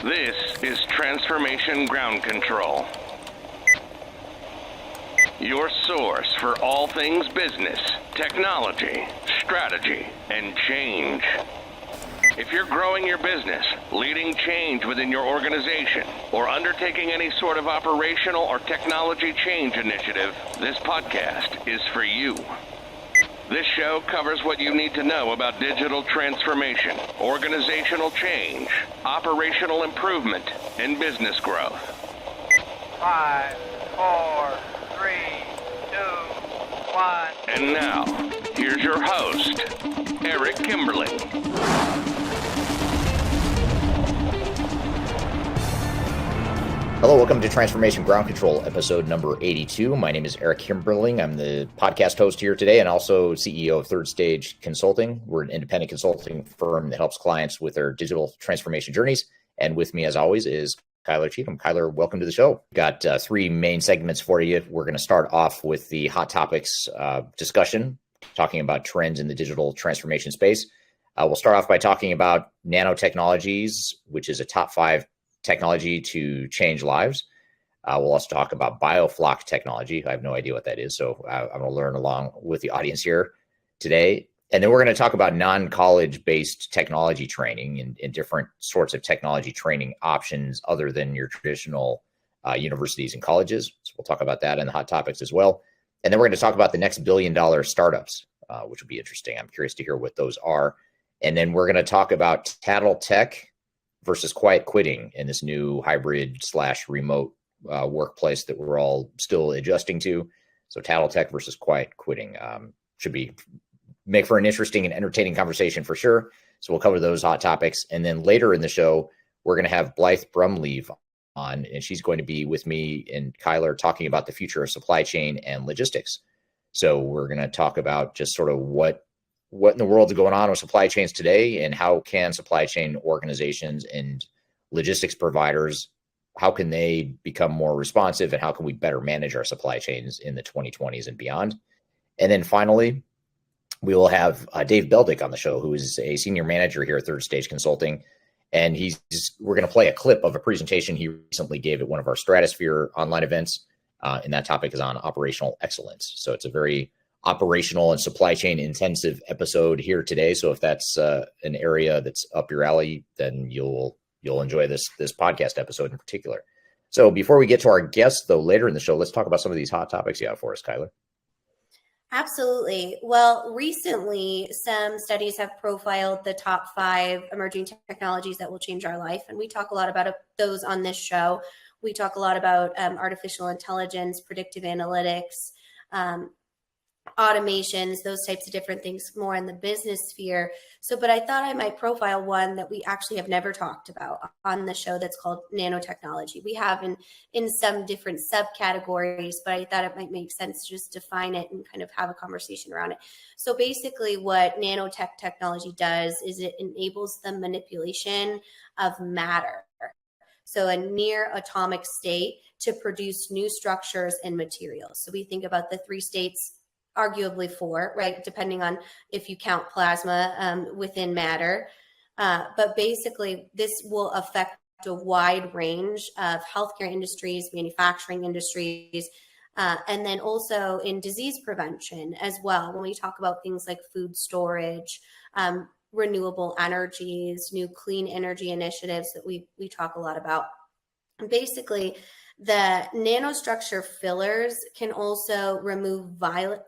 This is Transformation Ground Control, your source for all things business, technology, strategy, and change. If you're growing your business, leading change within your organization, or undertaking any sort of operational or technology change initiative, this podcast is for you. This show covers what you need to know about digital transformation, organizational change, operational improvement, and business growth. 5, 4, 3, 2, 1. And now, here's your host, Eric Kimberling. Hello, welcome to Transformation Ground Control, episode number 82. My name is Eric Kimberling. I'm the podcast host here today and also CEO of Third Stage Consulting. We're an independent consulting firm that helps clients with their digital transformation journeys. And with me, as always, is Kyler Cheatham. Kyler, welcome to the show. Got three main segments for you. We're going to start off with the hot topics discussion, talking about trends in the digital transformation space. We'll start off by talking about nanotechnologies, which is a top 5 technology to change lives. We'll also talk about Biofloc technology. I have no idea what that is, so I'm going to learn along with the audience here today. And then we're going to talk about non-college based technology training and different sorts of technology training options other than your traditional universities and colleges. So we'll talk about that in the hot topics as well. And then we're going to talk about the next $1 billion startups, which will be interesting. I'm curious to hear what those are. And then we're going to talk about Tattle Tech versus quiet quitting in this new hybrid / remote workplace that we're all still adjusting to. So Tattle Tech versus quiet quitting should make for an interesting and entertaining conversation for sure. So we'll cover those hot topics. And then later in the show, we're going to have Blythe Brumleve on, and she's going to be with me and Kyler talking about the future of supply chain and logistics. So we're going to talk about just sort of what in the world is going on with supply chains today, and how can supply chain organizations and logistics providers, how can they become more responsive, and how can we better manage our supply chains in the 2020s and beyond? And then finally, we will have Dave Beldyk on the show, who is a senior manager here at Third Stage Consulting. And we're going to play a clip of a presentation he recently gave at one of our Stratosphere online events. And that topic is on operational excellence. So it's a very operational and supply chain intensive episode here today. So if that's an area that's up your alley, then you'll enjoy this podcast episode in particular. So before we get to our guests, though, later in the show, let's talk about some of these hot topics you have for us, Kyler. Absolutely. Well, recently, some studies have profiled the top 5 emerging technologies that will change our life. And we talk a lot about those on this show. We talk a lot about artificial intelligence, predictive analytics, automations, those types of different things more in the business sphere. But I thought I might profile one that we actually have never talked about on the show that's called nanotechnology. We have in some different subcategories, but I thought it might make sense to just define it and kind of have a conversation around it. So basically what nanotech technology does is it enables the manipulation of matter. So a near atomic state to produce new structures and materials. So we think about the 3 states, arguably 4, right? Depending on if you count plasma within matter. But basically, this will affect a wide range of healthcare industries, manufacturing industries, and then also in disease prevention as well. When we talk about things like food storage, renewable energies, new clean energy initiatives that we talk a lot about. And basically, the nanostructure fillers can also remove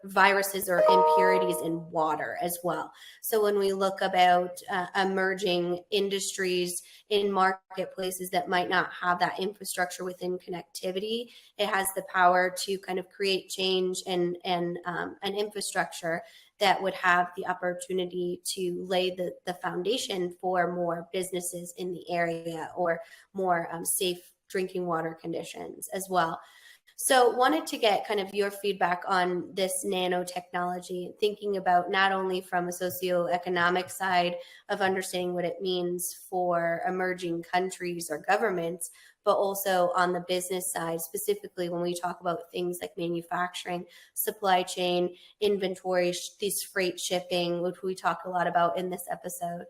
viruses or impurities in water as well. So when we look about emerging industries in marketplaces that might not have that infrastructure within connectivity, it has the power to kind of create change and an infrastructure that would have the opportunity to lay the foundation for more businesses in the area or more safe drinking water conditions as well. So wanted to get kind of your feedback on this nanotechnology, thinking about not only from a socioeconomic side of understanding what it means for emerging countries or governments, but also on the business side, specifically when we talk about things like manufacturing, supply chain, inventory, these freight shipping, which we talk a lot about in this episode.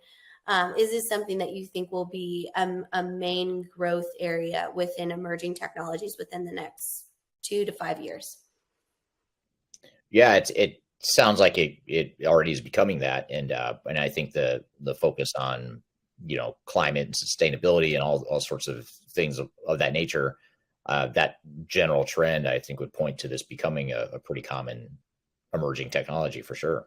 Is this something that you think will be a main growth area within emerging technologies within the next 2 to 5 years? Yeah, it sounds like it already is becoming that, and I think the focus on climate and sustainability and all sorts of things of that nature, that general trend, I think would point to this becoming a pretty common emerging technology for sure.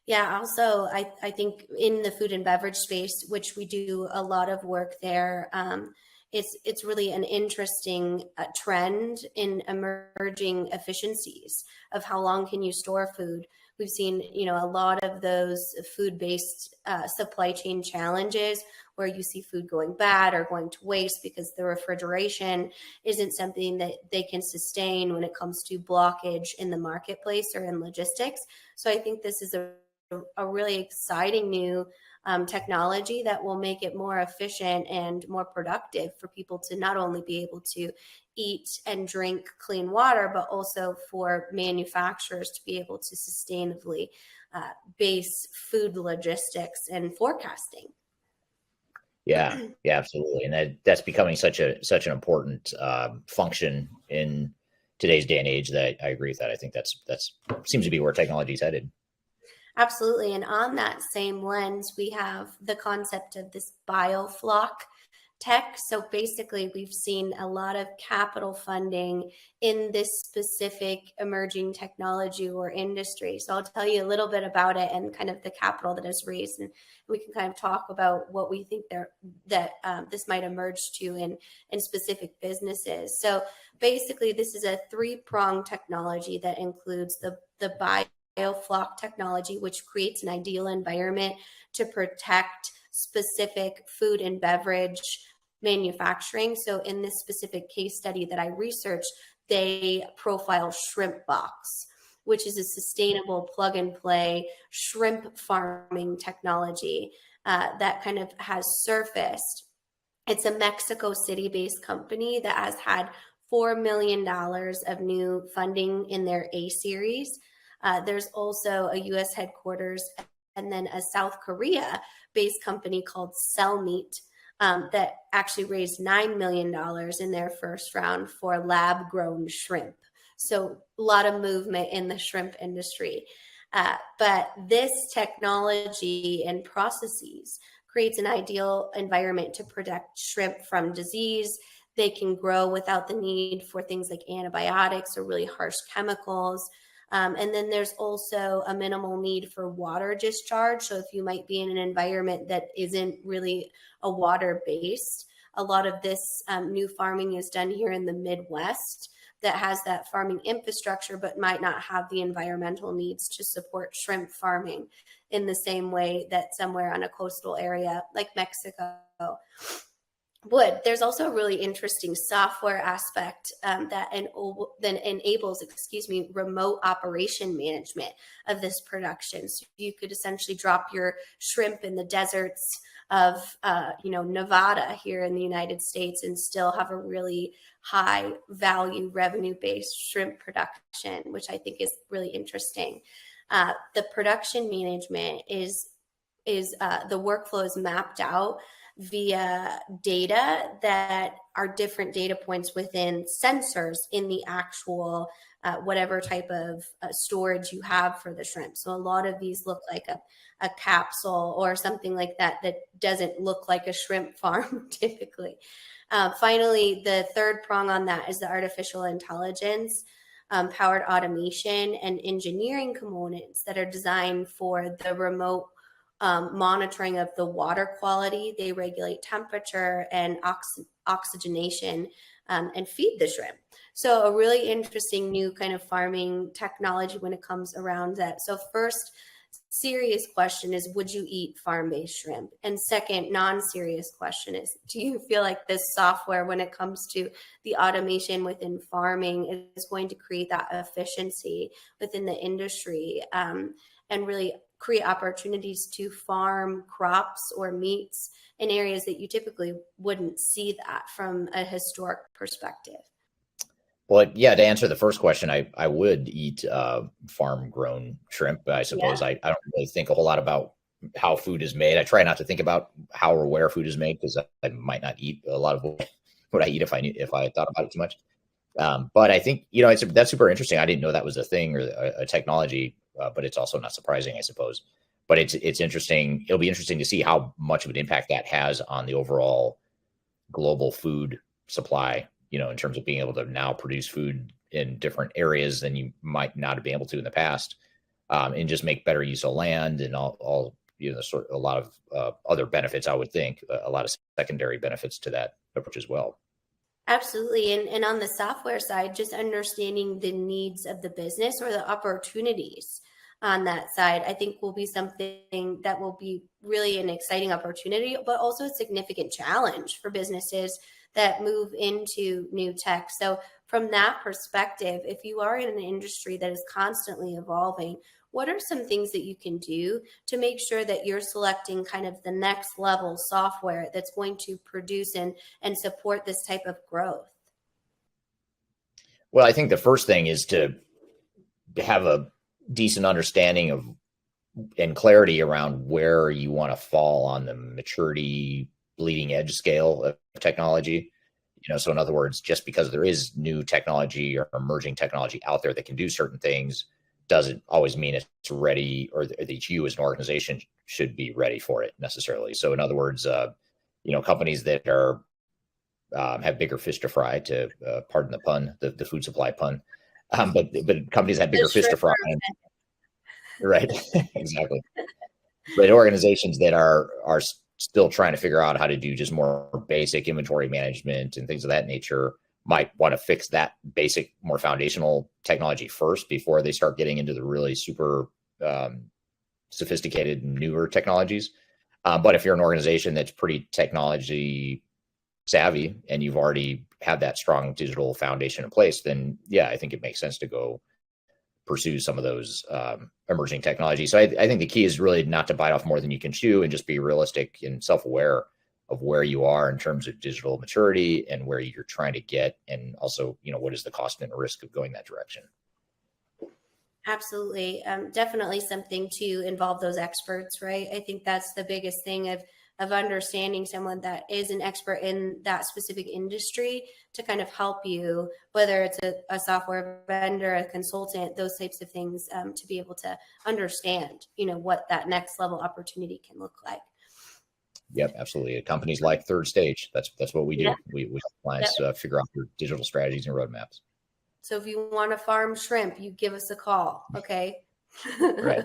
Yeah, also, I think in the food and beverage space, which we do a lot of work there, it's really an interesting trend in emerging efficiencies of how long can you store food. We've seen, a lot of those food-based supply chain challenges where you see food going bad or going to waste because the refrigeration isn't something that they can sustain when it comes to blockage in the marketplace or in logistics. So I think this is a really exciting new technology that will make it more efficient and more productive for people to not only be able to eat and drink clean water, but also for manufacturers to be able to sustainably base food logistics and forecasting. Yeah, yeah, absolutely, and that's becoming such an important function in today's day and age that I agree with that. I think that's seems to be where technology is headed. Absolutely. And on that same lens, we have the concept of this Biofloc Tech. So basically, we've seen a lot of capital funding in this specific emerging technology or industry. So I'll tell you a little bit about it and kind of the capital that is raised, and we can kind of talk about what we think that this might emerge to in specific businesses. So basically, this is a three-pronged technology that includes the Biofloc technology, which creates an ideal environment to protect specific food and beverage manufacturing. So in this specific case study that I researched, they profile Shrimp Box, which is a sustainable plug and play shrimp farming technology that kind of has surfaced. It's a Mexico City based company that has had $4 million of new funding in their A series. There's also a U.S. headquarters and then a South Korea-based company called Cellmeat that actually raised $9 million in their first round for lab-grown shrimp. So a lot of movement in the shrimp industry. But this technology and processes creates an ideal environment to protect shrimp from disease. They can grow without the need for things like antibiotics or really harsh chemicals. And then there's also a minimal need for water discharge. So if you might be in an environment that isn't really a water-based, a lot of this new farming is done here in the Midwest that has that farming infrastructure, but might not have the environmental needs to support shrimp farming in the same way that somewhere on a coastal area like Mexico would. There's also a really interesting software aspect that enables, remote operation management of this production. So you could essentially drop your shrimp in the deserts of, Nevada here in the United States and still have a really high value revenue-based shrimp production, which I think is really interesting. The production management is the workflow is mapped out via data that are different data points within sensors in the actual whatever type of storage you have for the shrimp. So a lot of these look like a capsule or something like that that doesn't look like a shrimp farm typically. Finally, the third prong on that is the artificial intelligence, powered automation and engineering components that are designed for the remote monitoring of the water quality. They regulate temperature and oxygenation and feed the shrimp. So a really interesting new kind of farming technology when it comes around that. So first serious question is, would you eat farm-based shrimp? And second, non-serious question is, do you feel like this software, when it comes to the automation within farming, is going to create that efficiency within the industry and really create opportunities to farm crops or meats in areas that you typically wouldn't see that from a historic perspective? Well, yeah, to answer the first question, I would eat farm grown shrimp. I suppose I don't really think a whole lot about how food is made. I try not to think about how or where food is made because I might not eat a lot of what I eat if I thought about it too much. But I think, that's super interesting. I didn't know that was a thing or a technology, but it's also not surprising, I suppose. But it's interesting. It'll be interesting to see how much of an impact that has on the overall global food supply, in terms of being able to now produce food in different areas than you might not have been able to in the past, and just make better use of land and all sort of a lot of other benefits, I would think, a lot of secondary benefits to that approach as well. Absolutely. And on the software side, just understanding the needs of the business or the opportunities on that side, I think will be something that will be really an exciting opportunity, but also a significant challenge for businesses that move into new tech. So from that perspective, if you are in an industry that is constantly evolving, what are some things that you can do to make sure that you're selecting kind of the next level software that's going to produce and support this type of growth? Well, I think the first thing is to have a decent understanding of and clarity around where you want to fall on the maturity bleeding edge scale of technology. So in other words, just because there is new technology or emerging technology out there that can do certain things doesn't always mean it's ready, or that you as an organization should be ready for it necessarily. So in other words, companies that are have bigger fish to fry, to pardon the pun, the food supply pun, but companies have bigger fish to fry. Right, exactly. But organizations that are still trying to figure out how to do just more basic inventory management and things of that nature might want to fix that basic, more foundational technology first before they start getting into the really super sophisticated newer technologies. But if you're an organization that's pretty technology savvy and you've already had that strong digital foundation in place, then I think it makes sense to go pursue some of those emerging technologies. So I think the key is really not to bite off more than you can chew and just be realistic and self-aware of where you are in terms of digital maturity and where you're trying to get. And also, what is the cost and risk of going that direction? Absolutely. Definitely something to involve those experts, right? I think that's the biggest thing of understanding someone that is an expert in that specific industry to kind of help you, whether it's a software vendor, a consultant, those types of things, to be able to understand, what that next level opportunity can look like. Yep, absolutely. Companies like Third Stage, that's what we do. Yeah. We help clients figure out their digital strategies and roadmaps. So if you want to farm shrimp, you give us a call, okay? Right.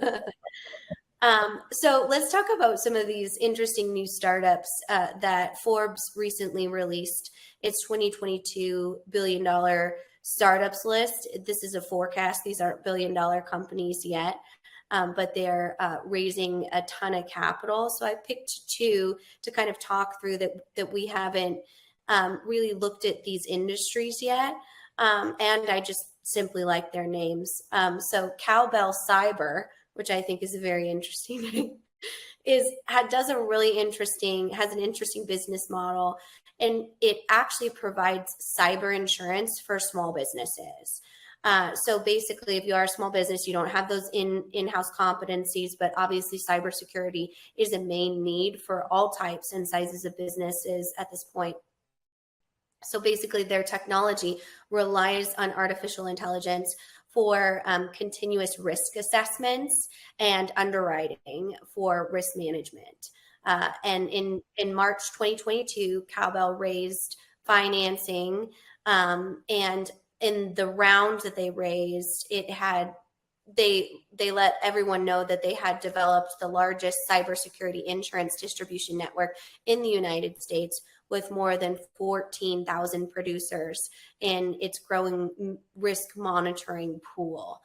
So let's talk about some of these interesting new startups that Forbes recently released its 2022 billion-dollar startups list. This is a forecast. These aren't billion-dollar companies yet, but they're raising a ton of capital. So I picked two to kind of talk through that we haven't really looked at these industries yet. And I just simply like their names. So Cowbell Cyber, which I think is a very interesting name, has an interesting business model, and it actually provides cyber insurance for small businesses. So basically, if you are a small business, you don't have those in-house competencies, but obviously cybersecurity is a main need for all types and sizes of businesses at this point. So basically, their technology relies on artificial intelligence for continuous risk assessments and underwriting for risk management. And in March 2022, Cowbell raised financing, and in the round that they raised, they let everyone know that they had developed the largest cybersecurity insurance distribution network in the United States, with more than 14,000 producers in its growing risk monitoring pool.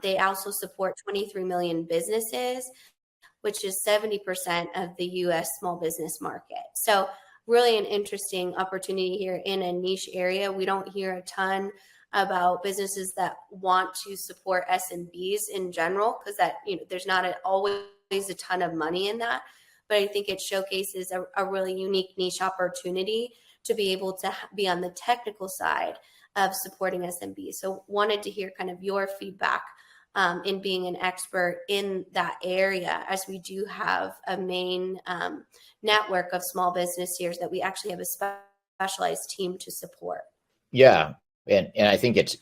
They also support 23 million businesses, which is 70% of the US small business market. So really an interesting opportunity here in a niche area. We don't hear a ton about businesses that want to support SMBs in general, because there's not always a ton of money in that. But I think it showcases a really unique niche opportunity to be able to be on the technical side of supporting SMBs. So wanted to hear kind of your feedback in being an expert in that area, as we do have a main network of small businesses that we actually have a specialized team to support. Yeah, and I think it's,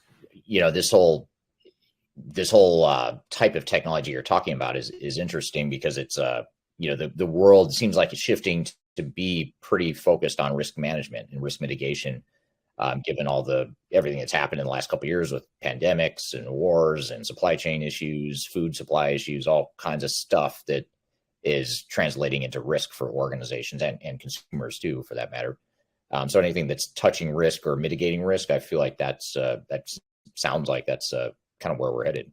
this whole type of technology you're talking about is interesting because it's the world seems like it's shifting to be pretty focused on risk management and risk mitigation, given everything that's happened in the last couple of years with pandemics and wars and supply chain issues, food supply issues, all kinds of stuff that is translating into risk for organizations and consumers too, for that matter. So anything that's touching risk or mitigating risk, I feel like that sounds like that's kind of where we're headed.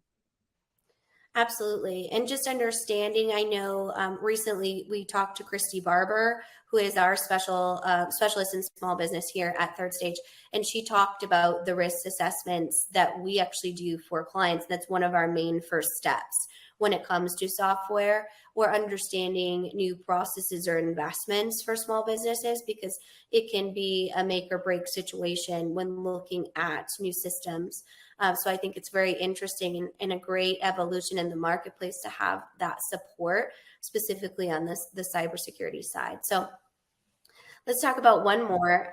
Absolutely. And just understanding, I know recently we talked to Christy Barber, who is our specialist in small business here at Third Stage. And she talked about the risk assessments that we actually do for clients. That's one of our main first steps when it comes to software. We're understanding new processes or investments for small businesses, because it can be a make or break situation when looking at new systems. So I think it's very interesting and a great evolution in the marketplace to have that support, specifically on the cybersecurity side. So let's talk about one more.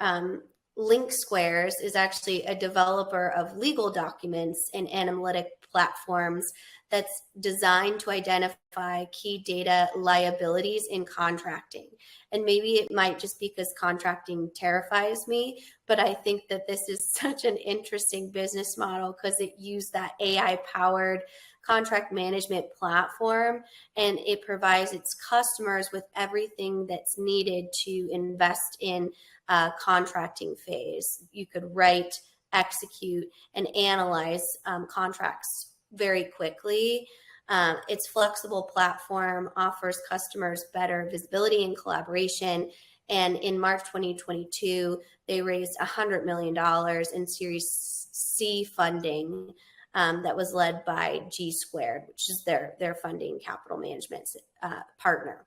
Link Squares is actually a developer of legal documents and analytic platforms that's designed to identify key data liabilities in contracting. And maybe it might just because contracting terrifies me, but I think that this is such an interesting business model because it used that AI-powered contract management platform, and it provides its customers with everything that's needed to invest in contracting phase. You could write, execute, and analyze contracts very quickly. Its flexible platform offers customers better visibility and collaboration. And in March 2022, they raised $100 million in Series C funding that was led by G Squared, which is their funding capital management partner.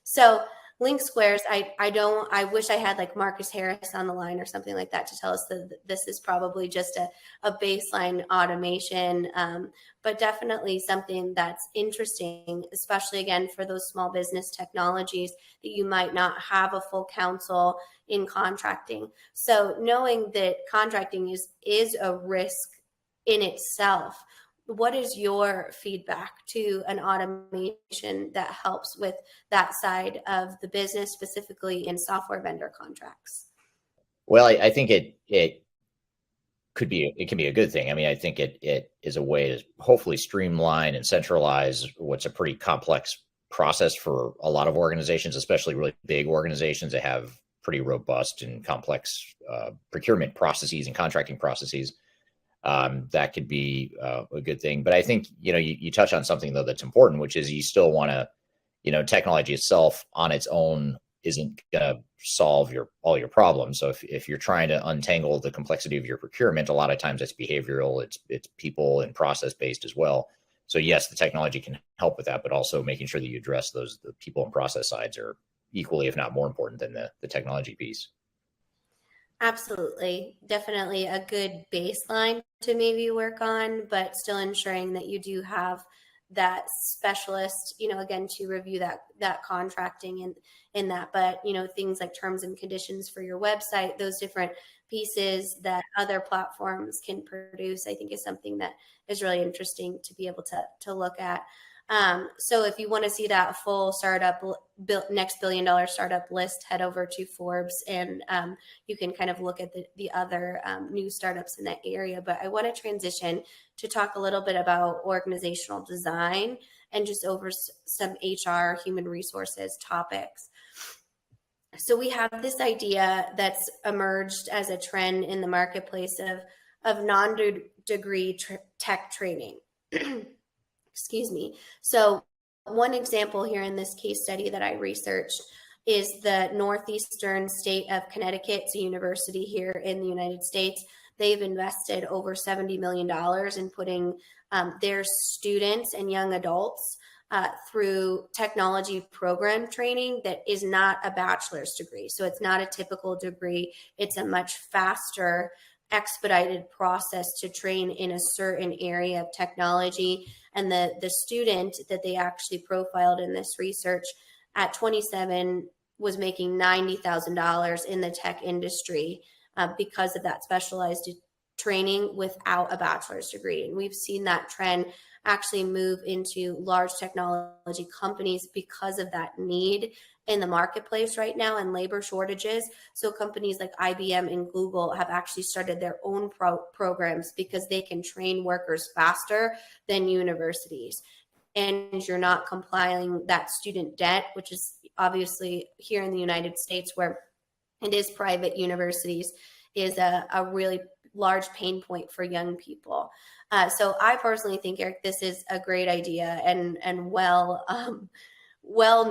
So Link Squares, I wish I had like Marcus Harris on the line or something like that to tell us that this is probably just a baseline automation, but definitely something that's interesting, especially again for those small business technologies that you might not have a full counsel in contracting. So knowing that contracting is a risk in itself, what is your feedback to an automation that helps with that side of the business, specifically in software vendor contracts? Well, I think it can be a good thing. I mean, I think it is a way to hopefully streamline and centralize what's a pretty complex process for a lot of organizations, especially really big organizations that have pretty robust and complex procurement processes and contracting processes. That could be a good thing. But I think, you touch on something though that's important, which is you still want to, technology itself on its own isn't going to solve all your problems. So if you're trying to untangle the complexity of your procurement, a lot of times it's behavioral, it's people and process based as well. So yes, the technology can help with that, but also making sure that you address the people and process sides are equally, if not more important than the technology piece. Absolutely. Definitely a good baseline to maybe work on, but still ensuring that you do have that specialist, again, to review that contracting and in that, but, things like terms and conditions for your website, those different pieces that other platforms can produce, I think is something that is really interesting to be able to look at. So if you want to see that full next $1 billion startup list, head over to Forbes and you can kind of look at the other new startups in that area. But I want to transition to talk a little bit about organizational design and just over some HR, human resources topics. So we have this idea that's emerged as a trend in the marketplace of non-degree tech training. Excuse me. So one example here in this case study that I researched is the Northeastern state of Connecticut. It's a university here in the United States. They've invested over $70 million in putting their students and young adults through technology program training that is not a bachelor's degree. So it's not a typical degree. It's a much faster expedited process to train in a certain area of technology. And the student that they actually profiled in this research at 27 was making $90,000 in the tech industry because of that specialized training without a bachelor's degree. And we've seen that trend actually move into large technology companies because of that need in the marketplace right now and labor shortages. So companies like IBM and Google have actually started their own programs because they can train workers faster than universities. And you're not compiling that student debt, which is obviously here in the United States, where it is private universities, is a really large pain point for young people. So I personally think, Eric, this is a great idea and well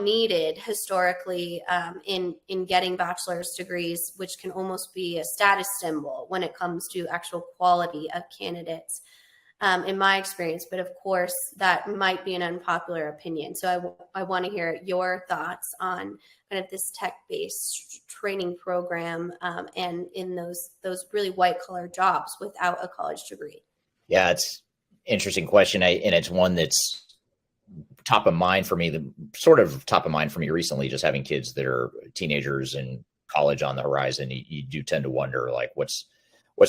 needed historically in getting bachelor's degrees, which can almost be a status symbol when it comes to actual quality of candidates. In my experience, but of course that might be an unpopular opinion. So I want to hear your thoughts on kind of this tech-based training program and in those really white-collar jobs without a college degree. Yeah, it's an interesting question, and it's one that's top of mind for me. The sort of top of mind for me recently, just having kids that are teenagers and college on the horizon. You do tend to wonder, like, what's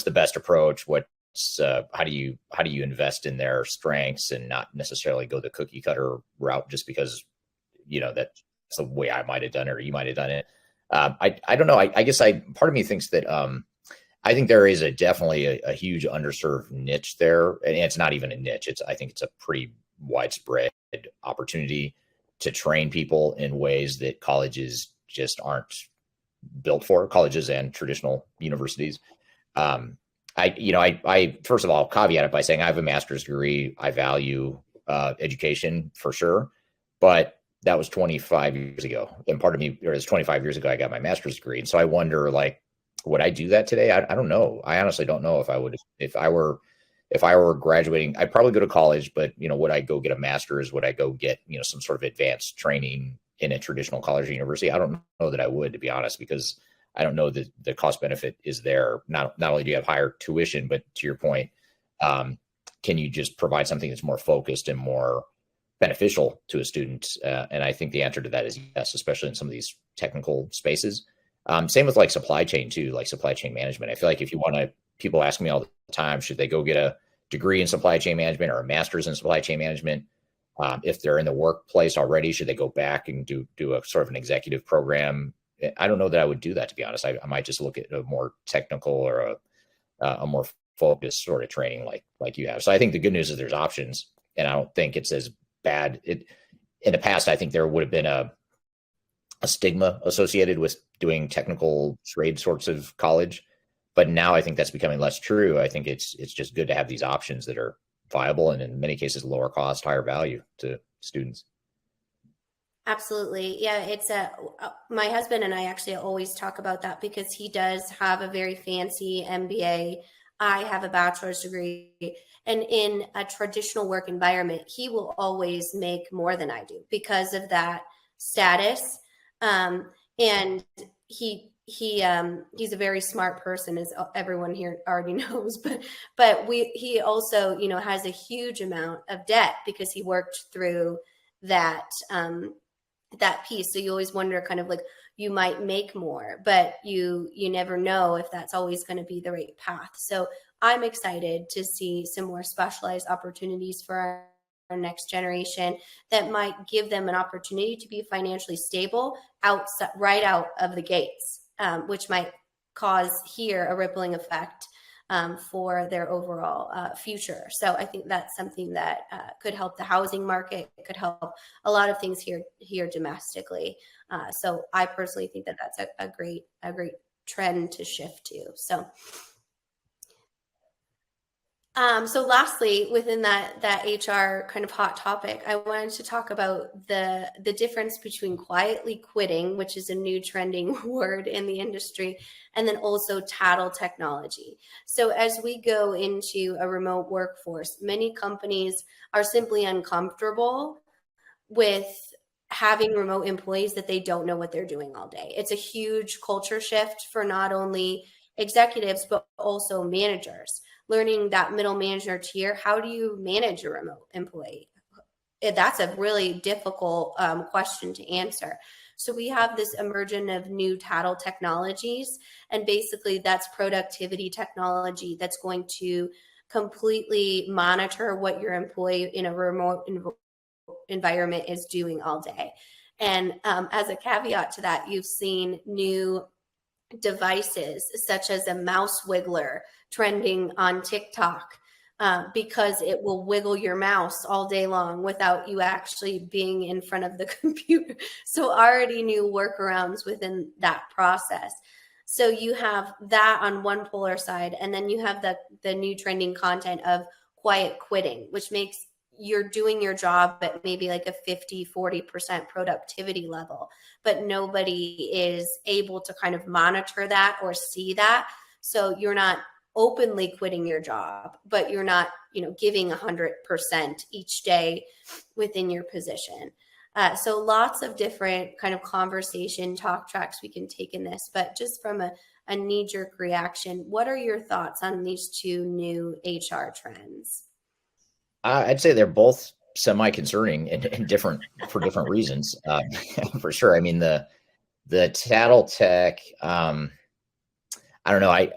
the best approach? How do you invest in their strengths and not necessarily go the cookie cutter route just because that's the way I might have done it or you might have done it. I don't know. I guess part of me thinks that I think there is definitely a huge underserved niche there, and it's not even a niche. I think it's a pretty widespread opportunity to train people in ways that colleges just aren't built for. Colleges and traditional universities. I first of all caveat it by saying I have a master's degree. I value education for sure, but that was 25 years ago. And part of me, or it's 25 years ago, I got my master's degree. And so I wonder, like, would I do that today? I don't know. I honestly don't know if I would. If I were graduating, I'd probably go to college, but would I go get a master's? Would I go get, some sort of advanced training in a traditional college or university? I don't know that I would, to be honest, because I don't know that the cost benefit is there. Not only do you have higher tuition, but to your point, can you just provide something that's more focused and more beneficial to a student? And I think the answer to that is yes, especially in some of these technical spaces. Same with like supply chain too, like supply chain management. I feel like if you want to, people ask me all the time, should they go get a degree in supply chain management or a master's in supply chain management? If they're in the workplace already, should they go back and do a sort of an executive program? I don't know that I would do that, to be honest. I might just look at a more technical or a more focused sort of training like you have. So I think the good news is there's options, and I don't think it's as bad. In the past, I think there would have been a stigma associated with doing technical trade sorts of college, but now I think that's becoming less true. I think it's just good to have these options that are viable and in many cases lower cost, higher value to students. Absolutely. Yeah, it's my husband and I actually always talk about that because he does have a very fancy MBA. I have a bachelor's degree, and in a traditional work environment, he will always make more than I do because of that status. And he's a very smart person, as everyone here already knows, but he also, has a huge amount of debt because he worked through that piece. So you always wonder, kind of like, you might make more, but you never know if that's always going to be the right path. So I'm excited to see some more specialized opportunities for our next generation that might give them an opportunity to be financially stable right out of the gates, which might cause here a rippling effect for their overall future. So I think that's something that could help the housing market. It could help a lot of things here domestically. So I personally think that that's a great trend to shift to. So lastly, within that HR kind of hot topic, I wanted to talk about the difference between quietly quitting, which is a new trending word in the industry, and then also Tattle technology. So as we go into a remote workforce, many companies are simply uncomfortable with having remote employees that they don't know what they're doing all day. It's a huge culture shift for not only executives, but also managers, learning that middle manager tier. How do you manage a remote employee? That's a really difficult question to answer. So we have this emergence of new Tattle technologies, and basically that's productivity technology that's going to completely monitor what your employee in a remote environment is doing all day. And as a caveat to that, you've seen new devices such as a mouse wiggler trending on TikTok, because it will wiggle your mouse all day long without you actually being in front of the computer. So already new workarounds within that process. So you have that on one polar side, and then you have the new trending content of quiet quitting, which makes you're doing your job at maybe like a 50-40% productivity level, but nobody is able to kind of monitor that or see that. So you're not openly quitting your job, but you're not, giving 100% each day within your position. So lots of different kind of conversation talk tracks we can take in this, but just from a knee-jerk reaction, what are your thoughts on these two new HR trends? I'd say they're both semi-concerning and different for different reasons. For sure. I mean, the Tattle Tech, I don't know.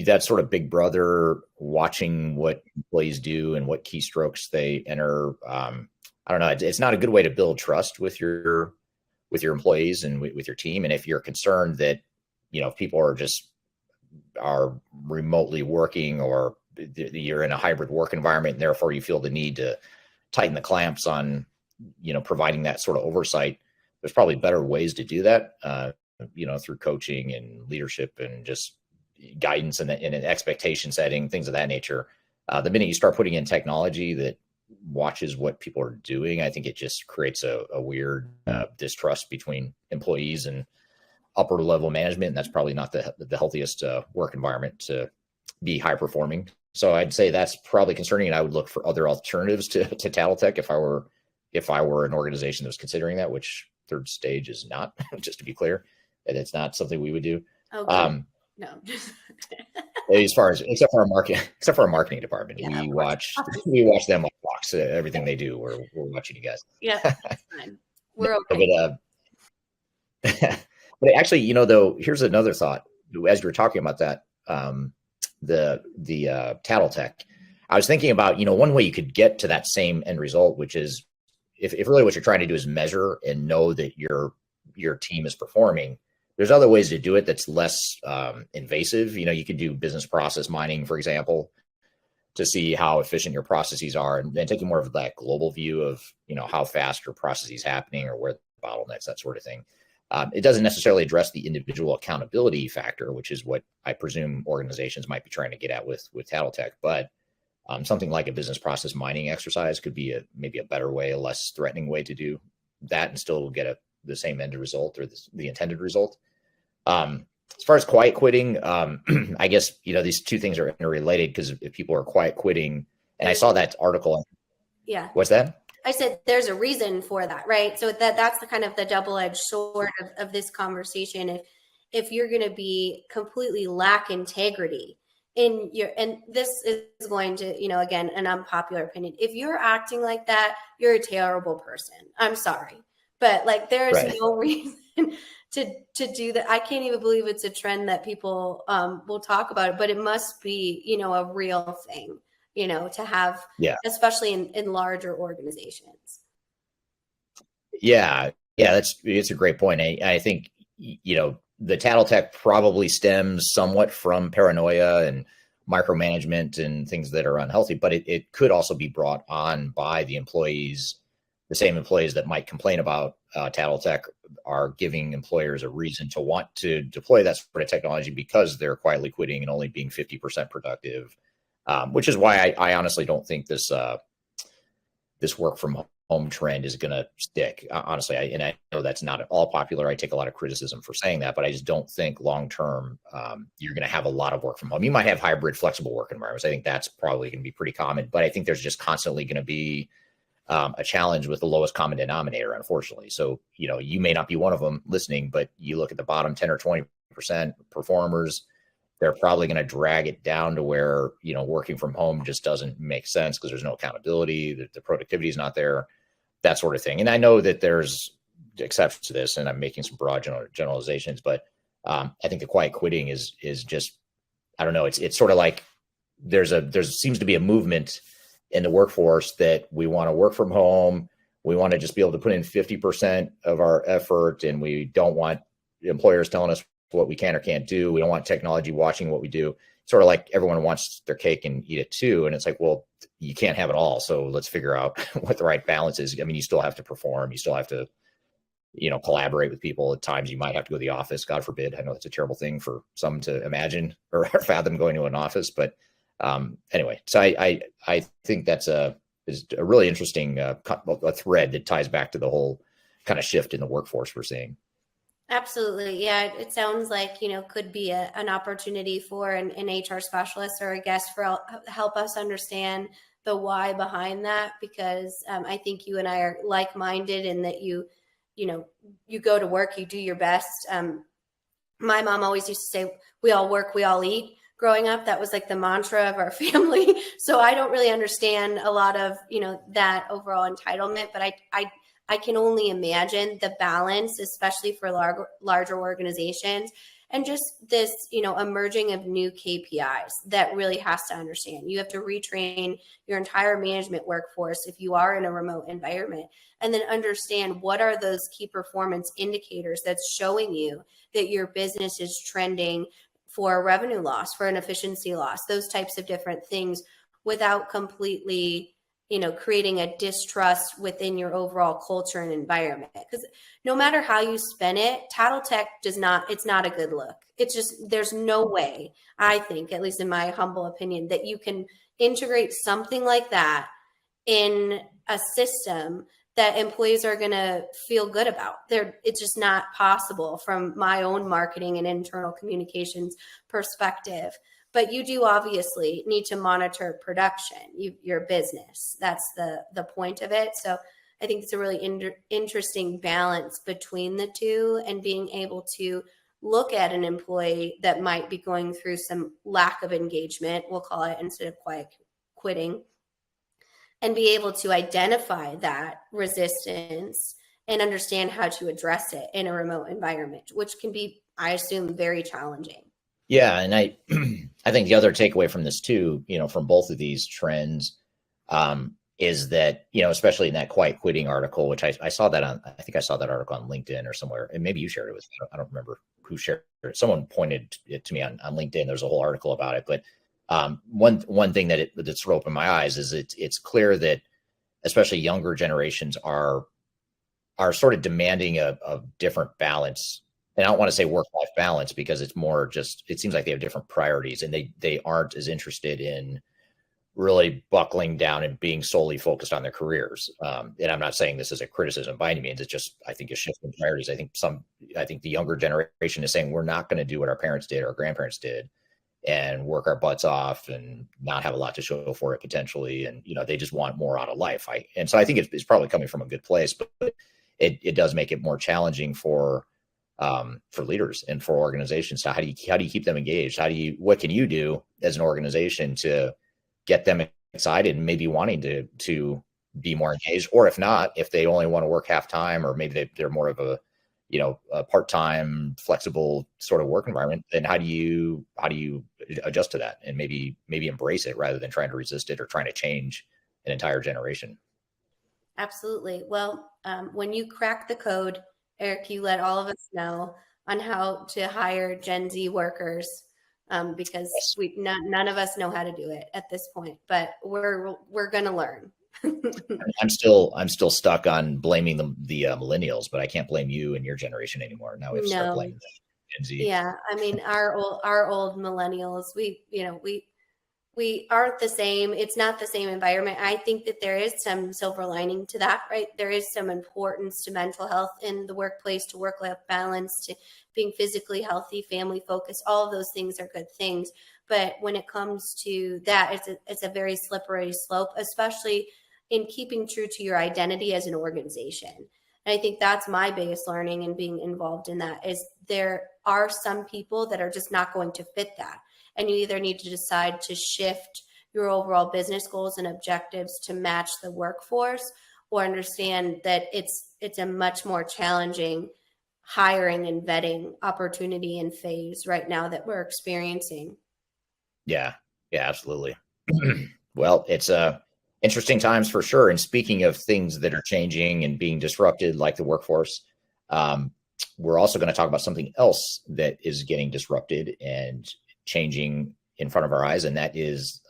That's sort of big brother watching what employees do and what keystrokes they enter. I don't know. It's not a good way to build trust with your employees and with your team. And if you're concerned that, if people are remotely working, or you're in a hybrid work environment, and therefore you feel the need to tighten the clamps on, providing that sort of oversight, there's probably better ways to do that, through coaching and leadership and just guidance and an expectation setting, things of that nature. The minute you start putting in technology that watches what people are doing, I think it just creates a weird distrust between employees and upper level management. And that's probably not the healthiest work environment to be high performing. So I'd say that's probably concerning, and I would look for other alternatives to Tattle Tech if I were an organization that was considering that, which Third Stage is not, just to be clear, and it's not something we would do. Okay. No. except for our marketing department, yeah, we watch them like Fox, everything they do. We're watching you guys. Yeah, fine. We're okay. But actually, though, here's another thought. As you were talking about that, the Tattle Tech, I was thinking about, one way you could get to that same end result, which is if really what you're trying to do is measure and know that your team is performing. There's other ways to do it that's less invasive. You could do business process mining, for example, to see how efficient your processes are, and then taking more of that global view of, how fast your processes happening or where the bottlenecks, that sort of thing. It doesn't necessarily address the individual accountability factor, which is what I presume organizations might be trying to get at with Tattle Tech. But something like a business process mining exercise could be maybe a better way, a less threatening way to do that, and still get the same end result, or the intended result. As far as quiet quitting, I guess, these two things are interrelated, because if people are quiet quitting, and I saw that article. Yeah. What's that? I said there's a reason for that, right? So that's the kind of the double-edged sword of this conversation. If you're going to be completely lack integrity in and this is going to, again, an unpopular opinion. If you're acting like that, you're a terrible person. I'm sorry, but there's right. No reason to do that. I can't even believe it's a trend that people will talk about it, but it must be, a real thing, to have, especially in larger organizations. Yeah. It's a great point. I think, the Tattle Tech probably stems somewhat from paranoia and micromanagement and things that are unhealthy, but it could also be brought on by the employees. The same employees that might complain about Tattle Tech are giving employers a reason to want to deploy that sort of technology, because they're quietly quitting and only being 50% productive, which is why I honestly don't think this work from home trend is going to stick. Honestly, I know that's not at all popular. I take a lot of criticism for saying that, but I just don't think long-term you're going to have a lot of work from home. You might have hybrid, flexible work environments. I think that's probably going to be pretty common, but I think there's just constantly going to be a challenge with the lowest common denominator, unfortunately. So, you may not be one of them listening, but you look at the bottom 10 or 20% performers, they're probably going to drag it down to where, working from home just doesn't make sense because there's no accountability, the productivity is not there, that sort of thing. And I know that there's exceptions to this, and I'm making some broad generalizations, but I think the quiet quitting is just, I don't know. It's sort of like there seems to be a movement in the workforce that we want to work from home. We want to just be able to put in 50% of our effort, and we don't want employers telling us what we can or can't do. We don't want technology watching what we do. Sort of like everyone wants their cake and eat it too. And it's like, well, you can't have it all. So let's figure out what the right balance is. I mean, you still have to perform. You still have to, collaborate with people. At times you might have to go to the office. God forbid. I know it's a terrible thing for some to imagine or fathom going to an office. But anyway, so I think that's is a really interesting a thread that ties back to the whole kind of shift in the workforce we're seeing. Absolutely. Yeah. It sounds like, could be an opportunity for an HR specialist or a guest for help us understand the why behind that, because I think you and I are like-minded in that you go to work, you do your best. My mom always used to say, we all work, we all eat. Growing up, that was like the mantra of our family. So I don't really understand a lot of, that overall entitlement, but I can only imagine the balance, especially for larger organizations, and just this, emerging of new KPIs that really has to understand. You have to retrain your entire management workforce if you are in a remote environment, and then understand what are those key performance indicators that's showing you that your business is trending for revenue loss, for an efficiency loss, those types of different things, without completely creating a distrust within your overall culture and environment. Because no matter how you spin it, Tattle Tech it's not a good look. It's just, there's no way, I think, at least in my humble opinion, that you can integrate something like that in a system that employees are going to feel good about. It's just not possible from my own marketing and internal communications perspective. But you do obviously need to monitor production, your business. That's the point of it. So I think it's a really interesting balance between the two, and being able to look at an employee that might be going through some lack of engagement, we'll call it, instead of quiet quitting, and be able to identify that resistance and understand how to address it in a remote environment, which can be, I assume, very challenging. Yeah. And I think the other takeaway from this too, from both of these trends, is that, especially in that quiet quitting article, which I saw that I think I saw that article on LinkedIn or somewhere, and maybe you shared it with me. I don't remember who shared it. Someone pointed it to me on LinkedIn. There's a whole article about it. But one thing that sort of opened my eyes is it's clear that especially younger generations are sort of demanding a different balance. And I don't want to say work-life balance, because it's more just, it seems like they have different priorities, and they aren't as interested in really buckling down and being solely focused on their careers. And I'm not saying this is a criticism by any means. It's just, I think, a shift in priorities. I think the younger generation is saying, we're not going to do what our parents did, our grandparents did, and work our butts off and not have a lot to show for it potentially. And, they just want more out of life. And so I think it's probably coming from a good place, but it does make it more challenging for leaders and for organizations. So how do you keep them engaged? What can you do as an organization to get them excited and maybe wanting to be more engaged? Or if not, if they only want to work half time, or maybe they're more of a part-time flexible sort of work environment, then how do you adjust to that and maybe embrace it rather than trying to resist it or trying to change an entire generation? Absolutely. Well, when you crack the code, Eric, you let all of us know on how to hire Gen Z workers, because none of us know how to do it at this point, but we're going to learn. I'm still stuck on blaming the millennials, but I can't blame you and your generation anymore. Now we have to start blaming Gen Z. Yeah, I mean, our old millennials, we aren't the same. It's not the same environment. I think that there is some silver lining to that, right? There is some importance to mental health in the workplace, to work-life balance, to being physically healthy, family focused. All of those things are good things. But when it comes to that, it's a very slippery slope, especially in keeping true to your identity as an organization. And I think that's my biggest learning in being involved in that is there are some people that are just not going to fit that. And you either need to decide to shift your overall business goals and objectives to match the workforce, or understand that it's a much more challenging hiring and vetting opportunity and phase right now that we're experiencing. Yeah, yeah, absolutely. Well, it's interesting times for sure. And speaking of things that are changing and being disrupted, like the workforce, we're also going to talk about something else that is getting disrupted and changing in front of our eyes, and that is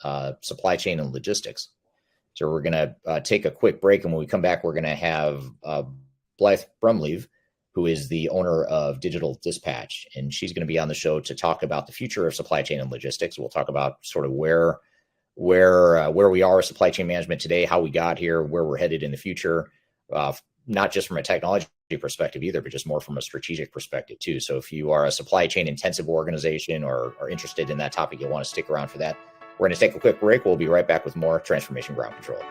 supply chain and logistics. So we're going to take a quick break, and when we come back, we're going to have Blythe Brumleve, who is the owner of Digital Dispatch, and she's going to be on the show to talk about the future of supply chain and logistics. We'll talk about sort of where we are with supply chain management today, how we got here, where we're headed in the future, not just from a technology perspective either, but just more from a strategic perspective too. So if you are a supply chain intensive organization or are interested in that topic, you'll want to stick around for that. We're going to take a quick break. We'll be right back with more Transformation Ground Control.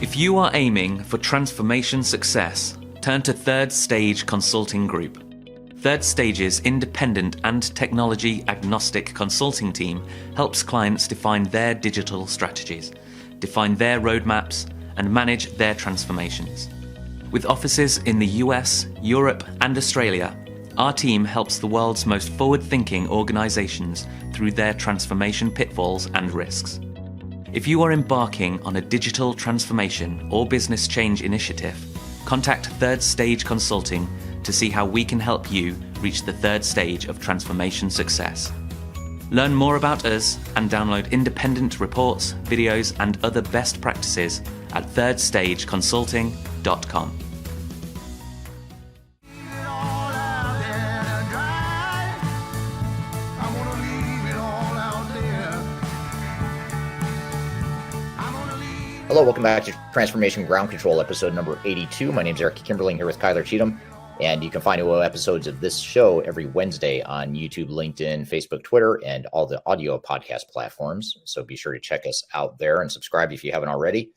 If you are aiming for transformation success, turn to Third Stage Consulting Group. Third Stage's independent and technology agnostic consulting team helps clients define their digital strategies, define their roadmaps, and manage their transformations. With offices in the US, Europe, and Australia, our team helps the world's most forward-thinking organizations through their transformation pitfalls and risks. If you are embarking on a digital transformation or business change initiative, contact Third Stage Consulting to see how we can help you reach the third stage of transformation success. Learn more about us and download independent reports, videos, and other best practices at thirdstageconsulting.com. Hello, welcome back to Transformation Ground Control, episode number 82. My name is Eric Kimberling here with Kyler Cheatham, and you can find new episodes of this show every Wednesday on YouTube, LinkedIn, Facebook, Twitter, and all the audio podcast platforms. So be sure to check us out there and subscribe if you haven't already.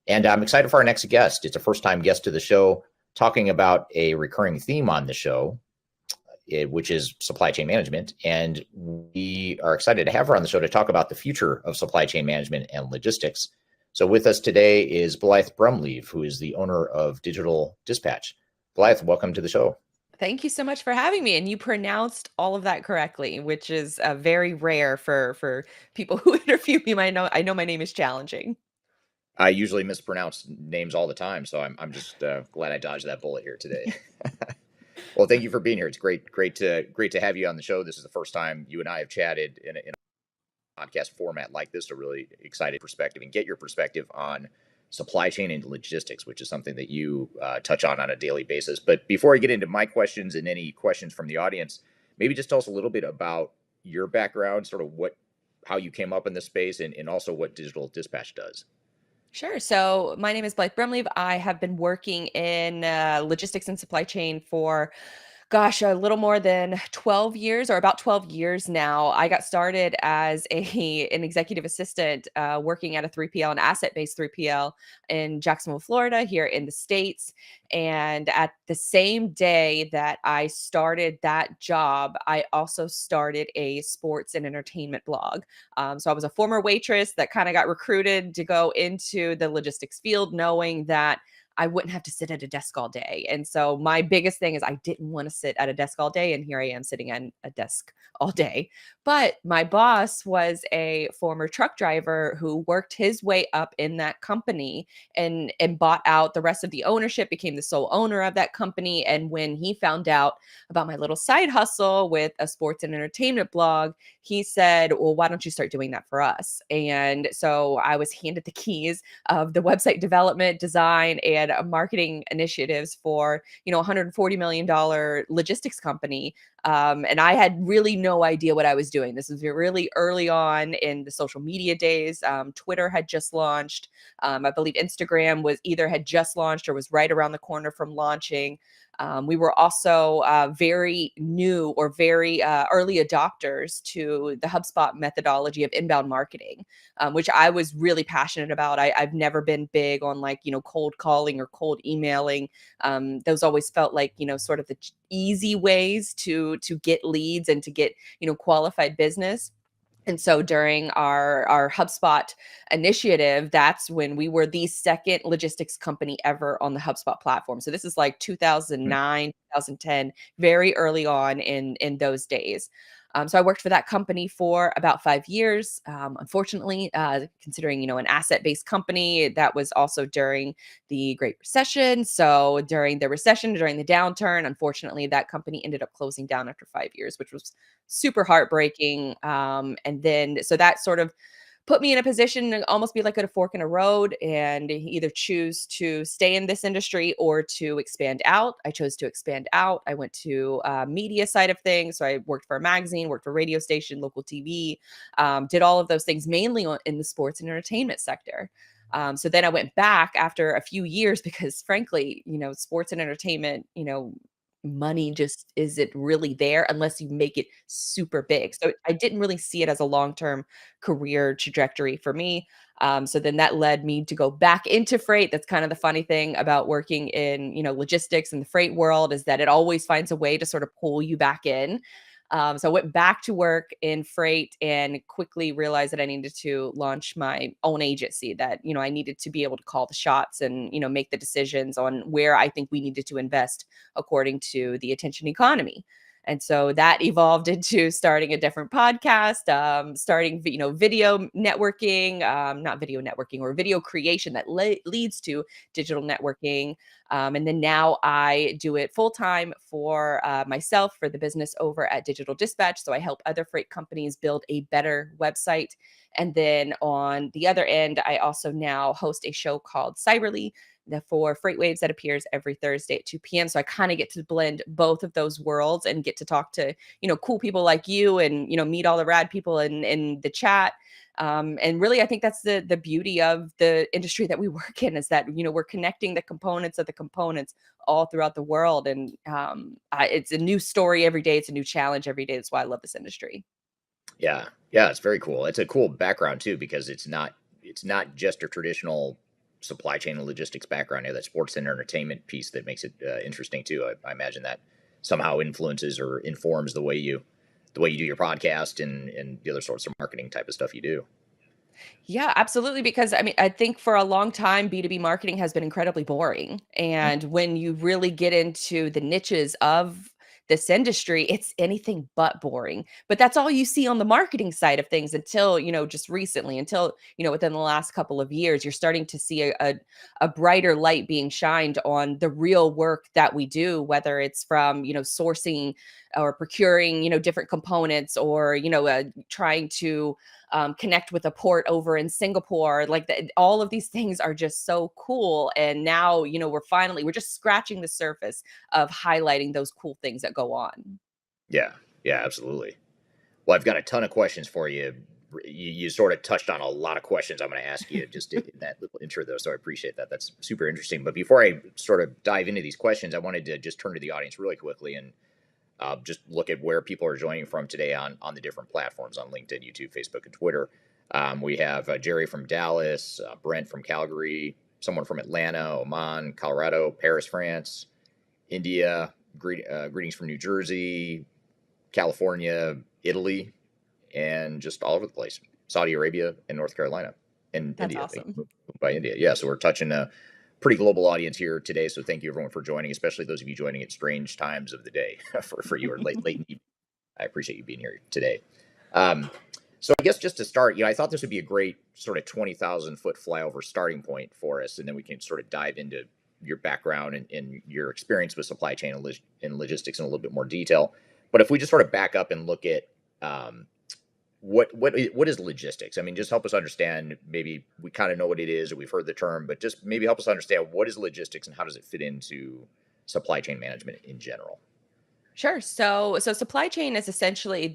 And I'm excited for our next guest. It's a first-time guest to the show, talking about a recurring theme on the show, which is supply chain management. And we are excited to have her on the show to talk about the future of supply chain management and logistics. So with us today is Blythe Brumleve, who is the owner of Digital Dispatch. Blythe, welcome to the show. Thank you so much for having me. And you pronounced all of that correctly, which is very rare for people who interview me. I know my name is challenging. I usually mispronounce names all the time, so I'm just glad I dodged that bullet here today. Well, thank you for being here. It's great to have you on the show. This is the first time you and I have chatted in a podcast format like this, a really excited perspective, and get your perspective on supply chain and logistics, which is something that you touch on a daily basis. But before I get into my questions and any questions from the audience, maybe just tell us a little bit about your background, sort of how you came up in this space, and also what Digital Dispatch does. Sure. So my name is Blythe Brumleve. I have been working in logistics and supply chain for a little more than 12 years, or about 12 years now. I got started as an executive assistant working at a 3PL, an asset-based 3PL in Jacksonville, Florida, here in the States. And at the same day that I started that job, I also started a sports and entertainment blog. So I was a former waitress that kind of got recruited to go into the logistics field, knowing that I wouldn't have to sit at a desk all day. And so my biggest thing is I didn't want to sit at a desk all day. And here I am sitting at a desk all day. But my boss was a former truck driver who worked his way up in that company and bought out the rest of the ownership, became the sole owner of that company. And when he found out about my little side hustle with a sports and entertainment blog, he said, well, why don't you start doing that for us? And so I was handed the keys of the website development, design, and marketing initiatives for, $140 million logistics company And I had really no idea what I was doing. This was really early on in the social media days. Twitter had just launched. I believe Instagram had just launched or was right around the corner from launching. We were also very new or very early adopters to the HubSpot methodology of inbound marketing, which I was really passionate about. I've never been big on cold calling or cold emailing. Those always felt like, sort of the easy ways to get leads and to get, qualified business. And so during our HubSpot initiative, that's when we were the second logistics company ever on the HubSpot platform. So this is like 2009, 2010, very early on in those days. So I worked for that company for about 5 years. Unfortunately, considering, an asset-based company, that was also during the Great Recession. So during the recession, during the downturn, unfortunately, that company ended up closing down after 5 years, which was super heartbreaking. And then, so that sort of put me in a position to almost be like at a fork in a road and either choose to stay in this industry or to expand out. I chose to expand out. I went to media side of things. So I worked for a magazine, worked for a radio station, local TV, did all of those things mainly in the sports and entertainment sector. So then I went back after a few years because frankly, sports and entertainment, money just isn't really there unless you make it super big. So I didn't really see it as a long-term career trajectory for me. So then that led me to go back into freight. That's kind of the funny thing about working in, logistics and the freight world is that it always finds a way to sort of pull you back in. So I went back to work in freight and quickly realized that I needed to launch my own agency, that, I needed to be able to call the shots and, make the decisions on where I think we needed to invest according to the attention economy. And so that evolved into starting a different podcast, starting, video networking, not video networking or video creation that leads to digital networking. And then now I do it full time for myself, for the business over at Digital Dispatch. So I help other freight companies build a better website. And then on the other end, I also now host a show called Cyberly for Freight Waves that appears every Thursday at 2 p.m. So I kind of get to blend both of those worlds and get to talk to, cool people like you and, meet all the rad people in the chat. And really, I think that's the beauty of the industry that we work in is that, we're connecting the components of the components all throughout the world. And it's a new story every day. It's a new challenge every day. That's why I love this industry. Yeah. Yeah. It's very cool. It's a cool background too, because it's not just a traditional supply chain and logistics background. That sports and entertainment piece that makes it interesting too. I imagine that somehow influences or informs the way you do your podcast and the other sorts of marketing type of stuff you do. Yeah, absolutely. Because I think for a long time, B2B marketing has been incredibly boring. And when you really get into the niches of this industry, it's anything but boring. But that's all you see on the marketing side of things until, just recently, until, within the last couple of years, you're starting to see a brighter light being shined on the real work that we do, whether it's from, sourcing or procuring, different components or, trying to connect with a port over in Singapore. All of these things are just so cool. And now, we're just scratching the surface of highlighting those cool things that go on. Yeah. Yeah, absolutely. Well, I've got a ton of questions for you. You sort of touched on a lot of questions I'm going to ask you just in that little intro, though. So I appreciate that. That's super interesting. But before I sort of dive into these questions, I wanted to just turn to the audience really quickly and just look at where people are joining from today on the different platforms on LinkedIn, YouTube, Facebook, and Twitter. We have Jerry from Dallas, Brent from Calgary, someone from Atlanta, Oman, Colorado, Paris, France, India, greetings from New Jersey, California, Italy, and just all over the place. Saudi Arabia and North Carolina and That's India. awesome. By India. Yeah, so we're touching a pretty global audience here today. So thank you everyone for joining, especially those of you joining at strange times of the day for you or late in the evening. I appreciate you being here today. So I guess just to start, I thought this would be a great sort of 20,000 foot flyover starting point for us. And then we can sort of dive into your background and your experience with supply chain and logistics in a little bit more detail. But if we just sort of back up and look at what is logistics? I mean, just help us understand. Maybe we kind of know what it is, or we've heard the term, but just maybe help us understand what is logistics and how does it fit into supply chain management in general. Sure. So supply chain is essentially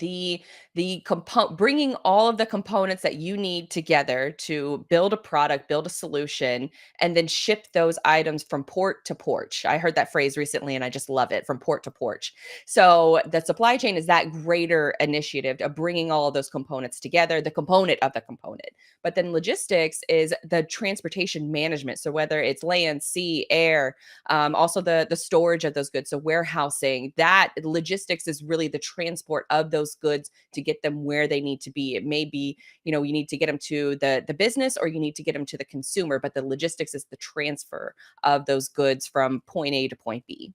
bringing all of the components that you need together to build a product, build a solution, and then ship those items from port to porch. I heard that phrase recently, and I just love it, from port to porch. So the supply chain is that greater initiative of bringing all of those components together, the component of the component. But then logistics is the transportation management. So whether it's land, sea, air, also the storage of those goods, so warehousing, that logistics is really the transport of those goods to get them where they need to be. It may be, you need to get them to the business, or you need to get them to the consumer, but the logistics is the transfer of those goods from point A to point B.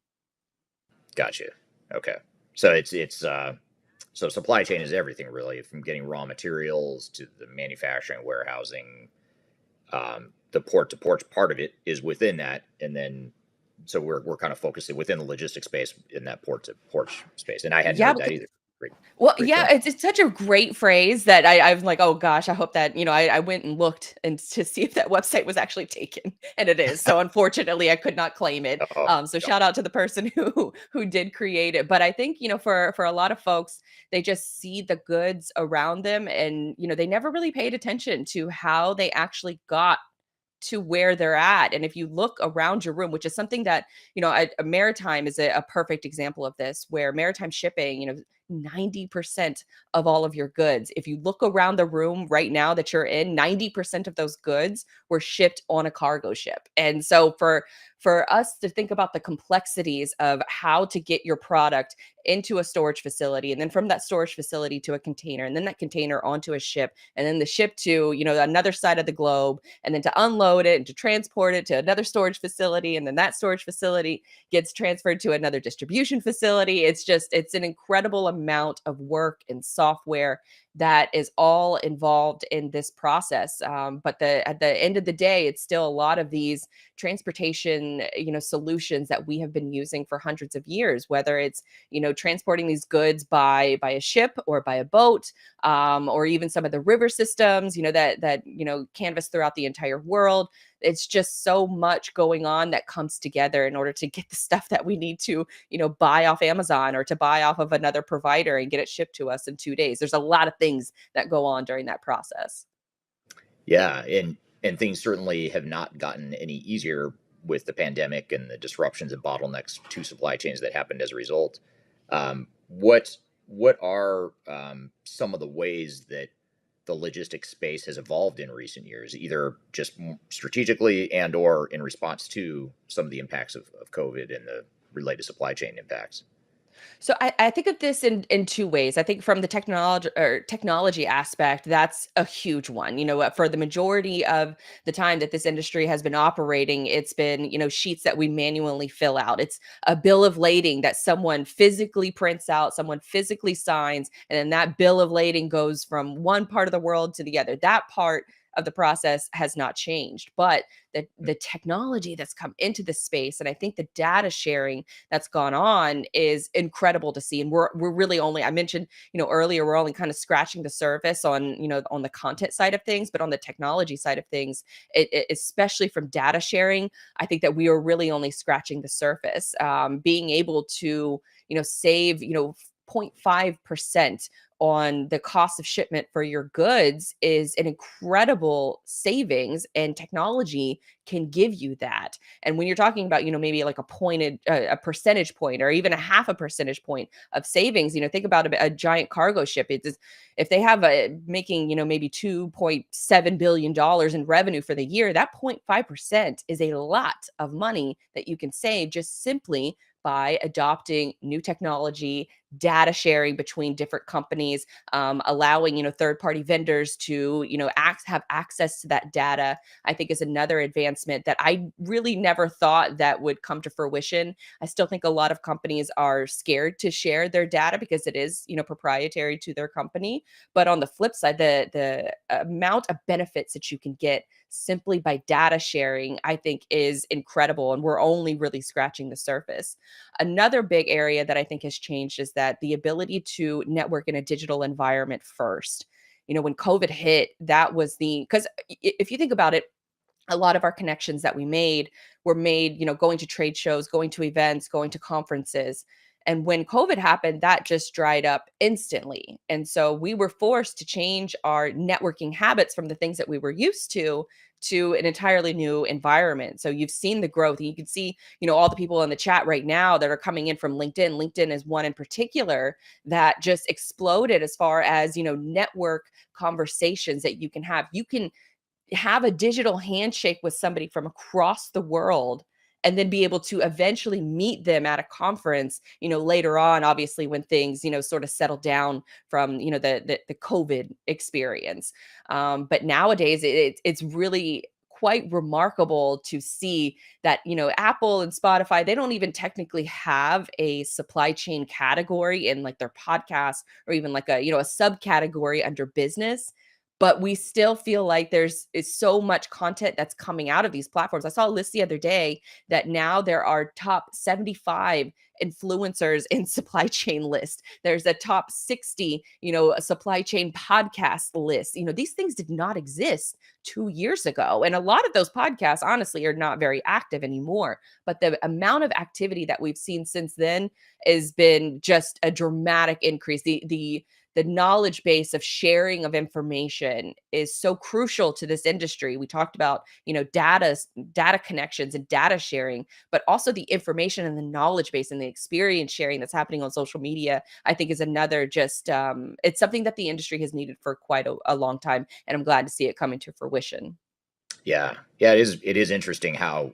Gotcha. Okay. So so supply chain is everything really, from getting raw materials to the manufacturing, warehousing. The port to porch part of it is within that, and then so we're kind of focusing within the logistics space in that port to porch space. And I hadn't Yeah, heard that either. Great, well, great yeah, term. it's such a great phrase that I was like, oh gosh, I hope that, I went and looked and to see if that website was actually taken, and it is. So unfortunately, I could not claim it. Oh, So no. shout out to the person who did create it. But I think, for a lot of folks, they just see the goods around them, and they never really paid attention to how they actually got to where they're at. And if you look around your room, which is something that, a maritime is a perfect example of this, where maritime shipping, 90% of all of your goods, if you look around the room right now that you're in, 90% of those goods were shipped on a cargo ship. And so for us to think about the complexities of how to get your product into a storage facility, and then from that storage facility to a container, and then that container onto a ship, and then the ship to, another side of the globe, and then to unload it and to transport it to another storage facility, and then that storage facility gets transferred to another distribution facility. It's an incredible amount of work and software that is all involved in this process. But at the end of the day, it's still a lot of these transportation, solutions that we have been using for hundreds of years, whether it's, transporting these goods by a ship or by a boat, or even some of the river systems, that canvas throughout the entire world. It's just so much going on that comes together in order to get the stuff that we need to, buy off Amazon or to buy off of another provider and get it shipped to us in 2 days. There's a lot of things that go on during that process. Yeah, and things certainly have not gotten any easier with the pandemic and the disruptions and bottlenecks to supply chains that happened as a result. What are some of the ways that the logistics space has evolved in recent years, either just strategically and or in response to some of the impacts of COVID and the related supply chain impacts? So I think of this in two ways. I think from the technology aspect, that's a huge one. For the majority of the time that this industry has been operating, it's been, sheets that we manually fill out. It's a bill of lading that someone physically prints out, someone physically signs, and then that bill of lading goes from one part of the world to the other. That part of the process has not changed, but the technology that's come into the space, and I think the data sharing that's gone on, is incredible to see. And we're really only, I mentioned, earlier, we're only kind of scratching the surface on, on the content side of things, but on the technology side of things, especially from data sharing, I think that we are really only scratching the surface. Being able to, save, 0.5% on the cost of shipment for your goods is an incredible savings, and technology can give you that. And when you're talking about, maybe like a percentage point or even a half a percentage point of savings, think about a giant cargo ship. It's, if they have making, maybe $2.7 billion in revenue for the year, that 0.5% is a lot of money that you can save just simply by adopting new technology, data sharing between different companies, allowing, third-party vendors to, have access to that data. I think is another advancement that I really never thought that would come to fruition. I still think a lot of companies are scared to share their data because it is, proprietary to their company. But on the flip side, the amount of benefits that you can get simply by data sharing, I think, is incredible. And we're only really scratching the surface. Another big area that I think has changed is that the ability to network in a digital environment first. When COVID hit, that was because if you think about it, a lot of our connections that we made were made, going to trade shows, going to events, going to conferences. And when COVID happened, that just dried up instantly. And so we were forced to change our networking habits from the things that we were used to an entirely new environment. So you've seen the growth, and you can see, all the people in the chat right now that are coming in from LinkedIn. LinkedIn is one in particular that just exploded as far as, network conversations that you can have. You can have a digital handshake with somebody from across the world and then be able to eventually meet them at a conference, later on, obviously, when things, sort of settle down from, the COVID experience. But nowadays it's really quite remarkable to see that, Apple and Spotify, they don't even technically have a supply chain category in like their podcast, or even like a, a subcategory under business. But we still feel like is so much content that's coming out of these platforms. I saw a list the other day that now there are top 75 influencers in supply chain list. There's a top 60, a supply chain podcast list. These things did not exist 2 years ago. And a lot of those podcasts, honestly, are not very active anymore. But the amount of activity that we've seen since then has been just a dramatic increase. The knowledge base of sharing of information is so crucial to this industry. We talked about, data connections and data sharing, but also the information and the knowledge base and the experience sharing that's happening on social media, I think is another it's something that the industry has needed for quite a long time. And I'm glad to see it coming to fruition. Yeah. Yeah. It is interesting how,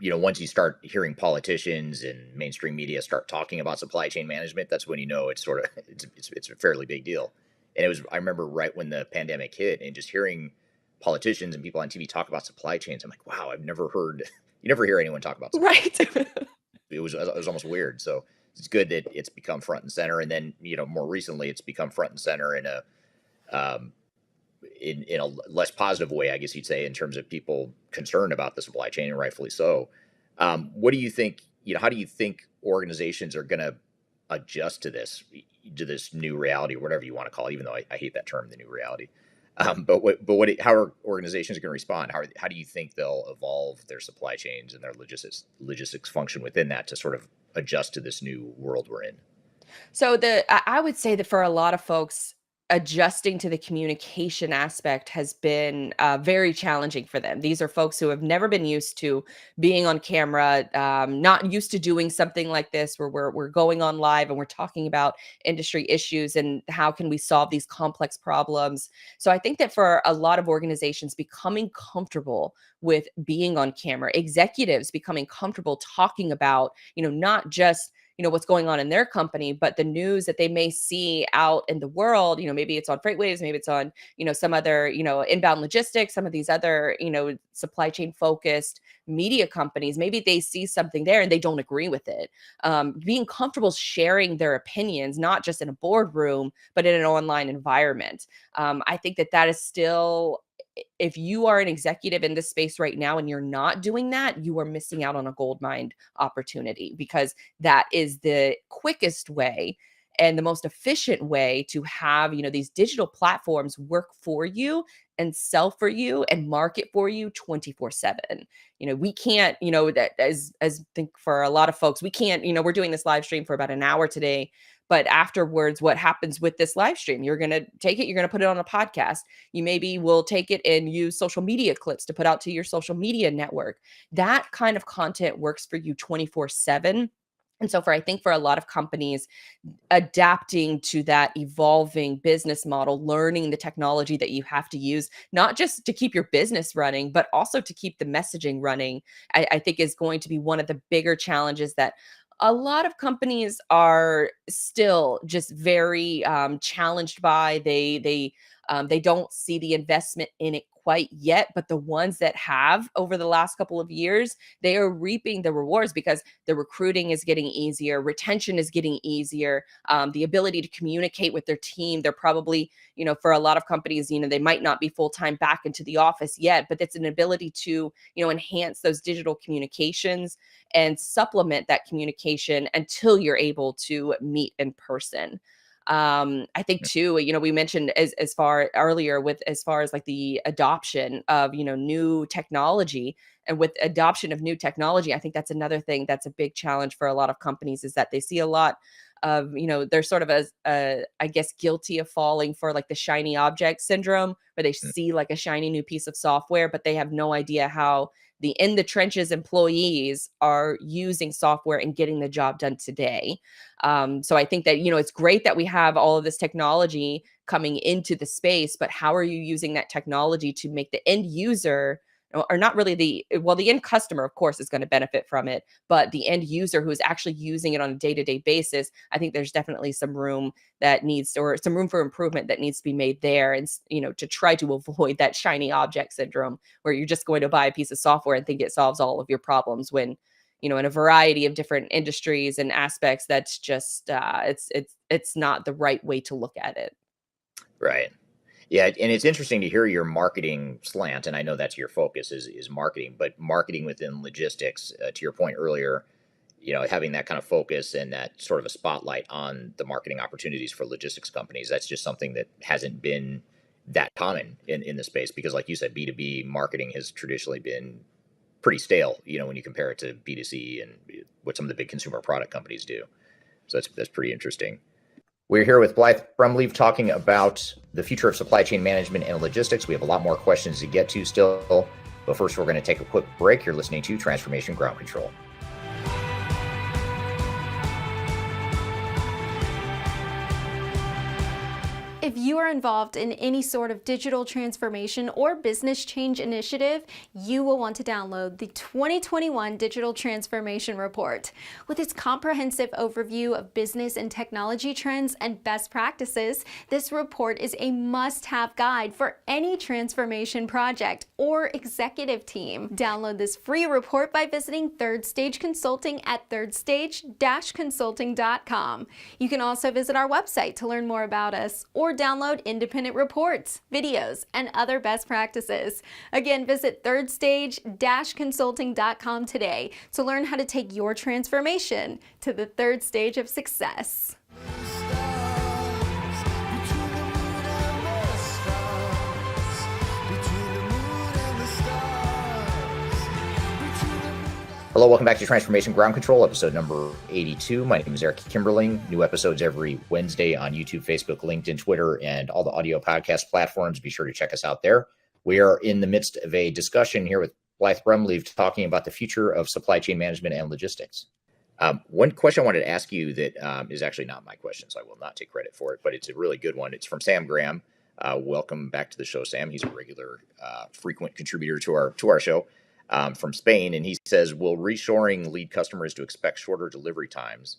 once you start hearing politicians and mainstream media start talking about supply chain management, that's when it's sort of it's a fairly big deal. And I remember right when the pandemic hit, and just hearing politicians and people on TV talk about supply chains, I'm like, wow, I've never heard. You never hear anyone talk about supply Right. It was almost weird. So it's good that it's become front and center, and then more recently it's become front and center in a um, in a less positive way, I guess you'd say, in terms of people concerned about the supply chain, and rightfully so. What do you think? How do you think organizations are going to adjust to this new reality, or whatever you want to call it? Even though I hate that term, the new reality. How are organizations going to respond? How do you think they'll evolve their supply chains and their logistics function within that to sort of adjust to this new world we're in? So I would say that for a lot of folks, adjusting to the communication aspect has been very challenging for them. These are folks who have never been used to being on camera, not used to doing something like this, where we're going on live and we're talking about industry issues and how can we solve these complex problems. So I think that for a lot of organizations, becoming comfortable with being on camera, executives becoming comfortable talking about, not just what's going on in their company, but the news that they may see out in the world. Maybe it's on FreightWaves, maybe it's on, some other, inbound logistics, some of these other, supply chain focused media companies. Maybe they see something there and they don't agree with it. Being comfortable sharing their opinions, not just in a boardroom, but in an online environment. I think that is still, if you are an executive in this space right now and you're not doing that, you are missing out on a gold mine opportunity, because that is the quickest way and the most efficient way to have, these digital platforms work for you and sell for you and market for you 24/7. We can't, that as I think for a lot of folks, we can't, we're doing this live stream for about an hour today. But afterwards, what happens with this live stream? You're going to take it, you're going to put it on a podcast. You maybe will take it and use social media clips to put out to your social media network. That kind of content works for you 24/7. And so I think for a lot of companies, adapting to that evolving business model, learning the technology that you have to use, not just to keep your business running, but also to keep the messaging running, I think is going to be one of the bigger challenges that a lot of companies are still just very challenged by. They don't see the investment in it quite yet, but the ones that have over the last couple of years, they are reaping the rewards, because the recruiting is getting easier, retention is getting easier, the ability to communicate with their team. They're probably, for a lot of companies, they might not be full-time back into the office yet, but it's an ability to, enhance those digital communications and supplement that communication until you're able to meet in person. I think too, we mentioned as far earlier with as far as like the adoption of, new technology. And with adoption of new technology, I think that's another thing that's a big challenge for a lot of companies, is that they see a lot of, they're sort of I guess, guilty of falling for like the shiny object syndrome, where they see like a shiny new piece of software, but they have no idea how the in the trenches employees are using software and getting the job done today. So I think that, it's great that we have all of this technology coming into the space, but how are you using that technology to make the end user, or not really the end customer, of course, is going to benefit from it, but the end user who is actually using it on a day-to-day basis, I think there's definitely some room for improvement that needs to be made there. And, to try to avoid that shiny object syndrome, where you're just going to buy a piece of software and think it solves all of your problems, when, in a variety of different industries and aspects, that's just, it's not the right way to look at it. Right. Yeah, and it's interesting to hear your marketing slant, and I know that's your focus is marketing, but marketing within logistics. To your point earlier, having that kind of focus and that sort of a spotlight on the marketing opportunities for logistics companies. That's just something that hasn't been that common in the space, because, like you said, B2B marketing has traditionally been pretty stale. When you compare it to B2C and what some of the big consumer product companies do. So that's pretty interesting. We're here with Blythe Brumleve talking about the future of supply chain management and logistics. We have a lot more questions to get to still, but first we're going to take a quick break. You're listening to Transformation Ground Control. If you are involved in any sort of digital transformation or business change initiative, you will want to download the 2021 Digital Transformation Report. With its comprehensive overview of business and technology trends and best practices, this report is a must-have guide for any transformation project or executive team. Download this free report by visiting Third Stage Consulting at thirdstage-consulting.com. You can also visit our website to learn more about us, or download independent reports, videos, and other best practices. Again, visit thirdstage-consulting.com today to learn how to take your transformation to the third stage of success. Hello, welcome back to Transformation Ground Control, episode number 82. My name is Eric Kimberling. New episodes every Wednesday on YouTube, Facebook, LinkedIn, Twitter, and all the audio podcast platforms. Be sure to check us out there. We are in the midst of a discussion here with Blythe Brumleve talking about the future of supply chain management and logistics. One question I wanted to ask you that is actually not my question, so I will not take credit for it, but it's a really good one. It's from Sam Graham. Welcome back to the show, Sam. He's a regular, frequent contributor to our show. From Spain, and he says, will reshoring lead customers to expect shorter delivery times,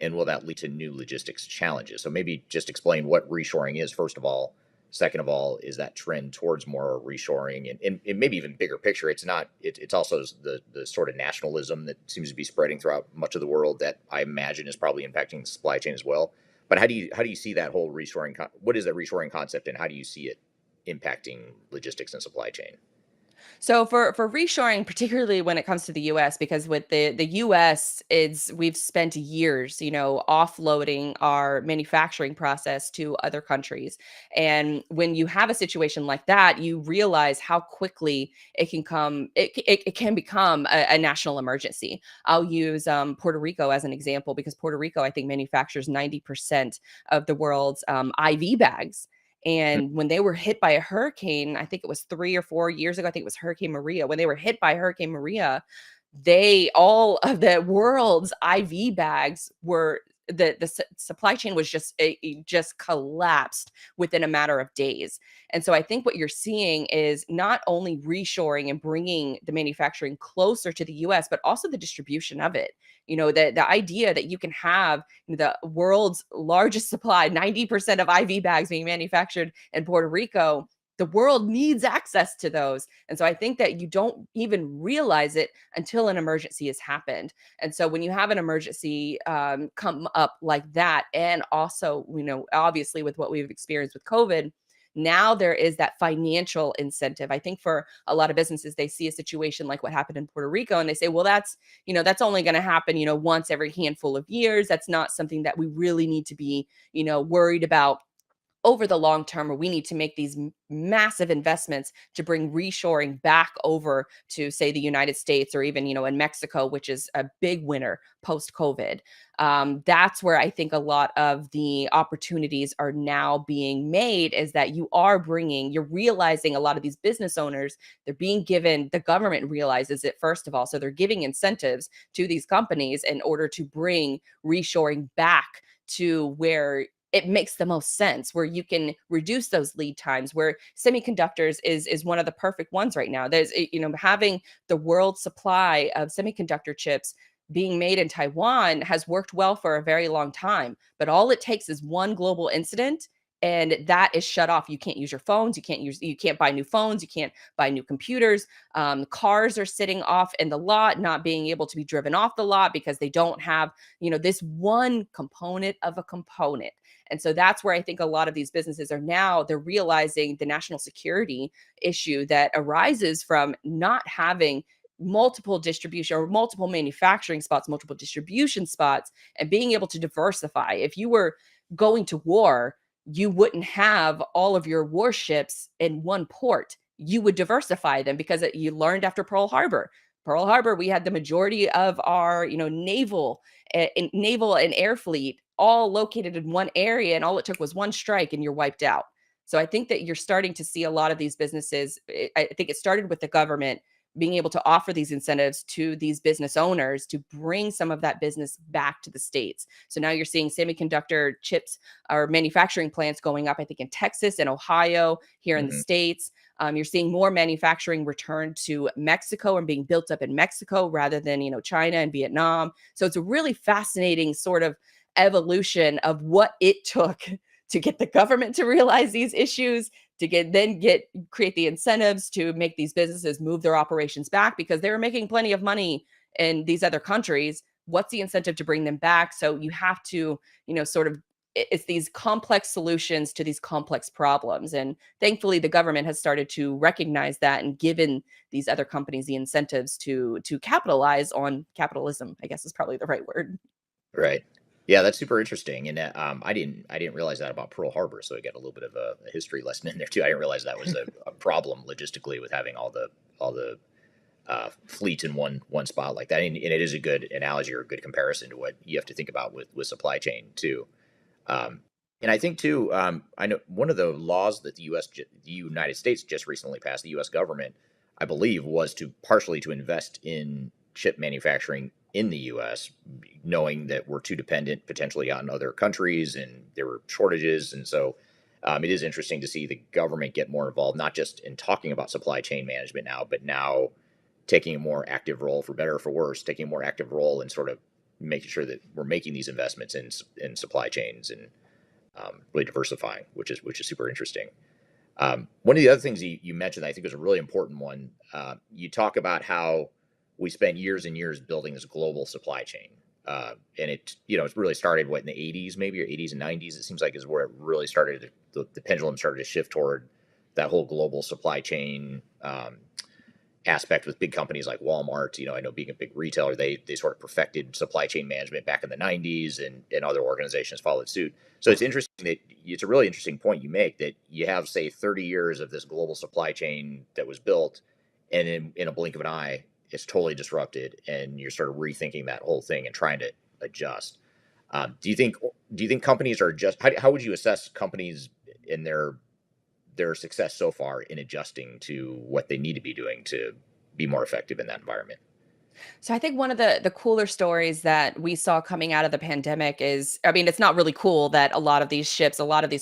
and will that lead to new logistics challenges? So maybe just explain what reshoring is, first of all. Second of all, is that trend towards more reshoring, and maybe even bigger picture, it's also the sort of nationalism that seems to be spreading throughout much of the world that I imagine is probably impacting the supply chain as well. But how do you see that whole reshoring? What is that reshoring concept, and how do you see it impacting logistics and supply chain? So for reshoring, particularly when it comes to the US, because with the US, we've spent years, offloading our manufacturing process to other countries. And when you have a situation like that, you realize how quickly it can become a national emergency. I'll use Puerto Rico as an example, because Puerto Rico, I think, manufactures 90% of the world's IV bags. And when they were hit by a hurricane, I think it was 3 or 4 years ago, I think it was Hurricane Maria. When they were hit by Hurricane Maria, all of the world's IV bags were, the supply chain was just collapsed within a matter of days. And so I think what you're seeing is not only reshoring and bringing the manufacturing closer to the US, but also the distribution of it. The idea that you can have the world's largest supply, 90% of IV bags being manufactured in Puerto Rico. The world needs access to those. And so I think that you don't even realize it until an emergency has happened. And so when you have an emergency come up like that, and also, obviously with what we've experienced with COVID, Now there is that financial incentive. I think for a lot of businesses, they see a situation like what happened in Puerto Rico and they say, well, that's only going to happen, once every handful of years. That's not something that we really need to be, worried about over the long term, or we need to make these massive investments to bring reshoring back over to, say, the United States, or even, in Mexico, which is a big winner post-COVID. That's where I think a lot of the opportunities are now being made, is that you're realizing a lot of these business owners, they're being given, the government realizes it first of all. So they're giving incentives to these companies in order to bring reshoring back to where it makes the most sense, where you can reduce those lead times, where semiconductors is one of the perfect ones right now. There's, having the world supply of semiconductor chips being made in Taiwan has worked well for a very long time, but all it takes is one global incident and that is shut off. You can't use your phones. You can't buy new phones. You can't buy new computers. Cars are sitting off in the lot, not being able to be driven off the lot because they don't have, this one component of a component. And so that's where I think a lot of these businesses they're realizing the national security issue that arises from not having multiple distribution or multiple manufacturing spots, multiple distribution spots, and being able to diversify. If you were going to war, you wouldn't have all of your warships in one port. You would diversify them, because you learned after Pearl Harbor. Pearl Harbor, we had the majority of our, naval and air fleet all located in one area, and all it took was one strike and you're wiped out. So I think that you're starting to see a lot of these businesses. I think it started with the government being able to offer these incentives to these business owners to bring some of that business back to the States. So now you're seeing semiconductor chips or manufacturing plants going up, I think in Texas and Ohio, here in the States. You're seeing more manufacturing return to Mexico and being built up in Mexico rather than, China and Vietnam. So it's a really fascinating sort of evolution of what it took to get the government to realize these issues, to create the incentives to make these businesses move their operations back, because they were making plenty of money in these other countries. What's the incentive to bring them back? So you have to, it's these complex solutions to these complex problems. And thankfully, the government has started to recognize that and given these other companies the incentives to capitalize on capitalism, I guess is probably the right word. Right. Yeah, that's super interesting, and I didn't realize that about Pearl Harbor. So I got a little bit of a history lesson in there too. I didn't realize that was a problem logistically with having all the fleets in one spot like that. And it is a good analogy or a good comparison to what you have to think about with supply chain too. And I think too, I know one of the laws that the United States just recently passed, the U.S. government, I believe, was partially to invest in chip manufacturing in the U.S., knowing that we're too dependent potentially on other countries and there were shortages. And so it is interesting to see the government get more involved, not just in talking about supply chain management now, but now taking a more active role, for better or for worse, taking a more active role in sort of making sure that we're making these investments in supply chains and really diversifying, which is super interesting. One of the other things you mentioned, I think, was a really important one. You talk about how we spent years and years building this global supply chain. And it really started in the 80s, maybe, or 80s and 90s. It seems like is where it really started. The pendulum started to shift toward that whole global supply chain aspect with big companies like Walmart. I know, being a big retailer, they sort of perfected supply chain management back in the 90s, and other organizations followed suit. So it's interesting that it's a really interesting point you make, that you have, say, 30 years of this global supply chain that was built, and in a blink of an eye, it's totally disrupted, and you're sort of rethinking that whole thing and trying to adjust. Do you think companies are just, how would you assess companies in their success so far in adjusting to what they need to be doing to be more effective in that environment? So I think one of the cooler stories that we saw coming out of the pandemic is, I mean, it's not really cool that a lot of these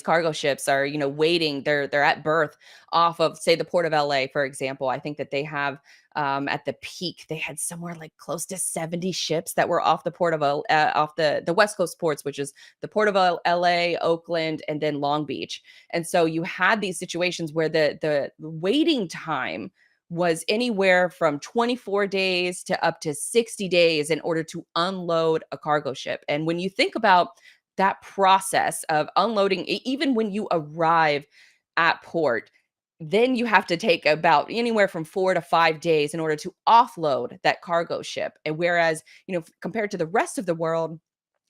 cargo ships are, waiting. They're at berth off of, say, the port of LA, for example. I think that they have, at the peak, they had somewhere like close to 70 ships that were off the port of off the West Coast ports, which is the port of LA, Oakland, and then Long Beach. And so you had these situations where the waiting time was anywhere from 24 days to up to 60 days in order to unload a cargo ship. And when you think about that process of unloading, even when you arrive at port, then you have to take about anywhere from 4 to 5 days in order to offload that cargo ship. And whereas, compared to the rest of the world,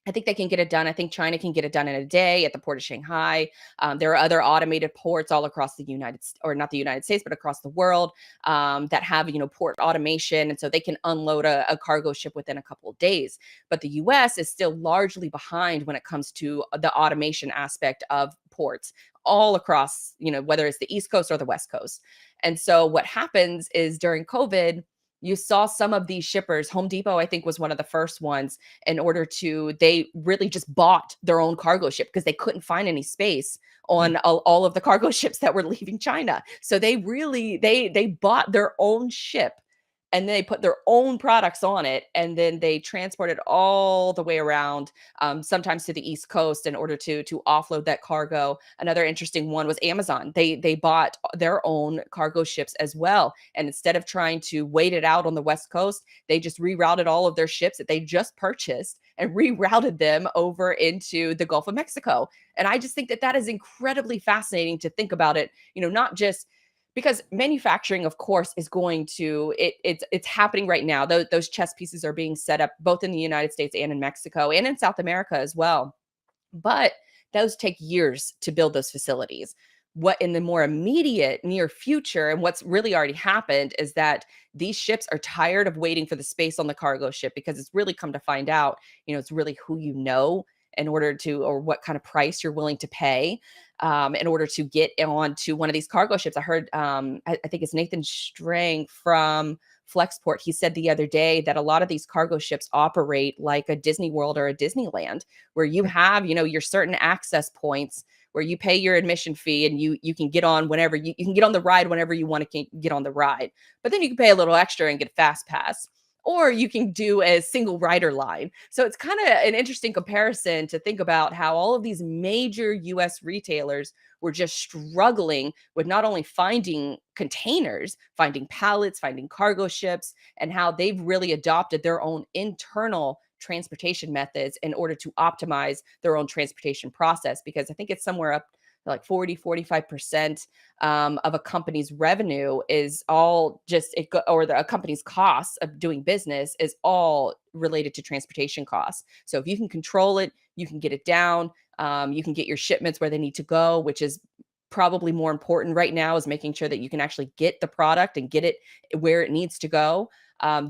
I think they can get it done. I think China can get it done in a day at the port of Shanghai. There are other automated ports all across the not the United States, but across the world that have, port automation. And so they can unload a cargo ship within a couple of days. But the US is still largely behind when it comes to the automation aspect of ports all across, whether it's the East Coast or the West Coast. And so what happens is during COVID, you saw some of these shippers. Home Depot, I think, was one of the first ones. They really just bought their own cargo ship because they couldn't find any space on all of the cargo ships that were leaving China. So they really, they bought their own ship, and they put their own products on it, and then they transported all the way around, sometimes to the East Coast, in order to offload that cargo. Another interesting one was Amazon. They bought their own cargo ships as well, and instead of trying to wait it out on the West Coast, they just rerouted all of their ships that they just purchased and rerouted them over into the Gulf of Mexico. And I just think that is incredibly fascinating to think about it. Not just because manufacturing, of course, is going to, it's happening right now. Those chess pieces are being set up both in the United States and in Mexico and in South America as well. But those take years to build those facilities. What in the more immediate near future, and what's really already happened, is that these ships are tired of waiting for the space on the cargo ship, because it's really come to find out, it's really who in order to, or what kind of price you're willing to pay in order to get onto one of these cargo ships. I heard, I think it's Nathan Strang from Flexport. He said the other day that a lot of these cargo ships operate like a Disney World or a Disneyland, where you have, your certain access points where you pay your admission fee, and you can get on whenever you can get on the ride whenever you want to get on the ride. But then you can pay a little extra and get a fast pass, or you can do a single rider line. So it's kind of an interesting comparison to think about how all of these major US retailers were just struggling with not only finding containers, finding pallets, finding cargo ships, and how they've really adopted their own internal transportation methods in order to optimize their own transportation process. Because I think it's somewhere up like 45% of a company's revenue is all just a company's costs of doing business is all related to transportation costs. So if you can control it, you can get it down. You can get your shipments where they need to go, which is probably more important right now, is making sure that you can actually get the product and get it where it needs to go.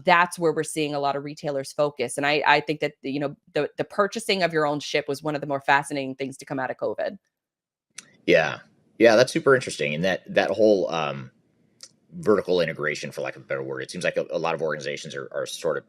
That's where we're seeing a lot of retailers focus. And I think that the purchasing of your own ship was one of the more fascinating things to come out of COVID. Yeah, that's super interesting. And that whole vertical integration, for lack of a better word, it seems like a lot of organizations are sort of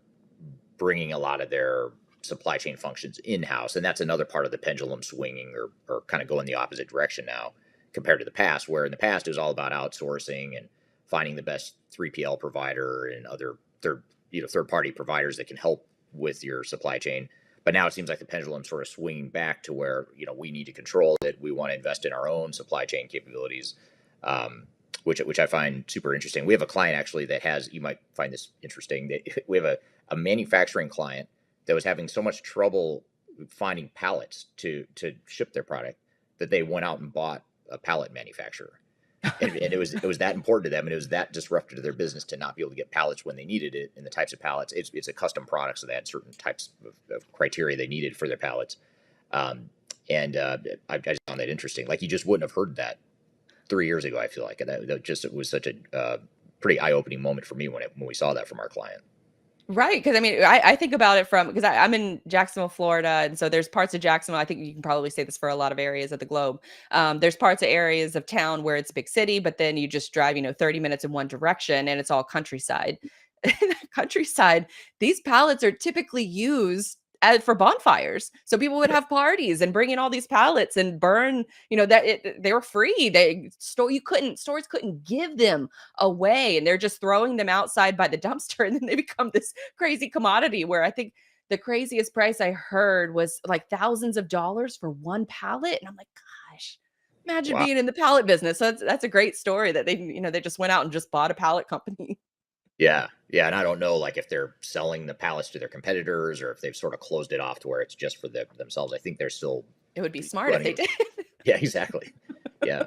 bringing a lot of their supply chain functions in-house. And that's another part of the pendulum swinging or kind of going the opposite direction now compared to the past, where in the past it was all about outsourcing and finding the best 3PL provider and other third-party providers that can help with your supply chain. But now it seems like the pendulum sort of swinging back to where, we need to control it. We want to invest in our own supply chain capabilities, which I find super interesting. We have a client actually that has, you might find this interesting, that we have a manufacturing client that was having so much trouble finding pallets to ship their product that they went out and bought a pallet manufacturer. And it was that important to them, and it was that disruptive to their business to not be able to get pallets when they needed it. And the types of pallets, it's a custom product, so they had certain types of criteria they needed for their pallets. I just found that interesting. Like, you just wouldn't have heard that 3 years ago. I feel like it was such a pretty eye-opening moment for me when we saw that from our client. Right. Because I think about it because I'm in Jacksonville, Florida. And so there's parts of Jacksonville. I think you can probably say this for a lot of areas of the globe. There's parts of areas of town where it's a big city, but then you just drive, 30 minutes in one direction, and it's all countryside. Countryside, these pallets are typically used for bonfires. So people would have parties and bring in all these pallets and burn, they were free. Stores couldn't give them away, and they're just throwing them outside by the dumpster. And then they become this crazy commodity, where I think the craziest price I heard was like thousands of dollars for one pallet. And I'm like, gosh, imagine being in the pallet business. So that's a great story that they just went out and just bought a pallet company. Yeah. And I don't know, like, if they're selling the pallets to their competitors or if they've sort of closed it off to where it's just for themselves. I think they're still. It would be smart if they did. Yeah, exactly. Yeah,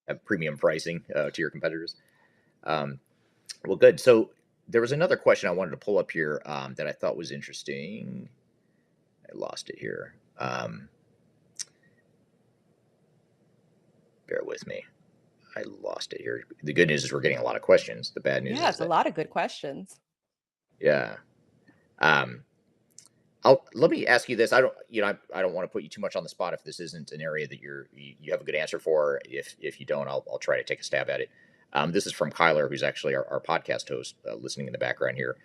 have premium pricing to your competitors. Well, good. So there was another question I wanted to pull up here that I thought was interesting. I lost it here. Bear with me. I lost it here. The good news is we're getting a lot of questions. The bad news Yeah, is it's a that, lot of good questions. yeah. Um, let me ask you this. I don't want to put you too much on the spot if this isn't an area that you have a good answer for. If you don't, I'll try to take a stab at it. This is from Kyler, who's actually our podcast host, listening in the background here.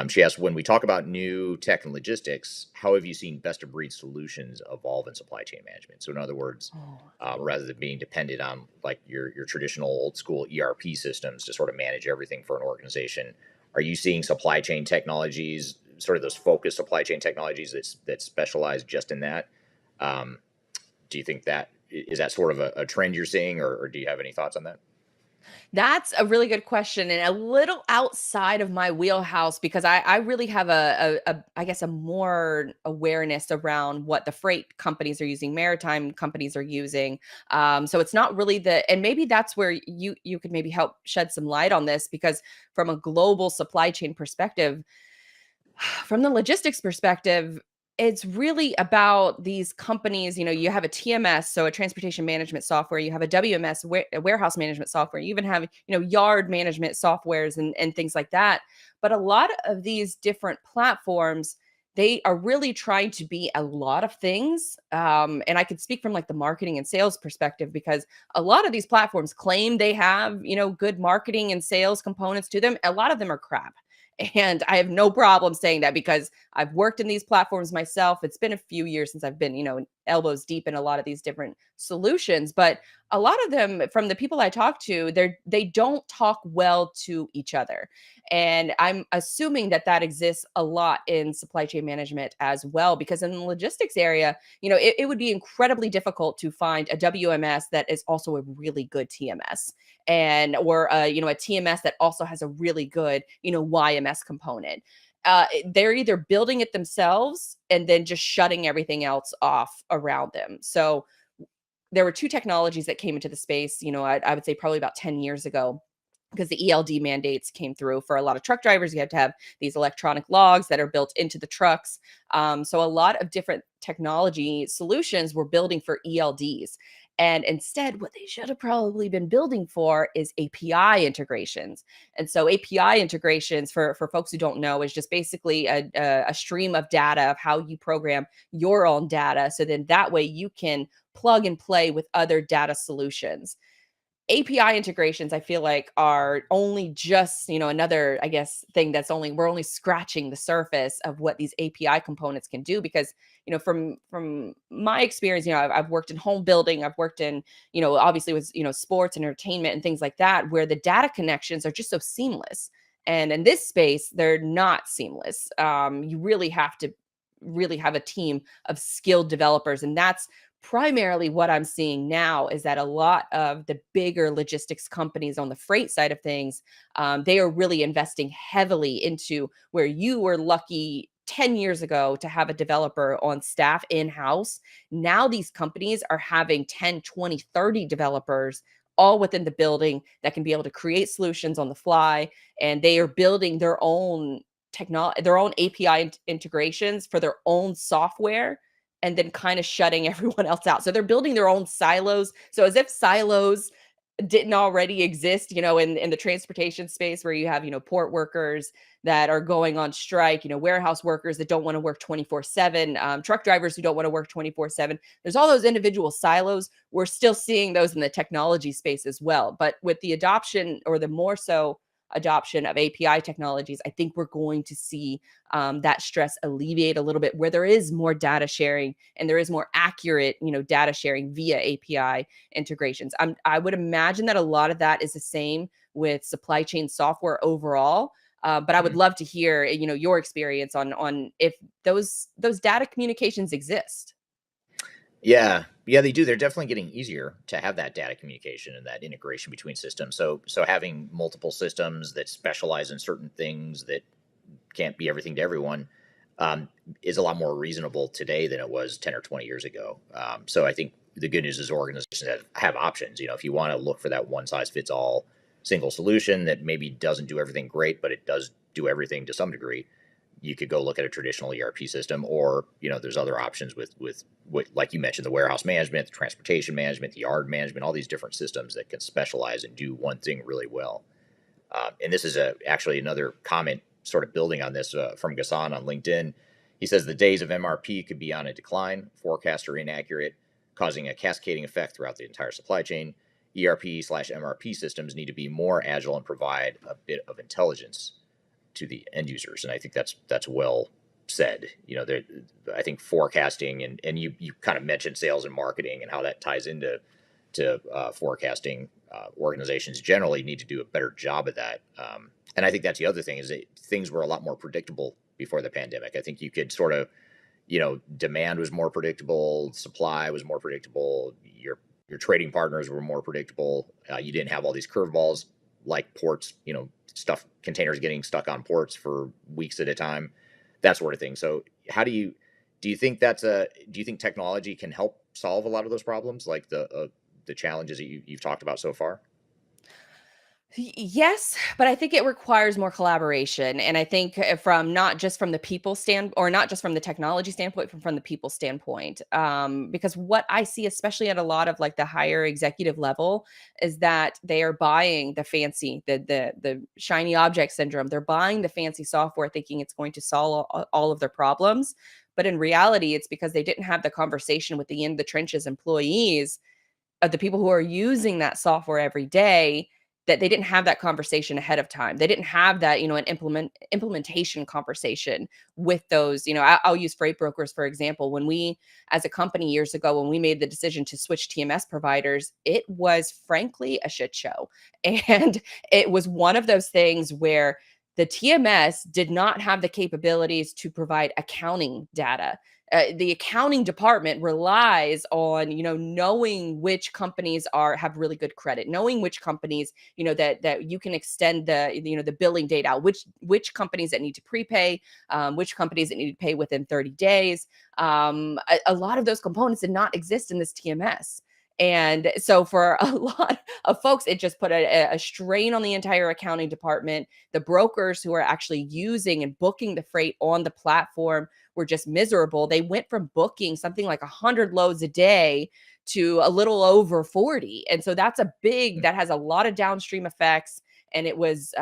She asked, when we talk about new tech and logistics, how have you seen best of breed solutions evolve in supply chain management? So in other words, rather than being dependent on like your traditional old school ERP systems to sort of manage everything for an organization, are you seeing supply chain technologies, sort of those focused supply chain technologies that specialize just in that? Um, do you think that is that sort of a trend you're seeing, or do you have any thoughts on that? That's a really good question and a little outside of my wheelhouse because I really have I guess a more awareness around what the freight companies are using, maritime companies are using. So it's not really and maybe that's where you could maybe help shed some light on this because from a global supply chain perspective, from the logistics perspective, it's really about these companies. You have a TMS, so a transportation management software. You have a WMS, a warehouse management software. You even have, yard management softwares and things like that. But a lot of these different platforms, they are really trying to be a lot of things. And I could speak from like the marketing and sales perspective because a lot of these platforms claim they have, good marketing and sales components to them. A lot of them are crap. And I have no problem saying that because I've worked in these platforms myself. It's been a few years since I've been, elbows deep in a lot of these different solutions. But a lot of them, from the people I talk to, they don't talk well to each other. And I'm assuming that exists a lot in supply chain management as well, because in the logistics area, it would be incredibly difficult to find a WMS that is also a really good TMS or a TMS that also has a really good YMS component. They're either building it themselves and then just shutting everything else off around them. So there were two technologies that came into the space, I would say probably about 10 years ago, because the ELD mandates came through for a lot of truck drivers. You have to have these electronic logs that are built into the trucks. So a lot of different technology solutions were building for ELDs. And instead, what they should have probably been building for is API integrations. And so API integrations, for folks who don't know, is just basically a stream of data of how you program your own data. So then that way you can plug and play with other data solutions. API integrations, I feel like, are only just, another, I guess, thing we're only scratching the surface of what these API components can do. Because, from my experience, I've worked in home building, I've worked in, obviously with, sports and entertainment and things like that, where the data connections are just so seamless. And in this space, they're not seamless. You really have to have a team of skilled developers. And that's primarily what I'm seeing now, is that a lot of the bigger logistics companies on the freight side of things, they are really investing heavily into where you were lucky 10 years ago to have a developer on staff in-house. Now these companies are having 10, 20, 30 developers all within the building that can be able to create solutions on the fly. And they are building their own their own API integrations for their own software, and then kind of shutting everyone else out. So they're building their own silos. So as if silos didn't already exist, in the transportation space, where you have, port workers that are going on strike, warehouse workers that don't want to work 24/7, truck drivers who don't want to work 24/7. There's all those individual silos. We're still seeing those in the technology space as well. But with the adoption, or the more so adoption of API technologies, I think we're going to see that stress alleviate a little bit, where there is more data sharing and there is more accurate, data sharing via API integrations. I would imagine that a lot of that is the same with supply chain software overall. But I would love to hear, your experience on if those data communications exist. Yeah, they do. They're definitely getting easier to have that data communication and that integration between systems. So having multiple systems that specialize in certain things that can't be everything to everyone is a lot more reasonable today than it was 10 or 20 years ago. So I think the good news is organizations have options. If you want to look for that one size fits all single solution that maybe doesn't do everything great, but it does do everything to some degree, you could go look at a traditional ERP system, or there's other options with like you mentioned, the warehouse management, the transportation management, the yard management, all these different systems that can specialize and do one thing really well. And this is actually another comment sort of building on this from Ghassan on LinkedIn. He says the days of MRP could be on a decline, forecasts are inaccurate, causing a cascading effect throughout the entire supply chain. ERP/MRP systems need to be more agile and provide a bit of intelligence to the end users. And I think that's well said. I think forecasting and you kind of mentioned sales and marketing and how that ties into forecasting. Organizations generally need to do a better job of that. And I think that's the other thing, is that things were a lot more predictable before the pandemic. I think you could sort of, demand was more predictable, supply was more predictable, your trading partners were more predictable. You didn't have all these curveballs like ports, containers getting stuck on ports for weeks at a time, that sort of thing. So do you think technology can help solve a lot of those problems, like the challenges that you've talked about so far? Yes, but I think it requires more collaboration. And I think from not just from the people or not just from the technology standpoint, from the people standpoint. Because what I see, especially at a lot of like the higher executive level, is that they are buying the fancy, the shiny object syndrome. They're buying the fancy software thinking it's going to solve all of their problems. But in reality, it's because they didn't have the conversation with the in the trenches employees of the people who are using that software every day, that they didn't have that conversation ahead of time. They didn't have that, an implementation conversation with those, I'll use freight brokers, for example. When we, as a company years ago, when we made the decision to switch TMS providers, it was frankly a shit show. And it was one of those things where the TMS did not have the capabilities to provide accounting data. The accounting department relies on, knowing which companies have really good credit, knowing which companies, that you can extend the billing date out, which companies that need to prepay, which companies that need to pay within 30 days. A lot of those components did not exist in this TMS. And so for a lot of folks, it just put a strain on the entire accounting department. The brokers who are actually using and booking the freight on the platform were just miserable. They went from booking something like 100 loads a day to a little over 40. And so that has a lot of downstream effects. And it was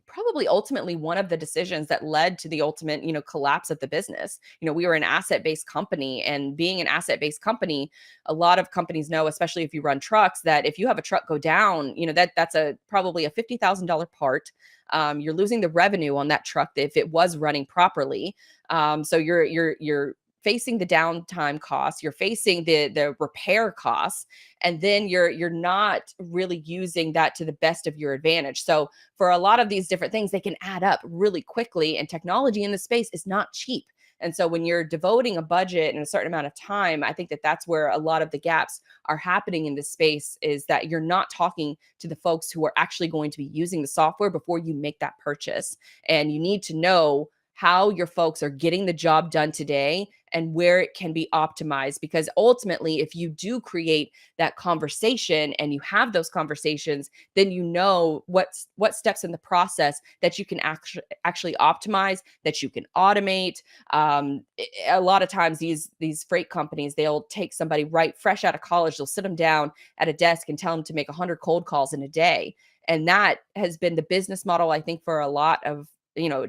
probably ultimately one of the decisions that led to the ultimate, collapse of the business. We were an asset-based company, and being an asset-based company, a lot of companies know, especially if you run trucks, that if you have a truck go down, that's probably a $50,000 part. You're losing the revenue on that truck if it was running properly. So you're facing the downtime costs, you're facing the repair costs, and then you're not really using that to the best of your advantage. So for a lot of these different things, they can add up really quickly, and technology in the space is not cheap. And so when you're devoting a budget and a certain amount of time, I think that's where a lot of the gaps are happening in this space, is that you're not talking to the folks who are actually going to be using the software before you make that purchase. And you need to know how your folks are getting the job done today and where it can be optimized. Because ultimately, if you do create that conversation and you have those conversations, then you know what steps in the process that you can actually optimize, that you can automate. A lot of times these freight companies, they'll take somebody right fresh out of college, they'll sit them down at a desk and tell them to make 100 cold calls in a day. And that has been the business model, I think, for a lot of,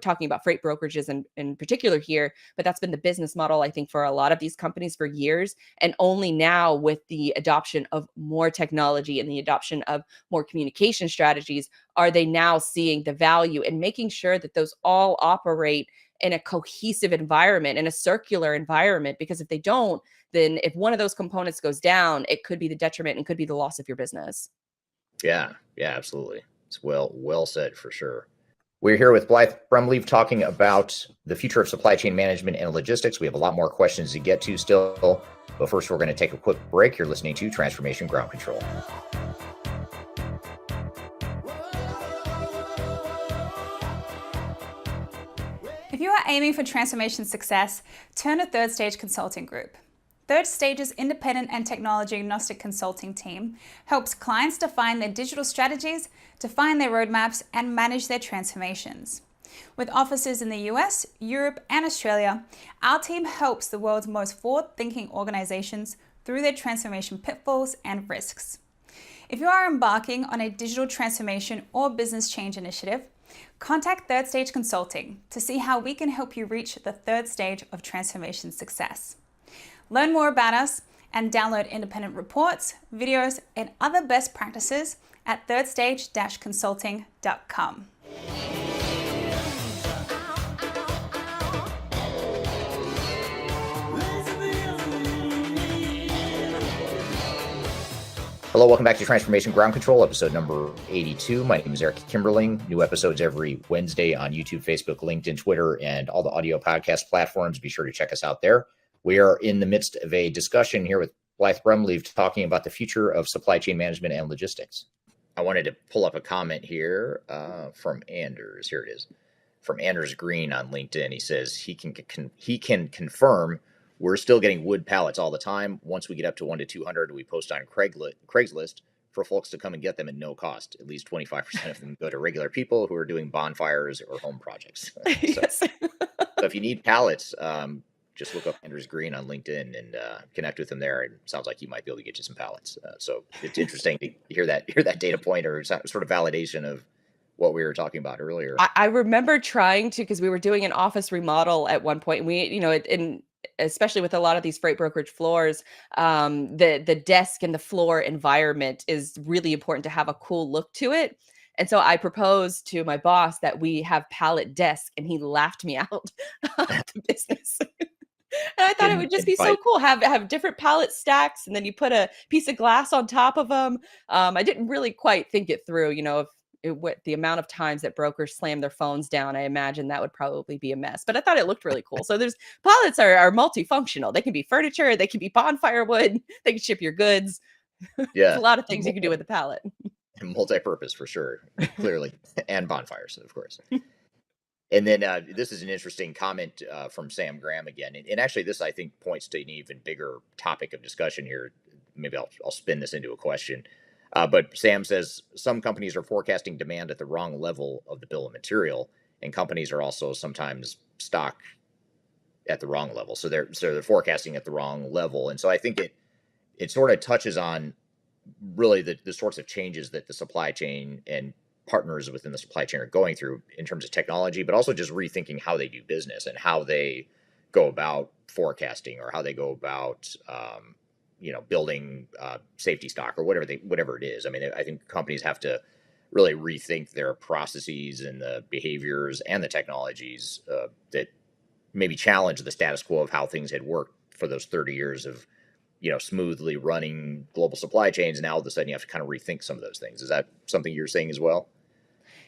talking about freight brokerages in particular here, but that's been the business model, I think, for a lot of these companies for years. And only now, with the adoption of more technology and the adoption of more communication strategies, are they now seeing the value and making sure that those all operate in a cohesive environment, in a circular environment. Because if they don't, then if one of those components goes down, it could be the detriment and could be the loss of your business. Yeah, absolutely. It's well said, for sure. We're here with Blythe Brumleve talking about the future of supply chain management and logistics. We have a lot more questions to get to still, but first we're going to take a quick break. You're listening to Transformation Ground Control. If you are aiming for transformation success, turn to Third Stage Consulting Group. Third Stage's independent and technology agnostic consulting team helps clients define their digital strategies, define their roadmaps, and manage their transformations. With offices in the US, Europe, and Australia, our team helps the world's most forward-thinking organizations through their transformation pitfalls and risks. If you are embarking on a digital transformation or business change initiative, contact Third Stage Consulting to see how we can help you reach the third stage of transformation success. Learn more about us and download independent reports, videos, and other best practices at thirdstage-consulting.com. Hello, welcome back to Transformation Ground Control, episode number 82. My name is Eric Kimberling. New episodes every Wednesday on YouTube, Facebook, LinkedIn, Twitter, and all the audio podcast platforms. Be sure to check us out there. We are in the midst of a discussion here with Blythe Brumleve talking about the future of supply chain management and logistics. I wanted to pull up a comment here from Anders. Here it is. From Anders Green on LinkedIn. He says he can confirm we're still getting wood pallets all the time. Once we get up to 1 to 200, we post on Craigslist for folks to come and get them at no cost. At least 25% of them go to regular people who are doing bonfires or home projects. So if you need pallets, just look up Anders Green on LinkedIn and connect with him there. It sounds like he might be able to get you some pallets. So it's interesting to hear that data point or sort of validation of what we were talking about earlier. I remember trying to, because we were doing an office remodel at one point. And especially with a lot of these freight brokerage floors, the desk and the floor environment is really important to have a cool look to it. And so I proposed to my boss that we have pallet desk, and he laughed me out of the business. And I thought it would just be so cool, have different pallet stacks, and then you put a piece of glass on top of them. I didn't really quite think it through, what the amount of times that brokers slam their phones down. I imagine that would probably be a mess, but I thought it looked really cool. So pallets are multifunctional. They can be furniture, they can be bonfire wood, they can ship your goods. Yeah. There's a lot of things you can do with a pallet. Multi-purpose for sure, clearly, and bonfires, of course. And then this is an interesting comment from Sam Graham again. And actually this, I think, points to an even bigger topic of discussion here. Maybe I'll spin this into a question. But Sam says some companies are forecasting demand at the wrong level of the bill of material, and companies are also sometimes stock at the wrong level. So they're forecasting at the wrong level. And so I think it sort of touches on really the sorts of changes that the supply chain and partners within the supply chain are going through in terms of technology, but also just rethinking how they do business and how they go about forecasting or how they go about building safety stock or whatever it is. I mean, I think companies have to really rethink their processes and the behaviors and the technologies that maybe challenge the status quo of how things had worked for those 30 years of smoothly running global supply chains. Now all of a sudden you have to kind of rethink some of those things. Is that something you're saying as well?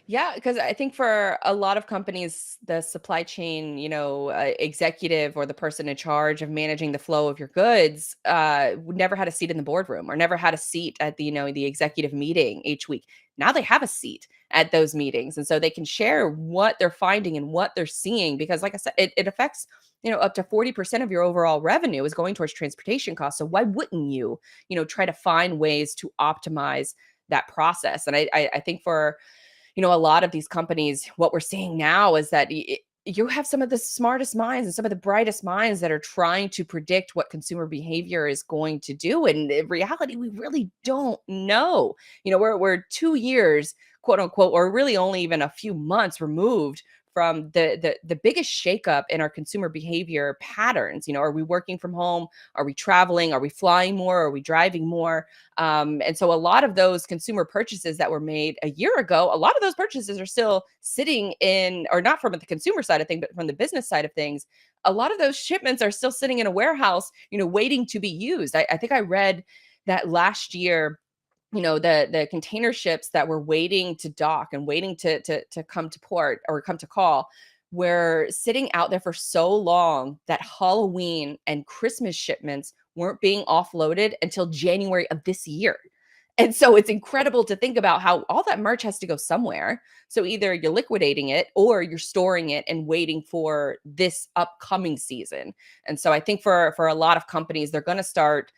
Yeah, because I think for a lot of companies, the supply chain, executive or the person in charge of managing the flow of your goods never had a seat in the boardroom or never had a seat at the executive meeting each week. Now they have a seat at those meetings. And so they can share what they're finding and what they're seeing, because like I said, it affects, up to 40% of your overall revenue is going towards transportation costs. So why wouldn't you, try to find ways to optimize that process? And I think for a lot of these companies, what we're seeing now is that you have some of the smartest minds and some of the brightest minds that are trying to predict what consumer behavior is going to do. And in reality, we really don't know. We're 2 years, quote unquote, or really only even a few months removed from the biggest shakeup in our consumer behavior patterns. Are we working from home? Are we traveling? Are we flying more? Are we driving more? And so a lot of those consumer purchases that were made a year ago, a lot of those purchases are still sitting in, or not from the consumer side of things, but from the business side of things. A lot of those shipments are still sitting in a warehouse, waiting to be used. I think I read that last year, the container ships that were waiting to dock and waiting to come to port or come to call were sitting out there for so long that Halloween and Christmas shipments weren't being offloaded until January of this year. And so it's incredible to think about how all that merch has to go somewhere. So either you're liquidating it or you're storing it and waiting for this upcoming season. And so I think for a lot of companies, they're going to start.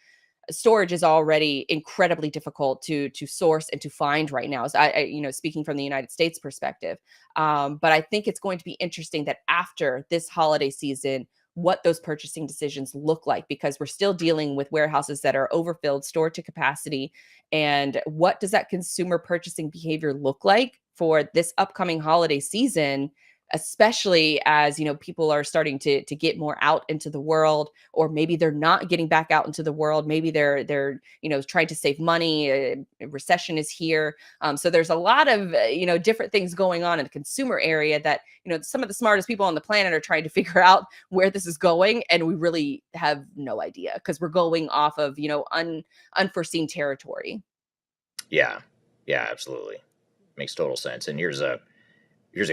Storage is already incredibly difficult to source and to find right now. So speaking from the United States perspective, but I think it's going to be interesting that after this holiday season, what those purchasing decisions look like, because we're still dealing with warehouses that are overfilled, stored to capacity. And what does that consumer purchasing behavior look like for this upcoming holiday season, especially as, people are starting to get more out into the world, or maybe they're not getting back out into the world. Maybe they're trying to save money. Recession is here. So there's a lot of, different things going on in the consumer area that, some of the smartest people on the planet are trying to figure out where this is going. And we really have no idea because we're going off of, unforeseen territory. Yeah, absolutely. Makes total sense. And here's a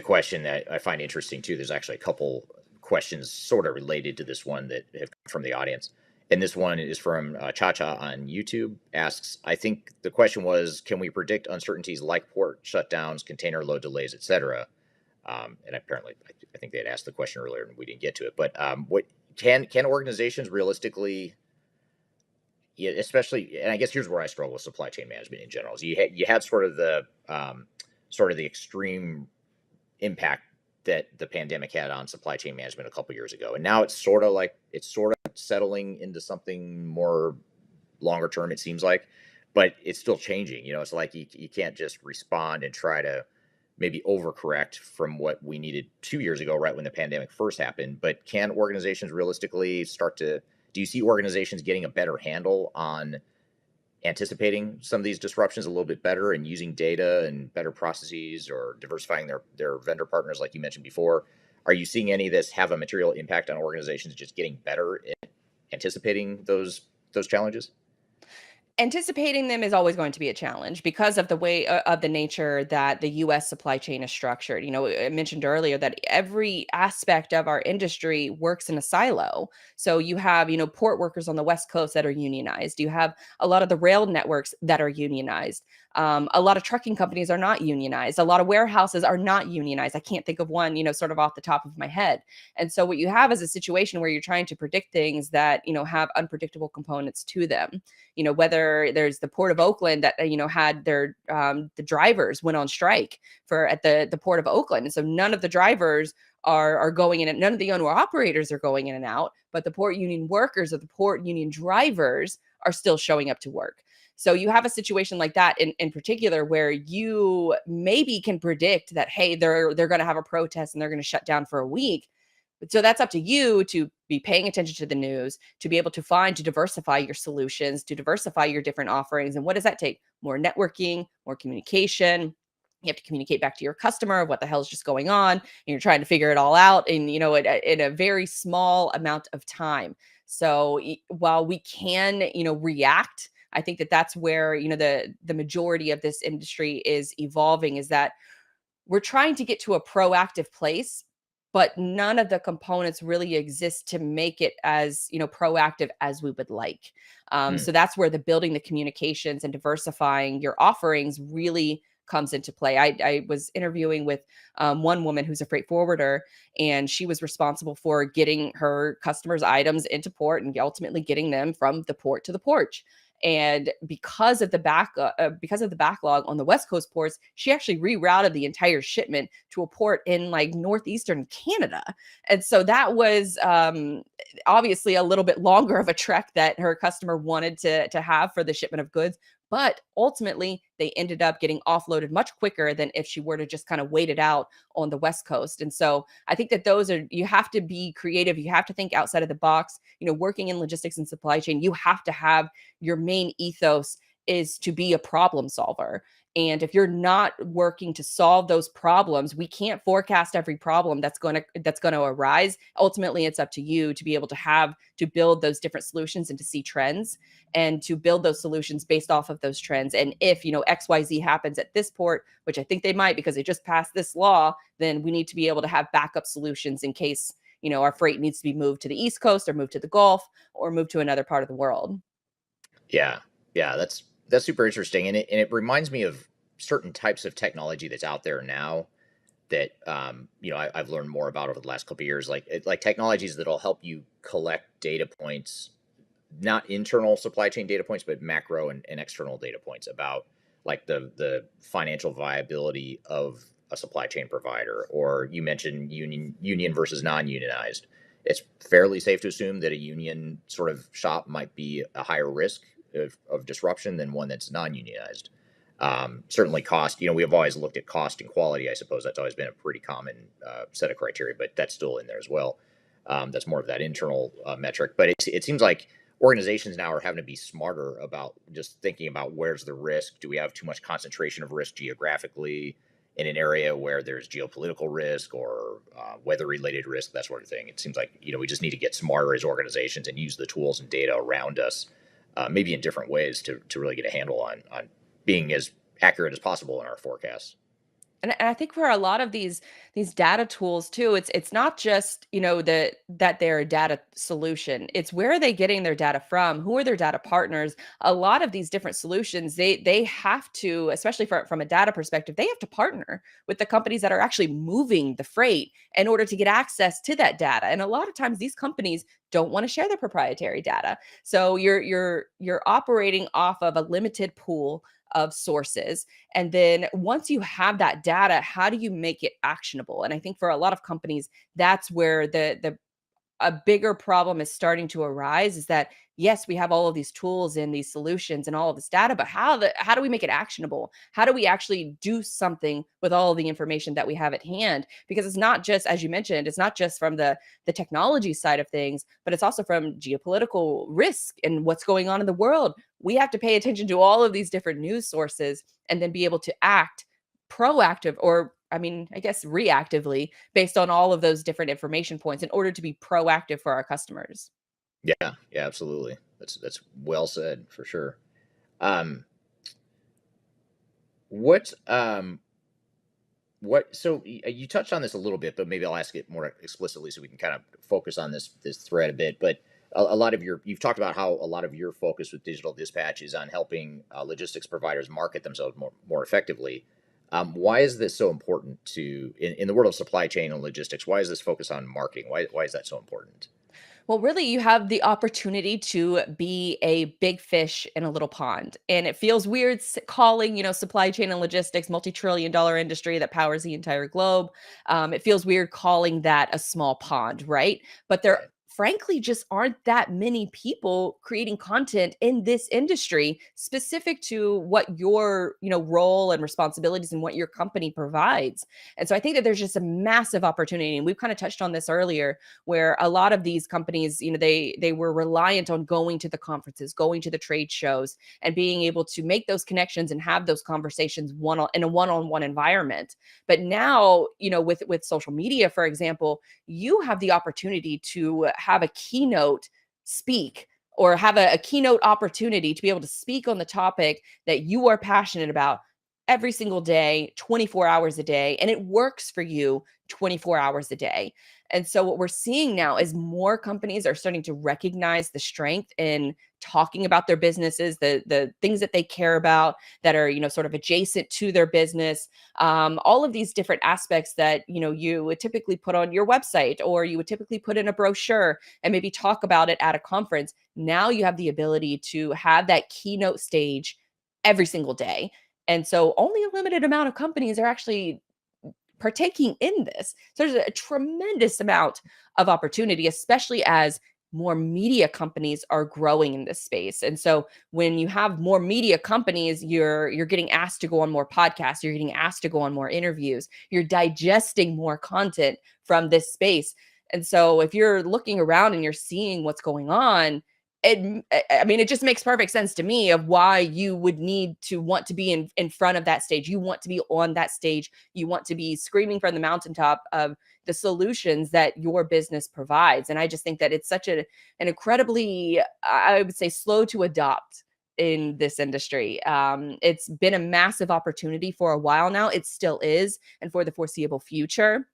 question that I find interesting too. There's actually a couple questions sort of related to this one that have come from the audience. And this one is from Cha-Cha on YouTube. Asks, I think the question was, can we predict uncertainties like port shutdowns, container load delays, etc.? And apparently, I think they had asked the question earlier and we didn't get to it. But what can organizations realistically, especially, and I guess here's where I struggle with supply chain management in general, is you had sort of the extreme impact that the pandemic had on supply chain management a couple years ago, and now it's sort of settling into something more longer term, it seems like, but it's still changing. It's like you can't just respond and try to maybe overcorrect from what we needed 2 years ago, right when the pandemic first happened. But can organizations realistically do you see organizations getting a better handle on anticipating some of these disruptions a little bit better and using data and better processes, or diversifying their vendor partners like you mentioned before? Are you seeing any of this have a material impact on organizations just getting better at anticipating those challenges? Anticipating them is always going to be a challenge because of the way of the nature that the US supply chain is structured. I mentioned earlier that every aspect of our industry works in a silo. So you have, port workers on the West Coast that are unionized. You have a lot of the rail networks that are unionized. A lot of trucking companies are not unionized. A lot of warehouses are not unionized. I can't think of one, sort of off the top of my head. And so what you have is a situation where you're trying to predict things that, have unpredictable components to them. Whether there's the Port of Oakland that, had their, the drivers went on strike at the Port of Oakland. And so none of the drivers are going in, and none of the owner operators are going in and out, but the port union workers or the port union drivers are still showing up to work. So you have a situation like that in particular, where you maybe can predict that, hey, they're going to have a protest and they're going to shut down for a week. So that's up to you to be paying attention to the news, to be able to diversify your solutions, to diversify your different offerings. And what does that take? More networking, more communication. You have to communicate back to your customer of what the hell is just going on. And you're trying to figure it all out in a very small amount of time. So while we can, react, I think that's where, the majority of this industry is evolving, is that we're trying to get to a proactive place, but none of the components really exist to make it as, proactive as we would like. So that's where the building the communications and diversifying your offerings really comes into play. I was interviewing with one woman who's a freight forwarder, and she was responsible for getting her customers' items into port and ultimately getting them from the port to the porch. And because of the backlog on the West Coast ports, she actually rerouted the entire shipment to a port in northeastern Canada. And so that was obviously a little bit longer of a trek that her customer wanted to have for the shipment of goods. But ultimately, they ended up getting offloaded much quicker than if she were to just kind of wait it out on the West Coast. And so I think that you have to be creative. You have to think outside of the box. Working in logistics and supply chain, you have to have your main ethos is to be a problem solver. And if you're not working to solve those problems, we can't forecast every problem that's going to arise. Ultimately, it's up to you to be able to build those different solutions and to see trends and to build those solutions based off of those trends. And if, XYZ happens at this port, which I think they might because they just passed this law, then we need to be able to have backup solutions in case, our freight needs to be moved to the East Coast or moved to the Gulf or moved to another part of the world. Yeah, That's super interesting, and it reminds me of certain types of technology that's out there now that I've learned more about over the last couple of years, like technologies that'll help you collect data points, not internal supply chain data points, but macro and external data points about like the financial viability of a supply chain provider. Or you mentioned union versus non-unionized. It's fairly safe to assume that a union sort of shop might be a higher risk of disruption than one that's non-unionized. Certainly cost, we have always looked at cost and quality. I suppose that's always been a pretty common set of criteria, but that's still in there as well. That's more of that internal metric. But it seems like organizations now are having to be smarter about just thinking about where's the risk. Do we have too much concentration of risk geographically in an area where there's geopolitical risk or weather-related risk, that sort of thing? It seems like we just need to get smarter as organizations and use the tools and data around us, maybe in different ways to really get a handle on being as accurate as possible in our forecasts. And I think for a lot of these data tools too, it's not just that they're a data solution. It's where are they getting their data from? Who are their data partners? A lot of these different solutions, they have to, especially from a data perspective, they have to partner with the companies that are actually moving the freight in order to get access to that data. And a lot of times these companies don't want to share their proprietary data, so you're operating off of a limited pool of sources. And then once you have that data, how do you make it actionable? And I think for a lot of companies, that's where the a bigger problem is starting to arise, is that yes, we have all of these tools and these solutions and all of this data, but how do we make it actionable? How do we actually do something with all of the information that we have at hand? Because it's not just, as you mentioned, it's not just from the technology side of things, but it's also from geopolitical risk and what's going on in the world. We have to pay attention to all of these different news sources and then be able to act proactive, or I guess reactively, based on all of those different information points in order to be proactive for our customers. Yeah, absolutely. That's well said for sure. Um, what so you touched on this a little bit, but maybe I'll ask it more explicitly so we can kind of focus on this thread a bit. But a lot of you've talked about how a lot of your focus with digital dispatch is on helping logistics providers market themselves more effectively. Why is this so important in the world of supply chain and logistics? Why is this focus on marketing? Why is that so important? Well, really, you have the opportunity to be a big fish in a little pond. And it feels weird calling, supply chain and logistics, multi-trillion-dollar industry that powers the entire globe. It feels weird calling that a small pond, right? But there Right. frankly just aren't that many people creating content in this industry specific to what your, role and responsibilities and what your company provides. And so I think that there's just a massive opportunity. And we've kind of touched on this earlier, where a lot of these companies, they were reliant on going to the conferences, going to the trade shows, and being able to make those connections and have those conversations in a one-on-one environment. But now, with social media, for example, you have the opportunity to have a keynote speak, or have a keynote opportunity to be able to speak on the topic that you are passionate about every single day, 24 hours a day, and it works for you 24 hours a day. And so what we're seeing now is more companies are starting to recognize the strength in talking about their businesses, the things that they care about that are, sort of adjacent to their business. All of these different aspects that, you would typically put on your website, or you would typically put in a brochure and maybe talk about it at a conference. Now you have the ability to have that keynote stage every single day. And so only a limited amount of companies are actually partaking in this. So there's a tremendous amount of opportunity, especially as more media companies are growing in this space. And so when you have more media companies, you're getting asked to go on more podcasts, you're getting asked to go on more interviews, you're digesting more content from this space. And so if you're looking around and you're seeing what's going on, it just makes perfect sense to me of why you would need to want to be in front of that stage. You want to be on that stage. You want to be screaming from the mountaintop of the solutions that your business provides. And I just think that it's such an incredibly, I would say, slow to adopt in this industry. It's been a massive opportunity for a while now. It still is, and for the foreseeable future.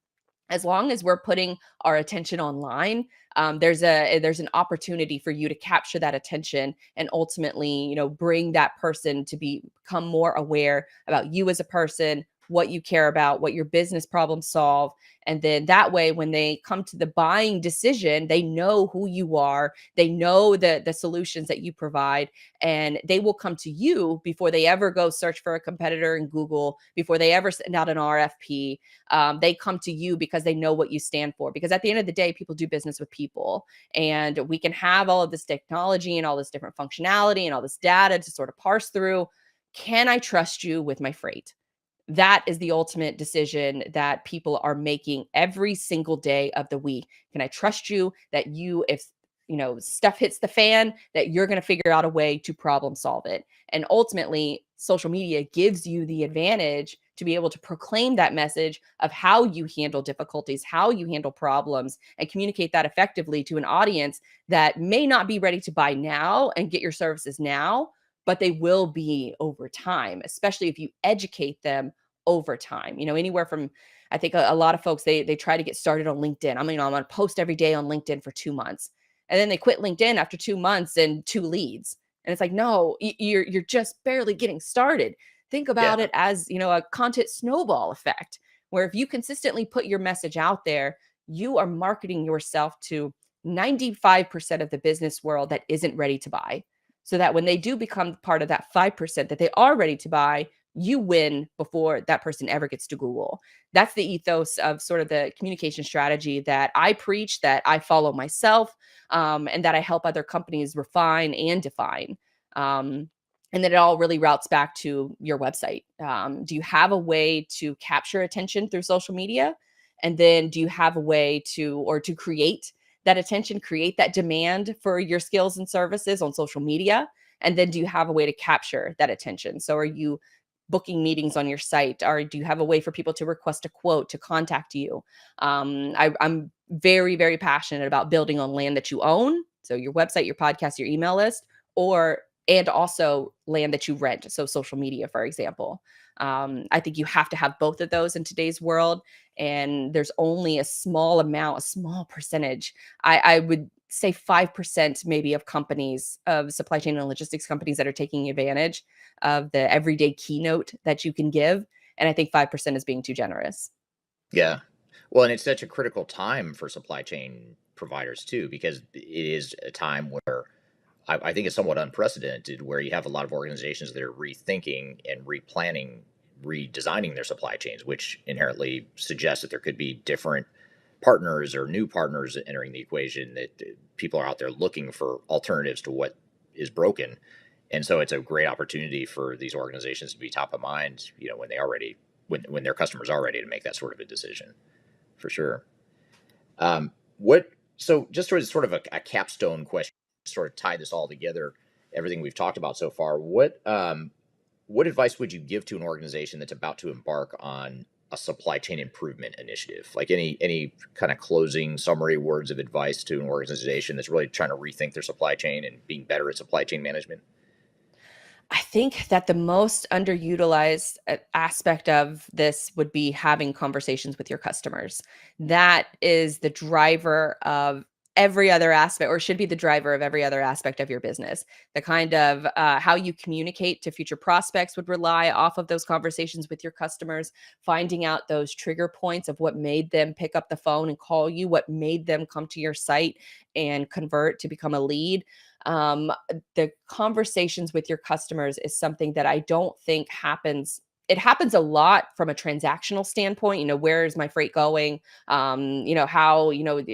as long as we're putting our attention online, there's an opportunity for you to capture that attention and ultimately, bring that person to become more aware about you as a person, what you care about, what your business problems solve. And then that way, when they come to the buying decision, they know who you are, they know the solutions that you provide, and they will come to you before they ever go search for a competitor in Google, before they ever send out an RFP. They come to you because they know what you stand for. Because at the end of the day, people do business with people, and we can have all of this technology and all this different functionality and all this data to sort of parse through. Can I trust you with my freight? That is the ultimate decision that people are making every single day of the week. Can I trust you that if stuff hits the fan, that you're going to figure out a way to problem solve it? And ultimately, social media gives you the advantage to be able to proclaim that message of how you handle difficulties, how you handle problems, and communicate that effectively to an audience that may not be ready to buy now and get your services now, but they will be over time, especially if you educate them over time. Anywhere from, I think a lot of folks, they try to get started on LinkedIn. I'm going to post every day on LinkedIn for 2 months. And then they quit LinkedIn after 2 months and 2 leads. And it's like, no, you're just barely getting started. Think about it as, a content snowball effect, where if you consistently put your message out there, you are marketing yourself to 95% of the business world that isn't ready to buy. So that when they do become part of that 5% that they are ready to buy, you win before that person ever gets to Google. That's the ethos of sort of the communication strategy that I preach, that I follow myself, and that I help other companies refine and define. And then it all really routes back to your website. Do you have a way to capture attention through social media? And then do you have a way to create that attention, create that demand for your skills and services on social media? And then do you have a way to capture that attention? So are you booking meetings on your site? Or do you have a way for people to request a quote, to contact you? I'm very, very passionate about building on land that you own. So your website, your podcast, your email list, and also land that you rent. So social media, for example. I think you have to have both of those in today's world. And there's only a small percentage. I would say 5% maybe of companies, of supply chain and logistics companies, that are taking advantage of the everyday keynote that you can give. And I think 5% is being too generous. Yeah. Well, and it's such a critical time for supply chain providers too, because it is a time where I think it's somewhat unprecedented, where you have a lot of organizations that are rethinking and replanning, redesigning their supply chains, which inherently suggests that there could be different partners or new partners entering the equation, that people are out there looking for alternatives to what is broken. And so it's a great opportunity for these organizations to be top of mind, when they are ready, when their customers are ready to make that sort of a decision, for sure. So just sort of a capstone question, sort of tie this all together, everything we've talked about so far. What advice would you give to an organization that's about to embark on a supply chain improvement initiative? Like any kind of closing summary words of advice to an organization that's really trying to rethink their supply chain and being better at supply chain management? I think that the most underutilized aspect of this would be having conversations with your customers. That is the driver of every other aspect, or should be the driver of every other aspect of your business. The kind of how you communicate to future prospects would rely off of those conversations with your customers, finding out those trigger points of what made them pick up the phone and call you, what made them come to your site and convert to become a lead. The conversations with your customers is something that I don't think happens. It happens a lot from a transactional standpoint. Where is my freight going? How,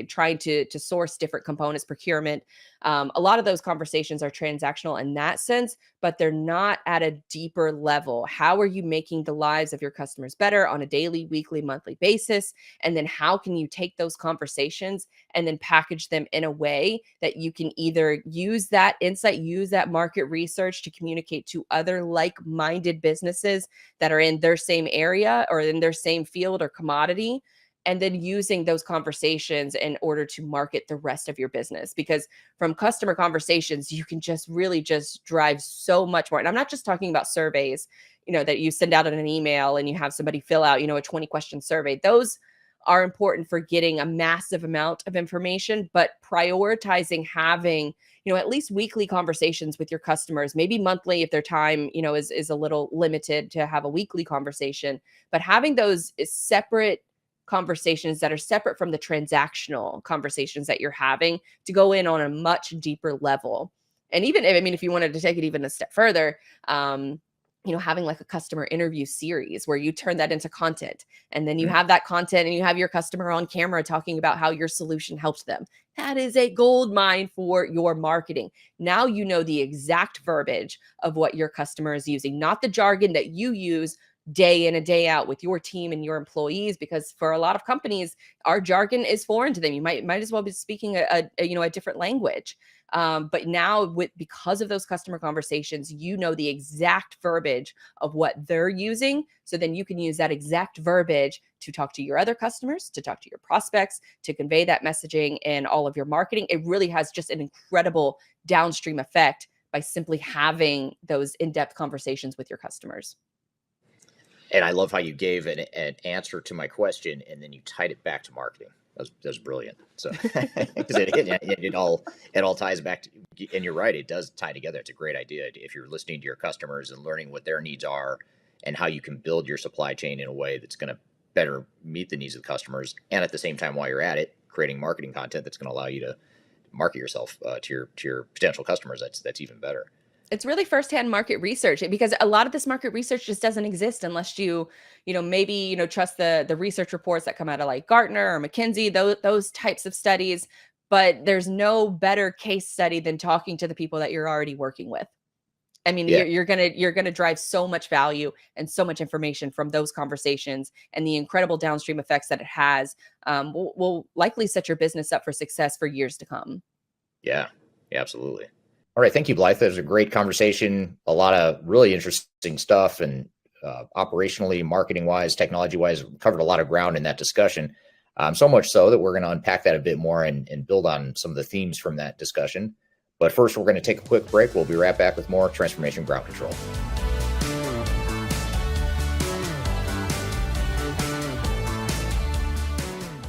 trying to source different components, procurement. A lot of those conversations are transactional in that sense, but they're not at a deeper level. How are you making the lives of your customers better on a daily, weekly, monthly basis? And then how can you take those conversations and then package them in a way that you can either use that insight, use that market research to communicate to other like-minded businesses that are in their same area or in their same field or commodity, and then using those conversations in order to market the rest of your business. Because from customer conversations, you can just really just drive so much more. And I'm not just talking about surveys, that you send out in an email and you have somebody fill out, a 20-question survey. Those are important for getting a massive amount of information, but prioritizing having, at least weekly conversations with your customers, maybe monthly if their time, is a little limited to have a weekly conversation, but having those separate conversations that are separate from the transactional conversations that you're having to go in on a much deeper level. And even, if you wanted to take it even a step further, having like a customer interview series where you turn that into content, and then you have that content and you have your customer on camera talking about how your solution helped them. That is a gold mine for your marketing. Now you know the exact verbiage of what your customer is using, not the jargon that you use day in and day out with your team and your employees, because for a lot of companies, our jargon is foreign to them. You might as well be speaking a different language. But now because of those customer conversations, the exact verbiage of what they're using. So then you can use that exact verbiage to talk to your other customers, to talk to your prospects, to convey that messaging in all of your marketing. It really has just an incredible downstream effect by simply having those in-depth conversations with your customers. And I love how you gave an answer to my question, and then you tied it back to marketing. That was brilliant. So because it all ties back to, and you're right, it does tie together. It's a great idea if you're listening to your customers and learning what their needs are and how you can build your supply chain in a way that's going to better meet the needs of the customers, and at the same time, while you're at it, creating marketing content that's going to allow you to market yourself to your potential customers. That's even better. It's really firsthand market research, because a lot of this market research just doesn't exist unless you trust the research reports that come out of like Gartner or McKinsey, those types of studies. But there's no better case study than talking to the people that you're already working with. You're gonna drive so much value and so much information from those conversations, and the incredible downstream effects that it has will likely set your business up for success for years to come. Yeah, absolutely. All right. Thank you, Blythe. That was a great conversation. A lot of really interesting stuff, and operationally, marketing-wise, technology-wise, covered a lot of ground in that discussion. So much so that we're going to unpack that a bit more and build on some of the themes from that discussion. But first, we're going to take a quick break. We'll be right back with more Transformation Ground Control.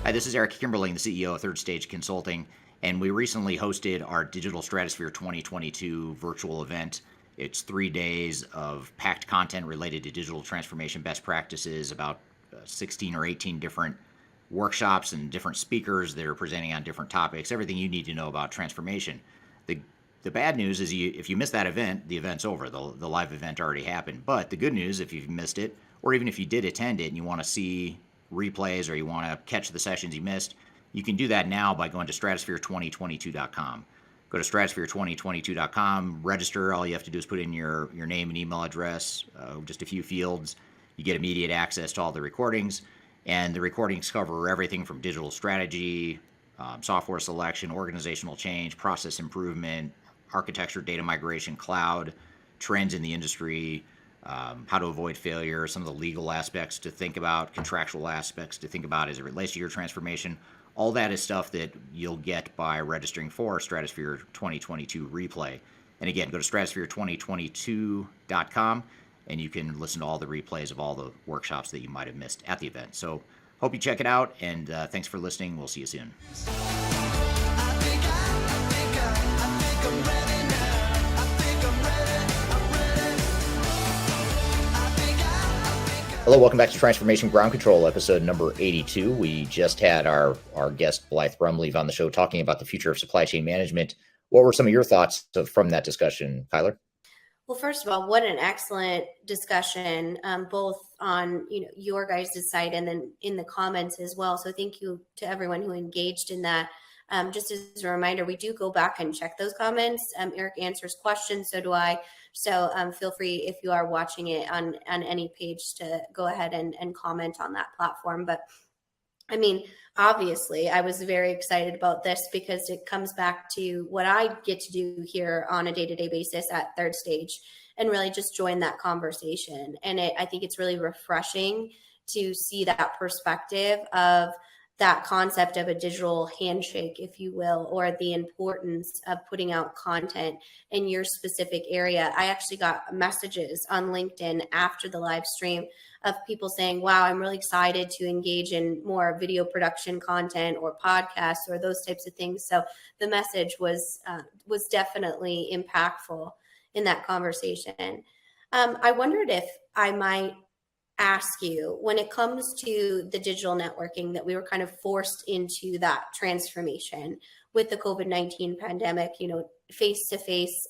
Hi, this is Eric Kimberling, the CEO of Third Stage Consulting. And we recently hosted our Digital Stratosphere 2022 virtual event. It's 3 days of packed content related to digital transformation best practices, about 16 or 18 different workshops and different speakers that are presenting on different topics, everything you need to know about transformation. The bad news is if you miss that event, the event's over. The live event already happened. But the good news, if you've missed it, or even if you did attend it and you want to see replays or you want to catch the sessions you missed, you can do that now by going to stratosphere2022.com. Go to stratosphere2022.com, register. All you have to do is put in your name and email address, just a few fields. You get immediate access to all the recordings. And the recordings cover everything from digital strategy, software selection, organizational change, process improvement, architecture, data migration, cloud, trends in the industry, how to avoid failure, some of the legal aspects to think about, contractual aspects to think about as it relates to your transformation. All that is stuff that you'll get by registering for Stratosphere 2022 replay. And again, go to stratosphere2022.com and you can listen to all the replays of all the workshops that you might have missed at the event. So hope you check it out, and thanks for listening. We'll see you soon. Hello, welcome back to Transformation Ground Control, episode number 82. We just had our guest, Blythe Brumleve, on the show talking about the future of supply chain management. What were some of your thoughts from that discussion, Kyler? Well, first of all, what an excellent discussion, both on your guys' site and then in the comments as well. So thank you to everyone who engaged in that. Just as a reminder, we do go back and check those comments. Eric answers questions, so do I. So feel free, if you are watching it on any page, to go ahead and comment on that platform. But obviously, I was very excited about this because it comes back to what I get to do here on a day-to-day basis at Third Stage and really just join that conversation. And I think it's really refreshing to see that perspective of that concept of a digital handshake, if you will, or the importance of putting out content in your specific area. I actually got messages on LinkedIn after the live stream of people saying, wow, I'm really excited to engage in more video production content or podcasts or those types of things. So the message was definitely impactful in that conversation. I wondered if I might ask you, when it comes to the digital networking, that we were kind of forced into that transformation with the COVID-19 pandemic, face-to-face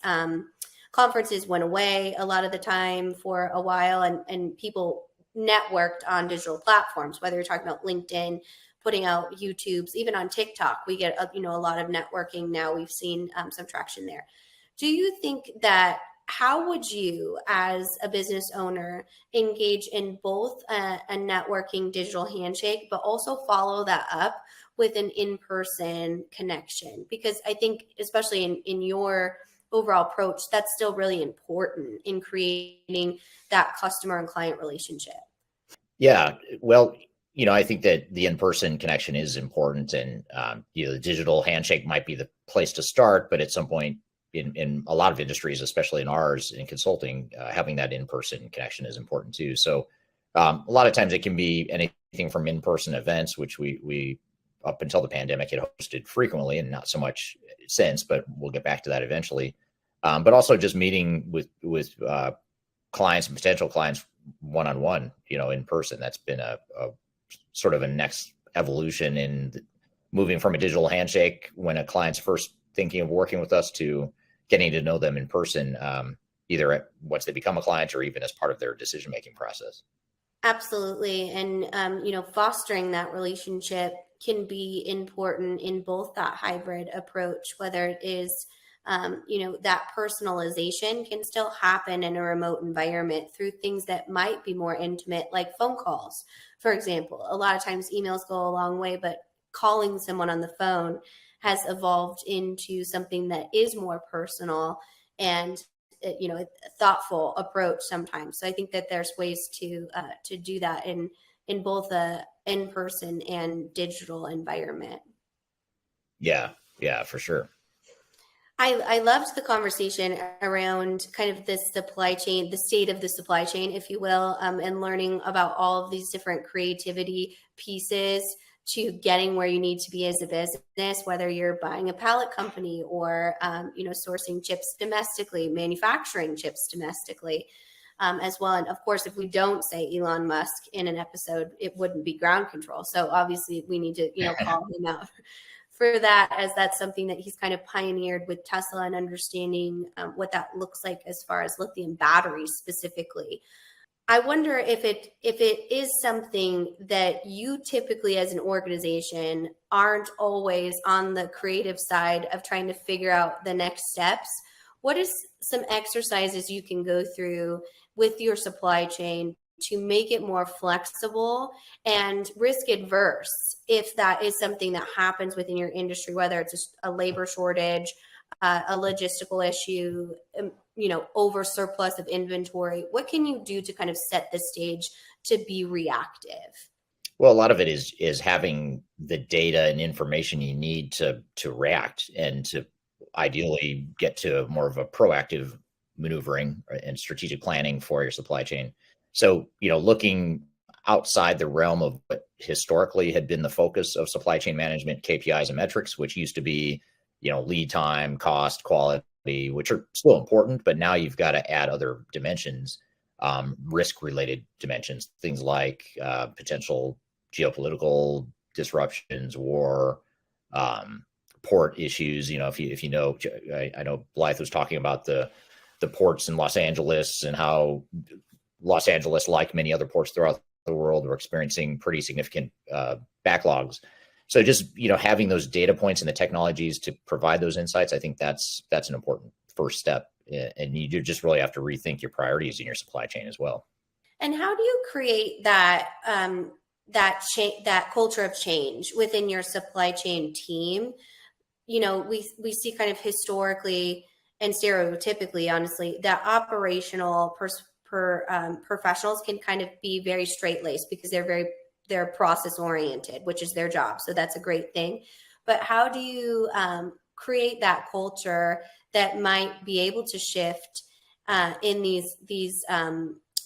conferences went away a lot of the time for a while, and people networked on digital platforms, whether you're talking about LinkedIn, putting out YouTubes, even on TikTok, we get a lot of networking now. We've seen some traction there. Do you think that, how would you as a business owner engage in both a networking digital handshake, but also follow that up with an in-person connection? Because I think, especially in your overall approach, that's still really important in creating that customer and client relationship. Yeah, well, I think that the in-person connection is important, and the digital handshake might be the place to start, but at some point in a lot of industries, especially in ours in consulting, having that in-person connection is important too. So a lot of times it can be anything from in-person events, which we up until the pandemic had hosted frequently, and not so much since, but we'll get back to that eventually. But also just meeting with clients and potential clients one-on-one, in person. That's been a sort of a next evolution in moving from a digital handshake when a client's first thinking of working with us to getting to know them in person, either once they become a client or even as part of their decision-making process. Absolutely. And, fostering that relationship can be important in both that hybrid approach, whether it is, that personalization can still happen in a remote environment through things that might be more intimate, like phone calls, for example. A lot of times emails go a long way, but calling someone on the phone has evolved into something that is more personal and a thoughtful approach sometimes. So I think that there's ways to do that in both a in-person and digital environment. Yeah, for sure. I loved the conversation around kind of the supply chain, the state of the supply chain, if you will, and learning about all of these different creativity pieces to getting where you need to be as a business, whether you're buying a pallet company or, sourcing chips domestically, manufacturing chips domestically, as well. And of course, if we don't say Elon Musk in an episode, it wouldn't be ground control. So obviously we need to, call him out for that, as that's something that he's kind of pioneered with Tesla and understanding what that looks like as far as lithium batteries specifically. I wonder if it is something that you typically as an organization aren't always on the creative side of trying to figure out the next steps. What is some exercises you can go through with your supply chain to make it more flexible and risk adverse if that is something that happens within your industry, whether it's a labor shortage, a logistical issue, over surplus of inventory? What can you do to kind of set the stage to be reactive? Well, a lot of it is having the data and information you need to react and to ideally get to more of a proactive maneuvering and strategic planning for your supply chain. So, looking outside the realm of what historically had been the focus of supply chain management, KPIs and metrics, which used to be, lead time, cost, quality, which are still important, but now you've got to add other dimensions, risk-related dimensions, things like potential geopolitical disruptions, war, port issues. If you know, I know Blythe was talking about the ports in Los Angeles and how Los Angeles, like many other ports throughout the world, are experiencing pretty significant backlogs. So just, having those data points and the technologies to provide those insights, I think that's an important first step. And you just really have to rethink your priorities in your supply chain as well. And how do you create that that culture of change within your supply chain team? We see kind of historically and stereotypically, honestly, that operational professionals can kind of be very straight-laced because they're process oriented, which is their job. So that's a great thing. But how do you create that culture that might be able to shift in these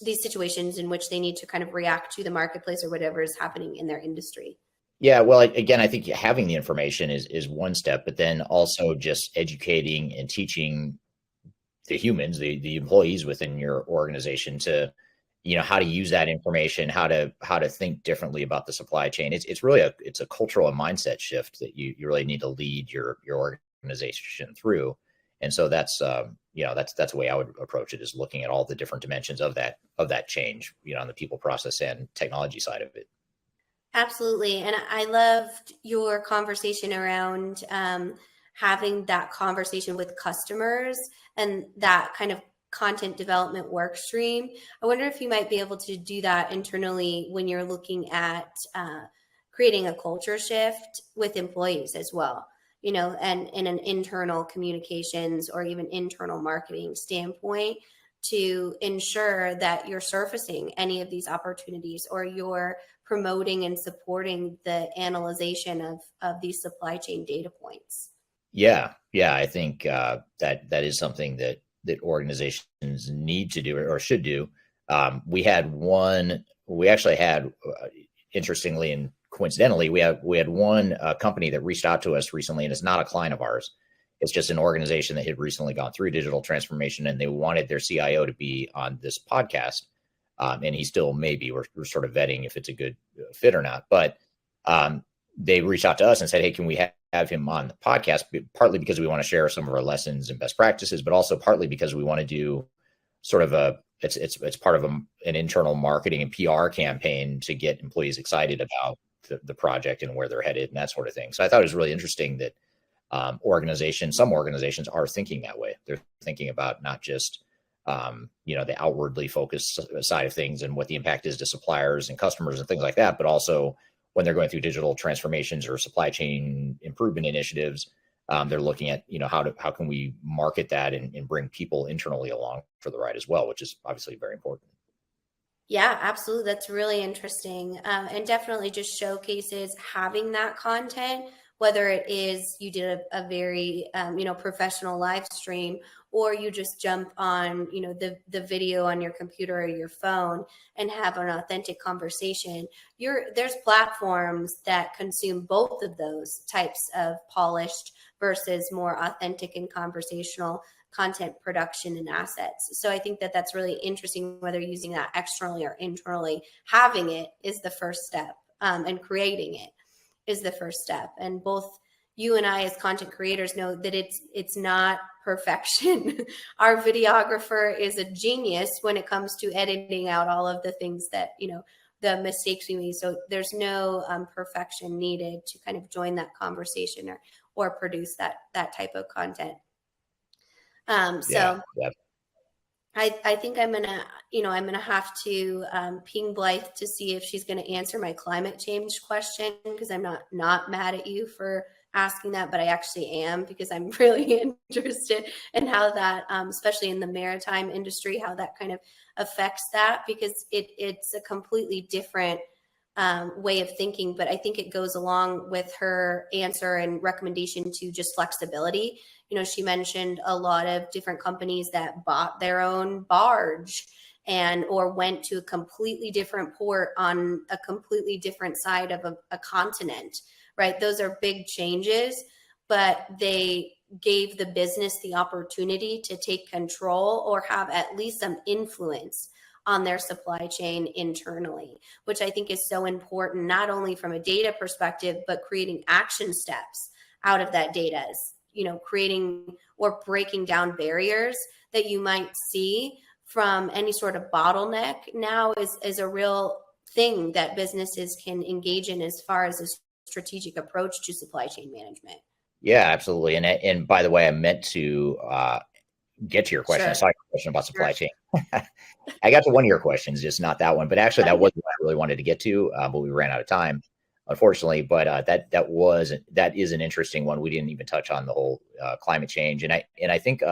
these situations in which they need to kind of react to the marketplace or whatever is happening in their industry. Yeah, well, again, I think having the information is one step, but then also just educating and teaching the humans, the employees within your organization to, how to use that information, how to think differently about the supply chain. It's really it's a cultural and mindset shift that you really need to lead your organization through. And so that's the way I would approach it, is looking at all the different dimensions of that change, on the people, process, and technology side of it. Absolutely. And I loved your conversation around having that conversation with customers and that kind of content development work stream. I wonder if you might be able to do that internally when you're looking at creating a culture shift with employees as well, and in an internal communications or even internal marketing standpoint, to ensure that you're surfacing any of these opportunities, or you're promoting and supporting the analyzation of these supply chain data points. Yeah, I think that is something that organizations need to do or should do. We actually had, interestingly and coincidentally, we had one company that reached out to us recently, and it's not a client of ours. It's just an organization that had recently gone through digital transformation, and they wanted their CIO to be on this podcast. And he still may be. We're sort of vetting if it's a good fit or not. But they reached out to us and said, hey, can we have him on the podcast? Partly because we want to share some of our lessons and best practices, but also partly because we want to do sort of it's part of an internal marketing and PR campaign to get employees excited about the project and where they're headed and that sort of thing. So I thought it was really interesting that some organizations are thinking that way. They're thinking about not just the outwardly focused side of things and what the impact is to suppliers and customers and things like that, but also when they're going through digital transformations or supply chain improvement initiatives, they're looking at, how can we market that and bring people internally along for the ride as well, which is obviously very important. Yeah, absolutely. That's really interesting. And definitely just showcases having that content, whether it is you did a very, professional live stream, or you just jump on, the video on your computer or your phone and have an authentic conversation. There's platforms that consume both of those types of polished versus more authentic and conversational content production and assets. So I think that that's really interesting, whether using that externally or internally. Having it is the first step, and creating it is the first step. And both you and I as content creators know that it's not perfection. Our videographer is a genius when it comes to editing out all of the things that, the mistakes we made. So there's no perfection needed to kind of join that conversation or produce that type of content. So I think I'm gonna have to ping Blythe to see if she's gonna answer my climate change question, because I'm not mad at you for asking that, but I actually am, because I'm really interested in how that, especially in the maritime industry, how that kind of affects that, because it's a completely different way of thinking. But I think it goes along with her answer and recommendation to just flexibility. She mentioned a lot of different companies that bought their own barge or went to a completely different port on a completely different side of a continent, right? Those are big changes, but they gave the business the opportunity to take control or have at least some influence on their supply chain internally, which I think is so important, not only from a data perspective, but creating action steps out of that data, creating or breaking down barriers that you might see from any sort of bottleneck now is a real thing that businesses can engage in as far as a strategic approach to supply chain management. Yeah, absolutely. And by the way, I meant to get to your question. Sure. I saw your question about supply chain. I got to one of your questions, just not that one. But actually, that was what I really wanted to get to, but we ran out of time, unfortunately. But that is an interesting one. We didn't even touch on the whole climate change, and I think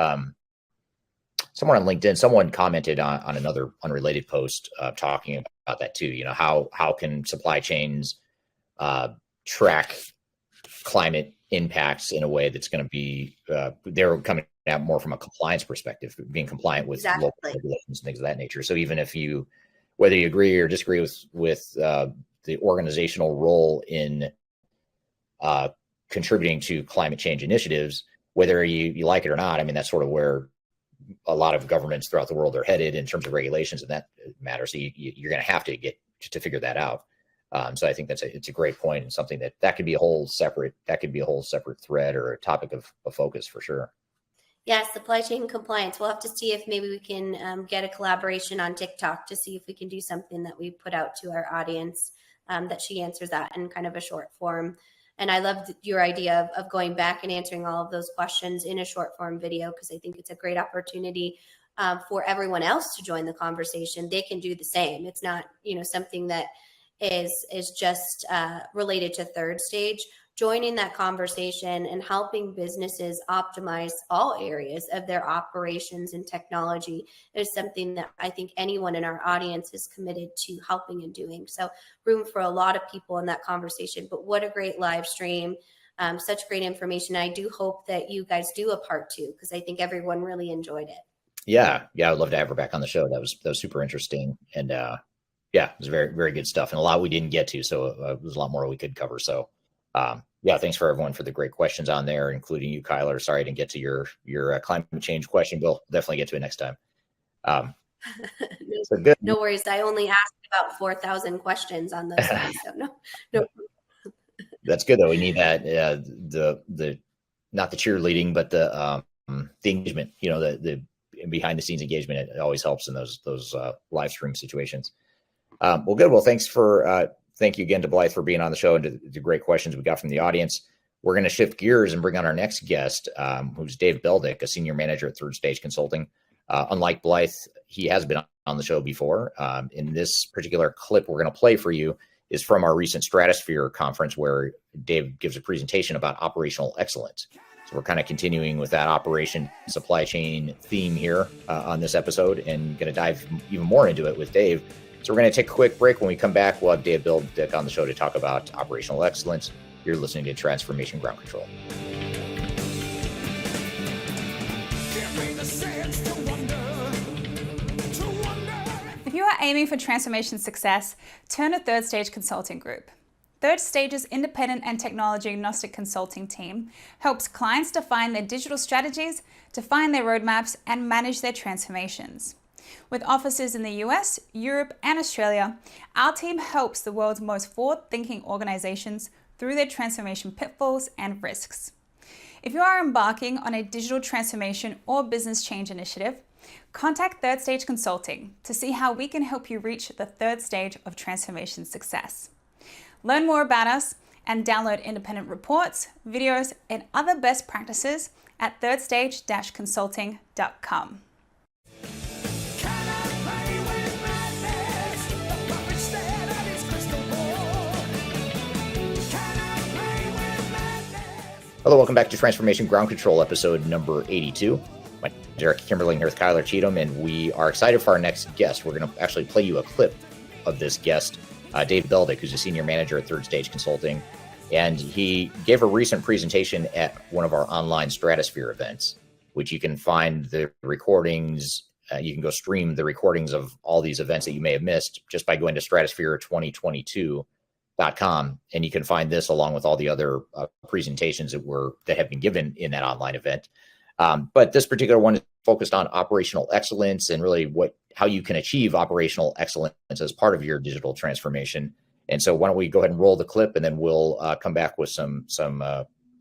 someone on LinkedIn, someone commented on another unrelated post talking about that too. How can supply chains track climate impacts in a way that's going to be, they're coming out more from a compliance perspective, being compliant with local regulations and things of that nature. So even if whether you agree or disagree with the organizational role in contributing to climate change initiatives, whether you like it or not, I mean, that's sort of where a lot of governments throughout the world are headed in terms of regulations and that matter. So you're going to have to get to figure that out. So I think it's a great point, and something that could be a whole separate thread or a topic of focus for sure. Yeah, supply chain compliance. We'll have to see if maybe we can get a collaboration on TikTok to see if we can do something that we put out to our audience that she answers that in kind of a short form. And I loved your idea of going back and answering all of those questions in a short form video, because I think it's a great opportunity for everyone else to join the conversation. They can do the same. It's not, something that is just related to third stage. Joining that conversation and helping businesses optimize all areas of their operations and technology is something that I think anyone in our audience is committed to helping and doing. So room for a lot of people in that conversation, but what a great live stream. Such great information. I do hope that you guys do a part 2, because I think everyone really enjoyed it. Yeah. I'd love to have her back on the show. That was super interesting. And it was very, very good stuff, and a lot we didn't get to. So it was a lot more we could cover. So thanks for everyone for the great questions on there, including you, Kyler. Sorry I didn't get to your climate change question. We'll definitely get to it next time. So good. No worries. I only asked about 4,000 questions on those ones, so no. That's good though. We need that the not the cheerleading, but the engagement. The behind the scenes engagement. It always helps in those live stream situations. Well, good. Well, thank you again to Blythe for being on the show and to the great questions we got from the audience. We're going to shift gears and bring on our next guest, who's Dave Beldyk, a senior manager at Third Stage Consulting. Unlike Blythe, he has been on the show before. In this particular clip we're going to play for you is from our recent Stratosphere conference, where Dave gives a presentation about operational excellence. So we're kind of continuing with that operation supply chain theme here on this episode, and going to dive even more into it with Dave. So we're going to take a quick break. When we come back, we'll have Dave Beldyk on the show to talk about operational excellence. You're listening to Transformation Ground Control. If you are aiming for transformation success, turn to Third Stage Consulting Group. Third Stage's independent and technology agnostic consulting team helps clients define their digital strategies, define their roadmaps, and manage their transformations. With offices in the US, Europe, and Australia, our team helps the world's most forward-thinking organizations through their transformation pitfalls and risks. If you are embarking on a digital transformation or business change initiative, contact Third Stage Consulting to see how we can help you reach the third stage of transformation success. Learn more about us and download independent reports, videos, and other best practices at thirdstage-consulting.com. Hello, welcome back to Transformation Ground Control, episode number 82. My name is Eric Kimberling here with Kyler Cheatham, and we are excited for our next guest. We're going to actually play you a clip of this guest, Dave Beldyk, who's a senior manager at Third Stage Consulting. And he gave a recent presentation at one of our online Stratosphere events, which you can find the recordings. You can go stream the recordings of all these events that you may have missed just by going to stratosphere2022.com, and you can find this along with all the other presentations that have been given in that online event. But this particular one is focused on operational excellence and really how you can achieve operational excellence as part of your digital transformation. And so why don't we go ahead and roll the clip, and then we'll come back with some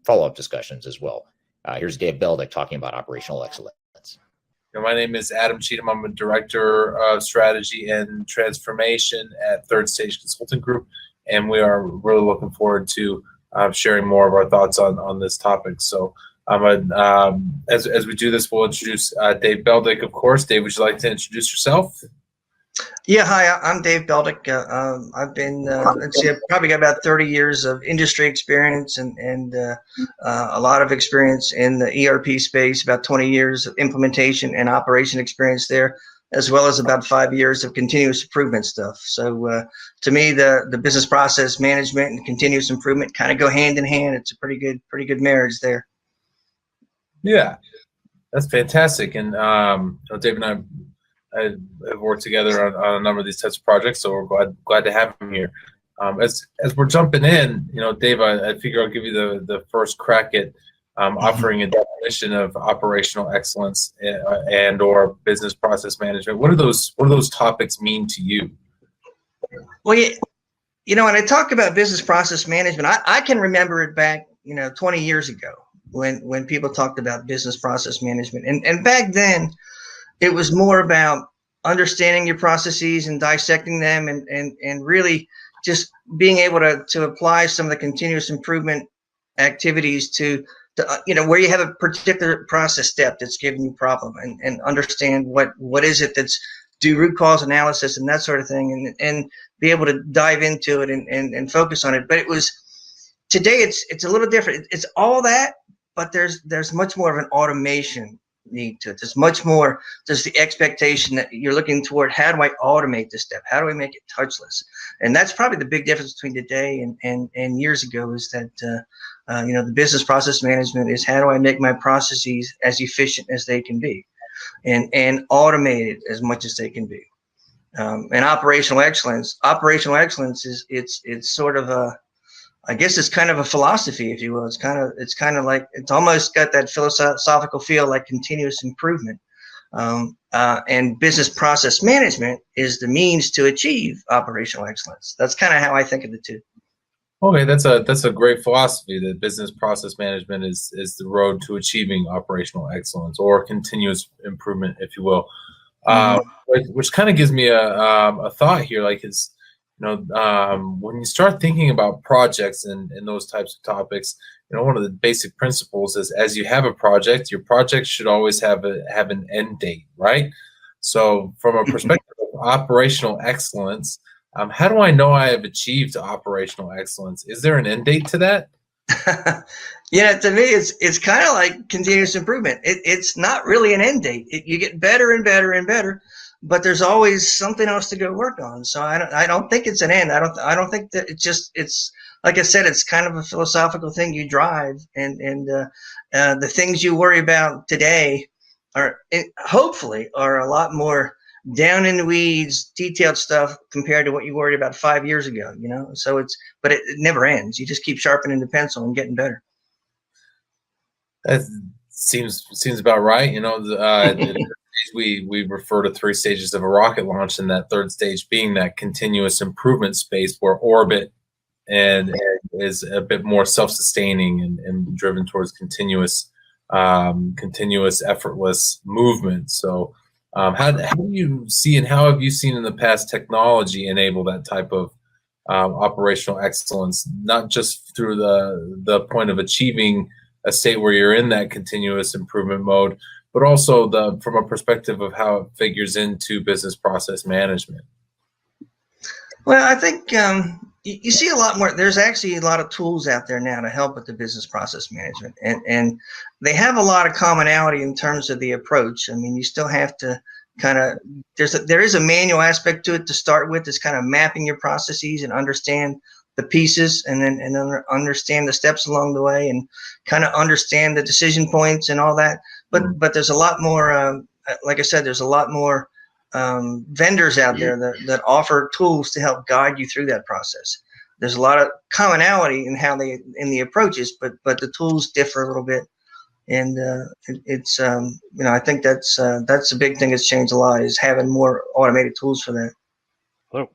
follow-up discussions as well. Here's Dave Beldyk talking about operational excellence. My name is Adam Cheatham. I'm a director of strategy and transformation at Third Stage Consulting Group, and we are really looking forward to sharing more of our thoughts on this topic. So as we do this, we'll introduce Dave Beldyk, of course. Dave, would you like to introduce yourself? Yeah, hi, I'm Dave Beldyk. I've been, I've probably got about 30 years of industry experience and a lot of experience in the ERP space, about 20 years of implementation and operation experience there. as well as about 5 years of continuous improvement stuff. So to me, the business process management and continuous improvement kind of go hand in hand. It's a pretty good marriage there. Yeah, that's fantastic. And Dave and I have worked together on a number of these types of projects, so we're glad to have him here. As we're jumping in, Dave, I figure I'll give you the first crack at offering a definition of operational excellence and or business process management. What do those topics mean to you? Well, when I talk about business process management, I can remember it back 20 years ago when people talked about business process management, and back then it was more about understanding your processes and dissecting them and really just being able to apply some of the continuous improvement activities to where you have a particular process step that's giving you a problem and understand what is it that's do root cause analysis and that sort of thing and be able to dive into it and focus on it. But today it's a little different. It's all that, but there's much more of an automation need to it. There's the expectation that you're looking toward, how do I automate this step? How do I make it touchless? And that's probably the big difference between today and years ago, is that the business process management is, how do I make my processes as efficient as they can be and automate it as much as they can be. And operational excellence is it's sort of I guess it's kind of a philosophy, if you will. It's kind of like, it's almost got that philosophical feel like continuous improvement. And business process management is the means to achieve operational excellence. That's kind of how I think of the two. Okay, that's a great philosophy, that business process management is the road to achieving operational excellence or continuous improvement, if you will. Which kind of gives me a thought here, like when you start thinking about projects and those types of topics, one of the basic principles is, as you have a project, your project should always have an end date, right? So from a perspective of operational excellence, how do I know I have achieved operational excellence? Is there an end date to that? To me, it's kind of like continuous improvement. It's not really an end date. You get better and better and better, but there's always something else to go work on. So I don't think it's an end. I don't think that it's like I said, it's kind of a philosophical thing you drive, and the things you worry about today hopefully are a lot more down in the weeds, detailed stuff compared to what you worried about 5 years ago. So but it never ends. You just keep sharpening the pencil and getting better. That seems about right. We refer to 3 stages of a rocket launch, and that third stage being that continuous improvement space where orbit and is a bit more self-sustaining and driven towards continuous effortless movement. So how do you see, and how have you seen in the past technology enable that type of operational excellence, not just through the point of achieving a state where you're in that continuous improvement mode, but also from a perspective of how it figures into business process management? Well, I think you see a lot more. There's actually a lot of tools out there now to help with the business process management, and they have a lot of commonality in terms of the approach. I mean, you still have to there is a manual aspect to it to start with. It's kind of mapping your processes and understand the pieces, and then understand the steps along the way, and kind of understand the decision points and all that. But there's a lot more. Like I said, there's a lot more vendors out there that offer tools to help guide you through that process. There's a lot of commonality in the approaches, but the tools differ a little bit. And it's I think that's a big thing that's changed a lot, is having more automated tools for that. Hello.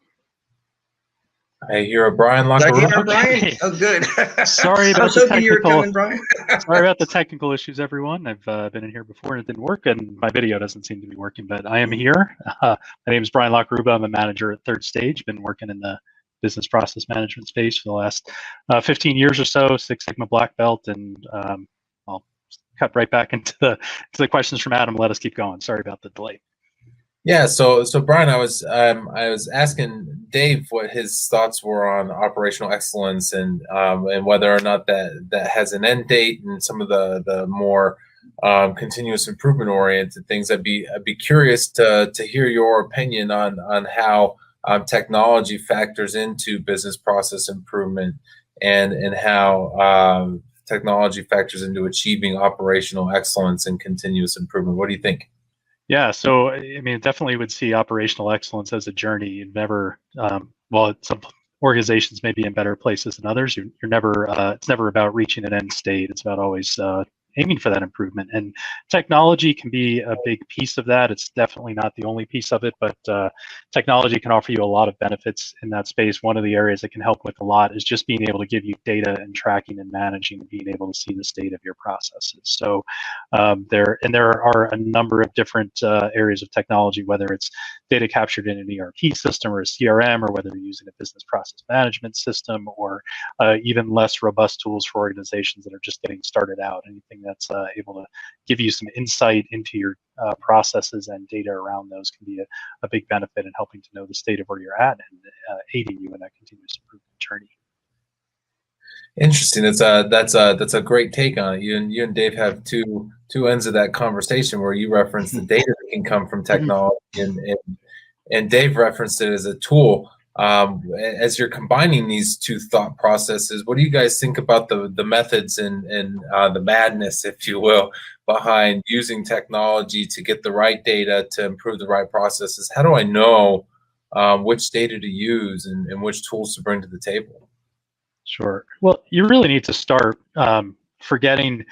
I hear a Brian Locker. Did I hear Brian? Oh, good. Sorry about I was hoping you were coming, Brian. Sorry about the technical issues, everyone. I've been in here before and it didn't work, and my video doesn't seem to be working, but I am here. My name is Brian Locker. I'm a manager at Third Stage. Been working in the business process management space for the last 15 years or so, Six Sigma black belt, and I'll cut right back into the questions from Adam. Let us keep going. Sorry about the delay. Yeah, so Brian, I was asking Dave what his thoughts were on operational excellence and whether or not that has an end date, and some of the more continuous improvement oriented things. I'd be curious to hear your opinion on how technology factors into business process improvement and how technology factors into achieving operational excellence and continuous improvement. What do you think? Yeah, so I mean, definitely would see operational excellence as a journey. You've never, well, some organizations may be in better places than others. You're never, it's never about reaching an end state. It's about always aiming for that improvement. And technology can be a big piece of that. It's definitely not the only piece of it, but technology can offer you a lot of benefits in that space. One of the areas that can help with a lot is just being able to give you data and tracking and managing and being able to see the state of your processes. So there are a number of different areas of technology, whether it's data captured in an ERP system or a CRM, or whether you're using a business process management system, or even less robust tools for organizations that are just getting started out. Anything that's able to give you some insight into your processes and data around those can be a big benefit in helping to know the state of where you're at and aiding you in that continuous improvement journey. Interesting. That's a great take on it. You and Dave have two ends of that conversation where you reference the data that can come from technology, and Dave referenced it as a tool. As you're combining these two thought processes, what do you guys think about the methods and the madness, if you will, behind using technology to get the right data to improve the right processes? How do I know which data to use and which tools to bring to the table? Sure. Well, you really need to start forgetting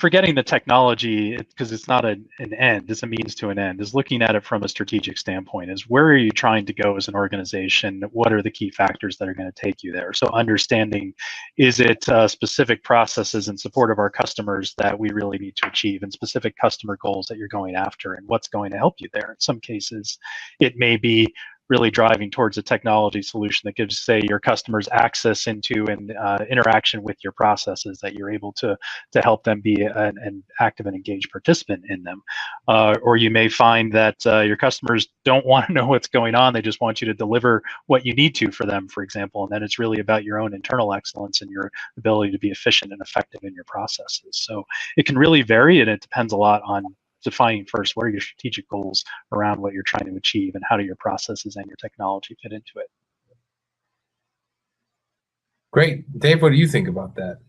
the technology, because it's not an end, it's a means to an end, is looking at it from a strategic standpoint. Is where are you trying to go as an organization? What are the key factors that are going to take you there? So understanding, is it specific processes in support of our customers that we really need to achieve, and specific customer goals that you're going after, and what's going to help you there? In some cases, it may be really driving towards a technology solution that gives, say, your customers access into and interaction with your processes, that you're able to help them be an active and engaged participant in them. Or you may find that your customers don't want to know what's going on. They just want you to deliver what you need to for them, for example. And then it's really about your own internal excellence and your ability to be efficient and effective in your processes. So it can really vary, and it depends a lot on defining first what are your strategic goals around what you're trying to achieve, and how do your processes and your technology fit into it. Great. Dave, what do you think about that?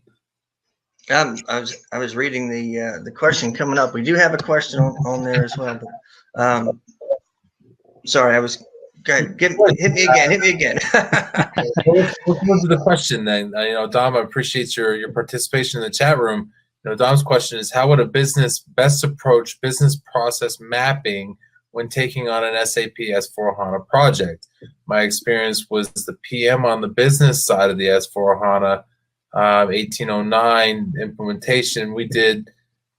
I was reading the question coming up. We do have a question on there as well. But, sorry, I was. Hit me again. Let's move to the question then. Dom, I appreciate your participation in the chat room. Dom's question is, how would a business best approach business process mapping when taking on an SAP S/4HANA project? My experience was the PM on the business side of the S/4HANA 1809 implementation. We did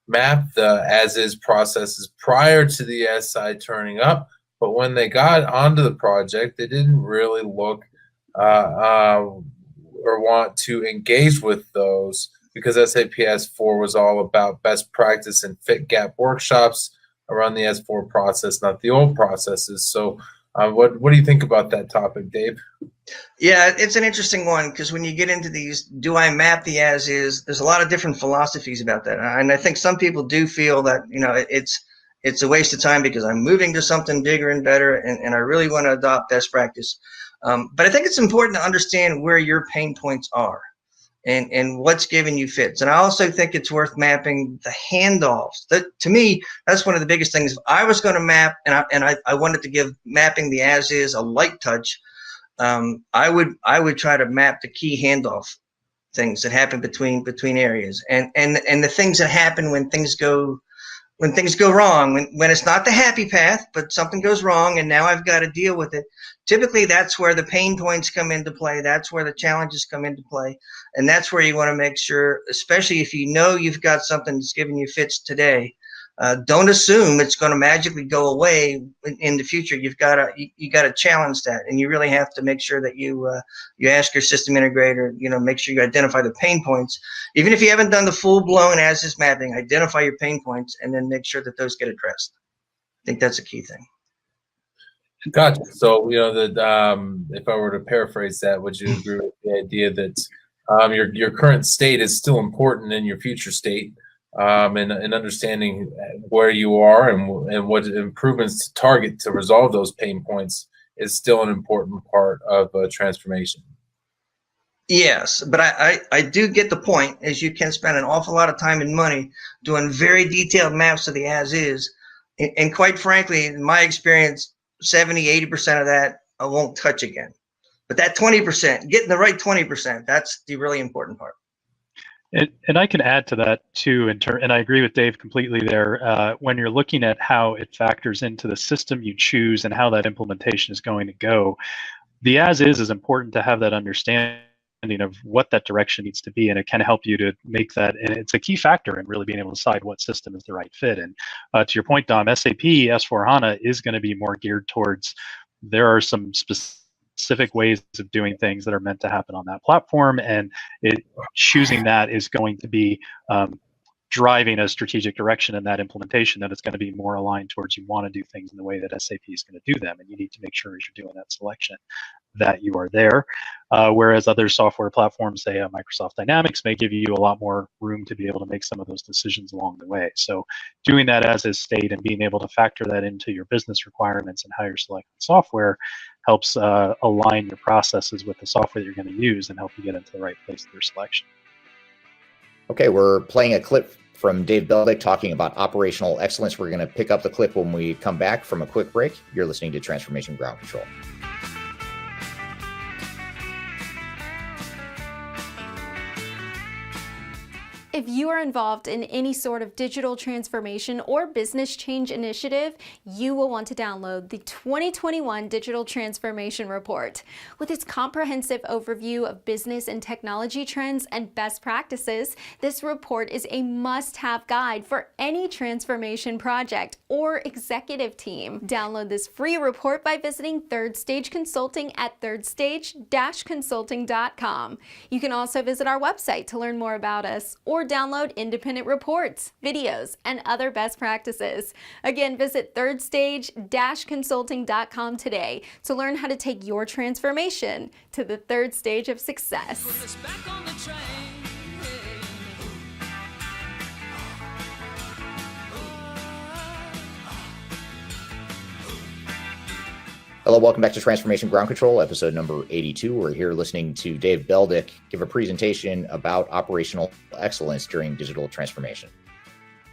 map the as-is processes prior to the SI turning up, but when they got onto the project, they didn't really look or want to engage with those, because SAP S4 was all about best practice and fit gap workshops around the S4 process, not the old processes. So what do you think about that topic, Dave? Yeah, it's an interesting one, because when you get into these, do I map the as is, there's a lot of different philosophies about that. And I think some people do feel that, it's a waste of time because I'm moving to something bigger and better, and I really want to adopt best practice. But I think it's important to understand where your pain points are. And what's giving you fits. And I also think it's worth mapping the handoffs. To me, that's one of the biggest things. If I was going to map, and I wanted to give mapping the as is a light touch, I would try to map the key handoff things that happen between areas, and the things that happen when things go wrong, when it's not the happy path, but something goes wrong and now I've got to deal with it. Typically, that's where the pain points come into play. That's where the challenges come into play. And that's where you want to make sure, especially if you know you've got something that's giving you fits today, don't assume it's going to magically go away in the future. You got to challenge that, and you really have to make sure that you ask your system integrator. Make sure you identify the pain points, even if you haven't done the full-blown as-is mapping. Identify your pain points, and then make sure that those get addressed. I think that's a key thing. Gotcha. So that if I were to paraphrase that, would you agree with the idea that your current state is still important in your future state? and understanding where you are and what improvements to target to resolve those pain points is still an important part of transformation. Yes, but I do get the point, as you can spend an awful lot of time and money doing very detailed maps of the as is. And quite frankly, in my experience, 70, 80% of that I won't touch again. But that 20%, getting the right 20%, that's the really important part. And I can add to that too, and I agree with Dave completely there. When you're looking at how it factors into the system you choose and how that implementation is going to go, the as is important to have that understanding of what that direction needs to be, and it can help you to make that, and it's a key factor in really being able to decide what system is the right fit. And to your point, Dom, SAP S/4HANA is going to be more geared towards, there are some specific ways of doing things that are meant to happen on that platform, and choosing that is going to be driving a strategic direction in that implementation that it's going to be more aligned towards, you want to do things in the way that SAP is going to do them, and you need to make sure as you're doing that selection that you are there. Whereas other software platforms, say Microsoft Dynamics, may give you a lot more room to be able to make some of those decisions along the way. So doing that as is state and being able to factor that into your business requirements and how you're selecting software helps align your processes with the software that you're going to use and help you get into the right place with your selection. Okay, we're playing a clip from Dave Beldyk talking about operational excellence. We're going to pick up the clip when we come back from a quick break. You're listening to Transformation Ground Control. If you are involved in any sort of digital transformation or business change initiative, you will want to download the 2021 Digital Transformation Report. With its comprehensive overview of business and technology trends and best practices, this report is a must-have guide for any transformation project or executive team. Download this free report by visiting Third Stage Consulting at thirdstage-consulting.com. You can also visit our website to learn more about us, or download independent reports, videos, and other best practices. Again, visit thirdstage-consulting.com today to learn how to take your transformation to the third stage of success. Hello, welcome back to Transformation Ground Control, episode number 82. We're here listening to Dave Beldyk give a presentation about operational excellence during digital transformation.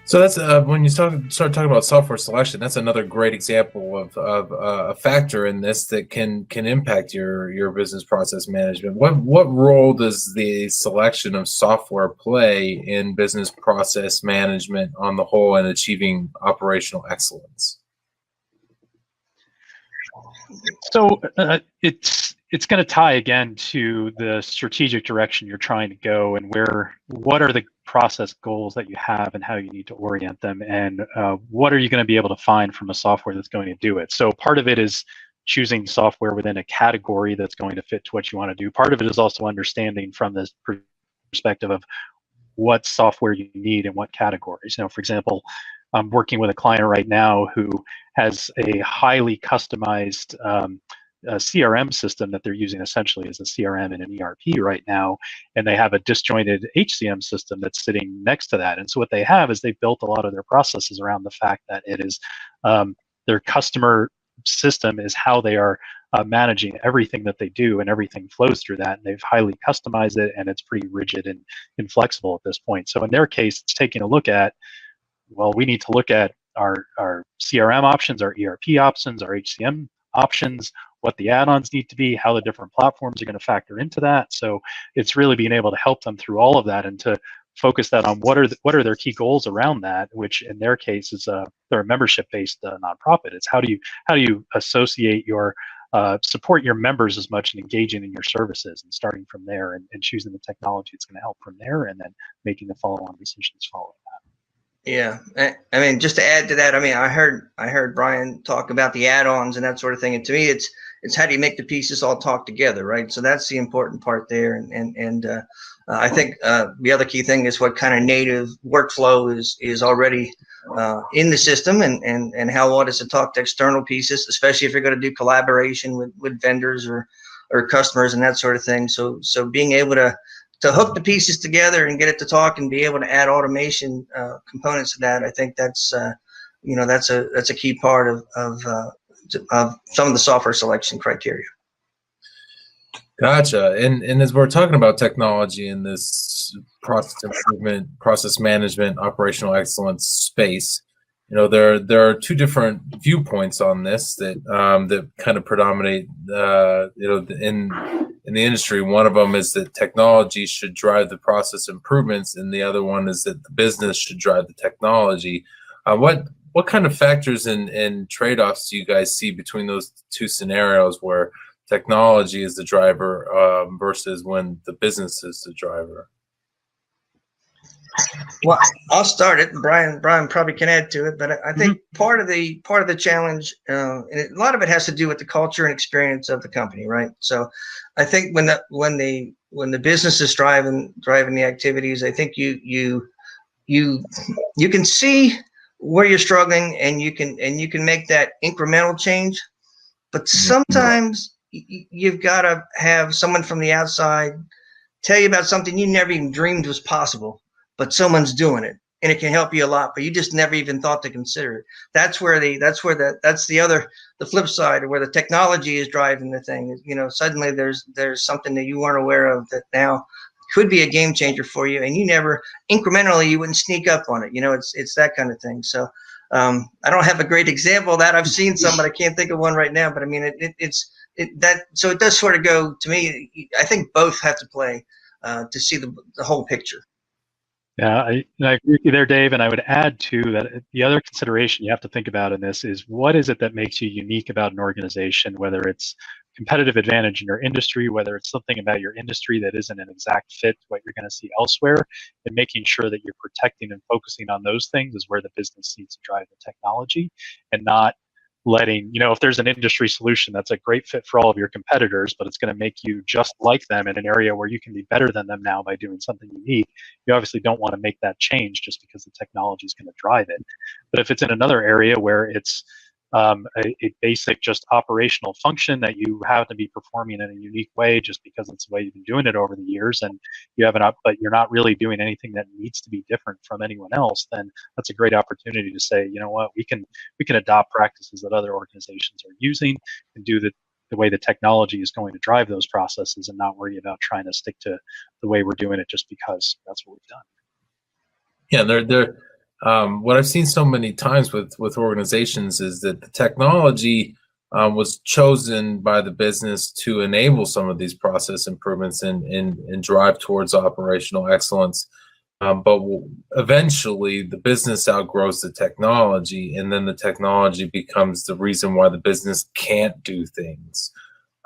So that's when you start talking about software selection, that's another great example of a factor in this that can impact your business process management. What role does the selection of software play in business process management on the whole and achieving operational excellence? So it's going to tie again to the strategic direction you're trying to go, and what are the process goals that you have and how you need to orient them, and what are you going to be able to find from a software that's going to do it. So part of it is choosing software within a category that's going to fit to what you want to do. Part of it is also understanding from this perspective of what software you need and what categories. You know, for example, I'm working with a client right now who has a highly customized CRM system that they're using essentially as a CRM and an ERP right now, and they have a disjointed HCM system that's sitting next to that. And so what they have is they've built a lot of their processes around the fact that it is their customer system is how they are managing everything that they do, and everything flows through that, and they've highly customized it, and it's pretty rigid and inflexible at this point. So in their case, it's taking a look at, well, we need to look at our CRM options, our ERP options, our HCM options, what the add-ons need to be, how the different platforms are going to factor into that. So it's really being able to help them through all of that and to focus that on what are their key goals around that, which in their case is they're a membership-based nonprofit. It's how do you associate your support your members as much and engaging in your services, and starting from there and choosing the technology that's going to help from there, and then making the follow-on decisions following that. Yeah, I mean, just to add to that, I mean, I heard Brian talk about the add-ons and that sort of thing, and to me, it's how do you make the pieces all talk together, right? So that's the important part there, and I think the other key thing is what kind of native workflow is already in the system, and how well does it talk to external pieces, especially if you're going to do collaboration with vendors or customers and that sort of thing. So being able to to hook the pieces together and get it to talk and be able to add automation components to that, I think that's that's a key part of some of the software selection criteria. Gotcha. And as we're talking about technology in this process improvement, process management, operational excellence space, there are two different viewpoints on this that that kind of predominate in the industry. One of them is that technology should drive the process improvements, and the other one is that the business should drive the technology. What kind of factors and trade-offs do you guys see between those two scenarios where technology is the driver versus when the business is the driver? Well, I'll start it. Brian probably can add to it, but I think part of the challenge, and a lot of it has to do with the culture and experience of the company, right? So, I think when the business is driving the activities, I think you can see where you're struggling, and you can make that incremental change, but sometimes you've got to have someone from the outside tell you about something you never even dreamed was possible, but someone's doing it, and it can help you a lot, but you just never even thought to consider it. That's the flip side of where the technology is driving the thing. Suddenly there's something that you weren't aware of that now could be a game changer for you, and incrementally you wouldn't sneak up on it. It's that kind of thing. So I don't have a great example of that. I've seen some, but I can't think of one right now. But I mean, so it does sort of go to me. I think both have to play to see the whole picture. Yeah, I agree with you there, Dave. And I would add too that the other consideration you have to think about in this is what is it that makes you unique about an organization, whether it's competitive advantage in your industry, whether it's something about your industry that isn't an exact fit to what you're going to see elsewhere, and making sure that you're protecting and focusing on those things is where the business needs to drive the technology, and not letting, if there's an industry solution that's a great fit for all of your competitors, but it's going to make you just like them in an area where you can be better than them now by doing something unique, you obviously don't want to make that change just because the technology is going to drive it. But if it's in another area where it's a basic just operational function that you have to be performing in a unique way just because it's the way you've been doing it over the years, and but you're not really doing anything that needs to be different from anyone else, then that's a great opportunity to say, you know what, we can adopt practices that other organizations are using and do the way the technology is going to drive those processes, and not worry about trying to stick to the way we're doing it just because that's what we've done. Yeah, what I've seen so many times with organizations is that the technology was chosen by the business to enable some of these process improvements and drive towards operational excellence. But eventually the business outgrows the technology, and then the technology becomes the reason why the business can't do things.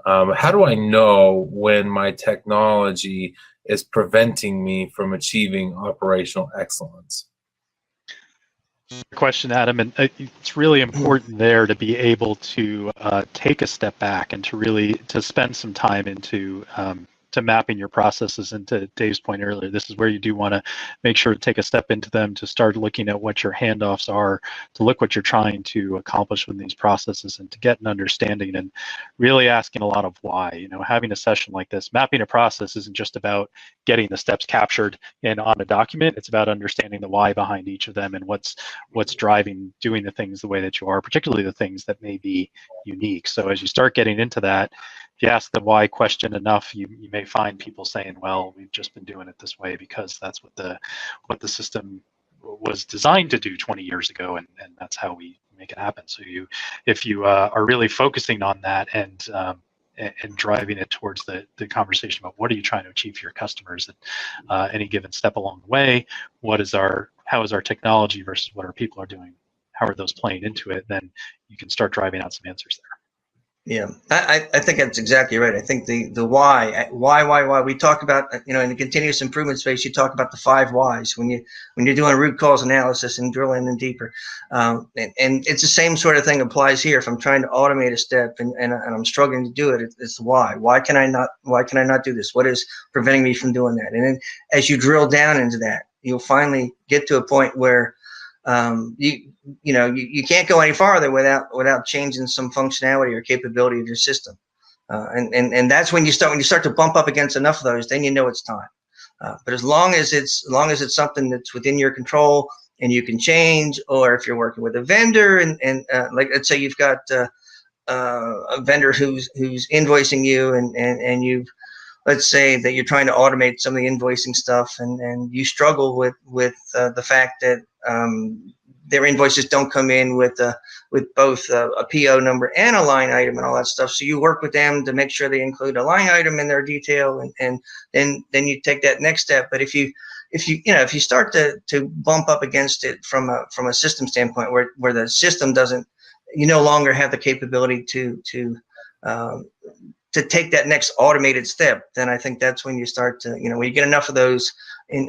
How do I know when my technology is preventing me from achieving operational excellence? Question, Adam, and it's really important there to be able to take a step back and to spend some time into to mapping your processes. And to Dave's point earlier, this is where you do want to make sure to take a step into them, to start looking at what your handoffs are, to look what you're trying to accomplish with these processes, and to get an understanding, and really asking a lot of why. Having a session like this, mapping a process isn't just about getting the steps captured on a document. It's about understanding the why behind each of them and what's driving doing the things the way that you are, particularly the things that may be unique. So as you start getting into that, if you ask the why question enough, you may find people saying, well, we've just been doing it this way because that's what the system was designed to do 20 years ago, and that's how we make it happen. So if you are really focusing on that and driving it towards the conversation about what are you trying to achieve for your customers at any given step along the way, how is our technology versus what our people are doing, how are those playing into it, then you can start driving out some answers there. Yeah, I think that's exactly right. I think the why we talk about, in the continuous improvement space, you talk about the 5 whys when you're doing root cause analysis and drilling in deeper, and it's the same sort of thing applies here. If I'm trying to automate a step and I'm struggling to do it, it's the why. Why can I not do this? What is preventing me from doing that? And then as you drill down into that, you'll finally get to a point where you can't go any farther without changing some functionality or capability of your system, and that's when you start to bump up against enough of those, then it's time. But as long as it's something that's within your control and you can change, or if you're working with a vendor and like let's say you've got a vendor who's invoicing you and you've, let's say that you're trying to automate some of the invoicing stuff and you struggle with the fact that their invoices don't come in with both a PO number and a line item and all that stuff. So you work with them to make sure they include a line item in their detail, and then you take that next step. But if you start to bump up against it from a system standpoint where the system doesn't, you no longer have the capability to take that next automated step, then I think that's when you start to, when you get enough of those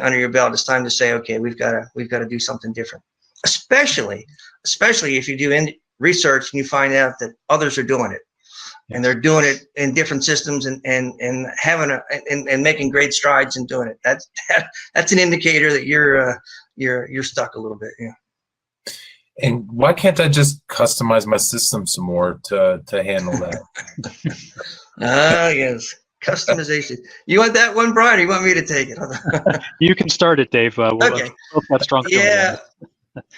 under your belt, it's time to say, okay, we've got to do something different. Especially if you do research and you find out that others are doing it, and they're doing it in different systems and having and making great strides in doing it. That's an indicator that you're stuck a little bit. Yeah. And why can't I just customize my system some more to handle that? Yes. Customization. You want that one, Brian, or you want me to take it? You can start it, Dave. Okay. We'll strong yeah.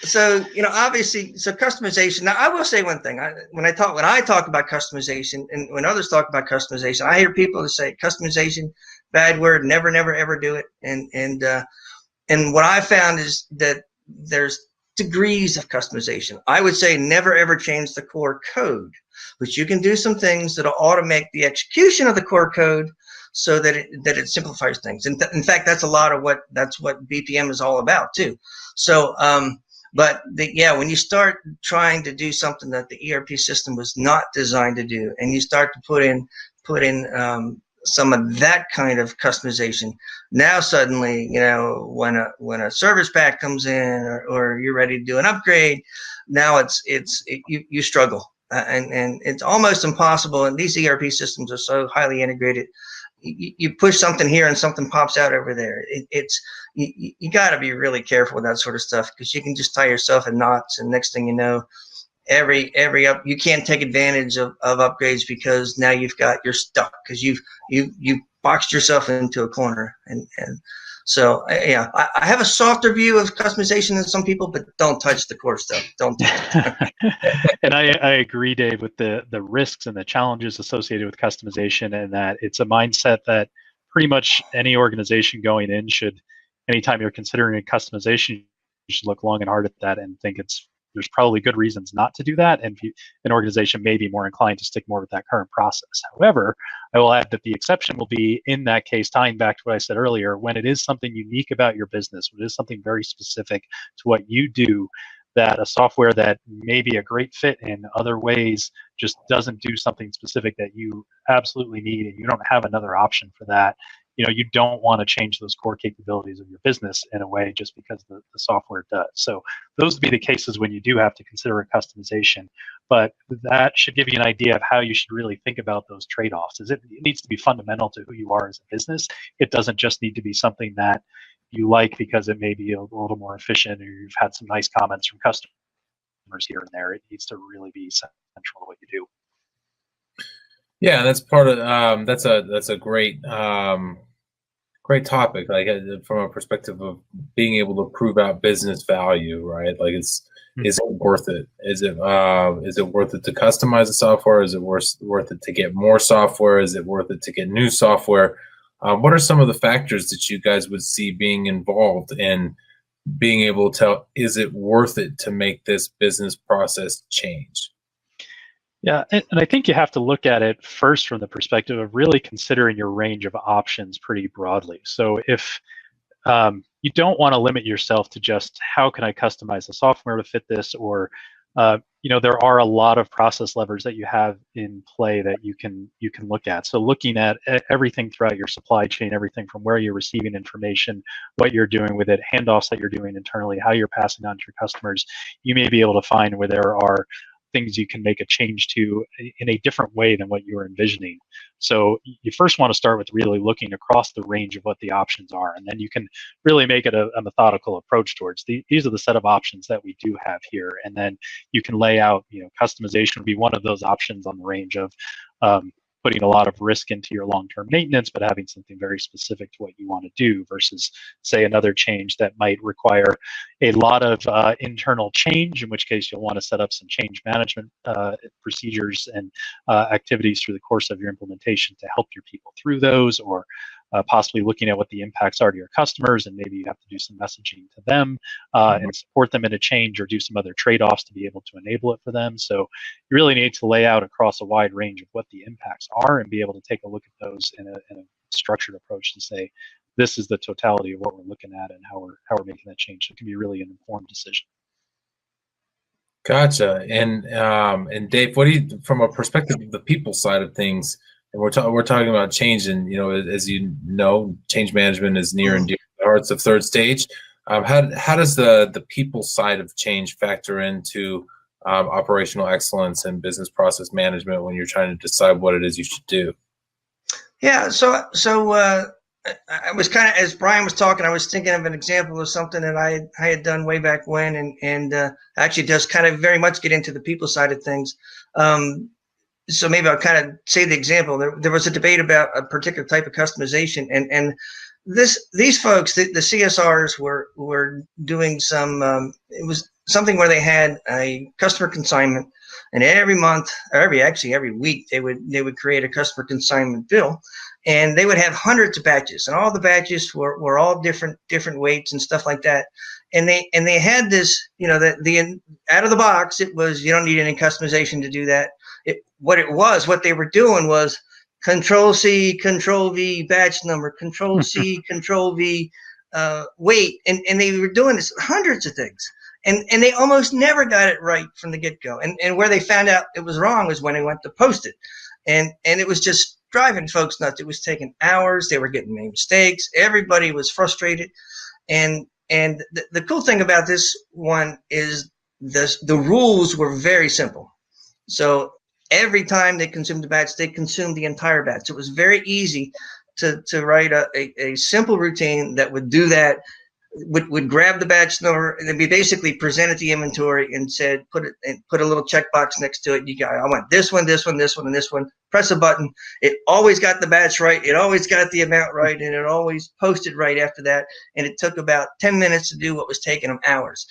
So, obviously, customization. Now, I will say one thing. When I talk about customization, and when others talk about customization, I hear people that say customization, bad word, never, ever do it. And what I found is that there's degrees of customization. I would say never, ever change the core code, but you can do some things that'll automate the execution of the core code so that it simplifies things. And in fact, that's what BPM is all about too. So, but when you start trying to do something that the ERP system was not designed to do, and you start to put in some of that kind of customization, now suddenly, when a service pack comes in or you're ready to do an upgrade, now you struggle, and it's almost impossible. And these ERP systems are so highly integrated. You push something here and something pops out over there. You got to be really careful with that sort of stuff, because you can just tie yourself in knots, and next thing you know, you can't take advantage of upgrades, because now you're stuck, because you've boxed yourself into a corner. And so I have a softer view of customization than some people, but don't touch the core stuff. Don't touch it. And I agree, Dave, with the risks and the challenges associated with customization, and that it's a mindset that pretty much any organization going in should, anytime you're considering a customization, you should look long and hard at that and think there's probably good reasons not to do that, and an organization may be more inclined to stick more with that current process. However, I will add that the exception will be, in that case, tying back to what I said earlier, when it is something unique about your business, when it is something very specific to what you do, that a software that may be a great fit in other ways just doesn't do something specific that you absolutely need, and you don't have another option for that. You don't want to change those core capabilities of your business in a way just because the software does. So those would be the cases when you do have to consider a customization. But that should give you an idea of how you should really think about those trade-offs. It needs to be fundamental to who you are as a business. It doesn't just need to be something that you like because it may be a little more efficient, or you've had some nice comments from customers here and there. It needs to really be central to what you do. Yeah, that's part of that's a great great topic. Like, from a perspective of being able to prove out business value, right? Like, is it worth it? Is it worth it to customize the software? Is it worth it to get more software? Is it worth it to get new software? What are some of the factors that you guys would see being involved in being able to tell, is it worth it to make this business process change? Yeah, and I think you have to look at it first from the perspective of really considering your range of options pretty broadly. So if you don't want to limit yourself to just how can I customize the software to fit this, or there are a lot of process levers that you have in play that you can look at. So looking at everything throughout your supply chain, everything from where you're receiving information, what you're doing with it, handoffs that you're doing internally, how you're passing on to your customers, you may be able to find where there are things you can make a change to in a different way than what you were envisioning. So you first want to start with really looking across the range of what the options are, and then you can really make it a methodical approach towards these are the set of options that we do have here, and then you can lay out, customization would be one of those options on the range of putting a lot of risk into your long-term maintenance, but having something very specific to what you want to do versus, say, another change that might require a lot of internal change, in which case you'll want to set up some change management procedures and activities through the course of your implementation to help your people through those, or possibly looking at what the impacts are to your customers, and maybe you have to do some messaging to them and support them in a change, or do some other trade-offs to be able to enable it for them. So you really need to lay out across a wide range of what the impacts are and be able to take a look at those in a structured approach to say, this is the totality of what we're looking at and how we're making that change. So it can be really an informed decision. Gotcha. And Dave, what do you, from a perspective of the people side of things, and we're talking about change, and as you know, change management is near and dear to the hearts of Third Stage. How does the people side of change factor into operational excellence and business process management when you're trying to decide what it is you should do? Yeah, so I was kind of, as Brian was talking, I was thinking of an example of something that I had done way back when, and actually does kind of very much get into the people side of things. So maybe I'll kind of say the example. There was a debate about a particular type of customization, and these folks, the CSRs, were doing some. It was something where they had a customer consignment, and every month, or every week, they would create a customer consignment bill, and they would have hundreds of batches, and all the batches were all different weights and stuff like that. And they had this, the out of the box, it was, you don't need any customization to do that. What they were doing was Control C, Control V, batch number, Control C, Control V, weight, and they were doing this hundreds of things, and they almost never got it right from the get-go. And where they found out it was wrong was when they went to post it, and it was just driving folks nuts. It was taking hours. They were getting made mistakes. Everybody was frustrated, and the cool thing about this one is the rules were very simple. So every time they consumed a batch, they consumed the entire batch. So it was very easy to write a simple routine that would do that, would grab the batch number, and then we basically presented the inventory and said, put a little checkbox next to it. I want this one, this one, this one, and this one. Press a button. It always got the batch right. It always got the amount right, and it always posted right after that. And it took about 10 minutes to do what was taking them hours.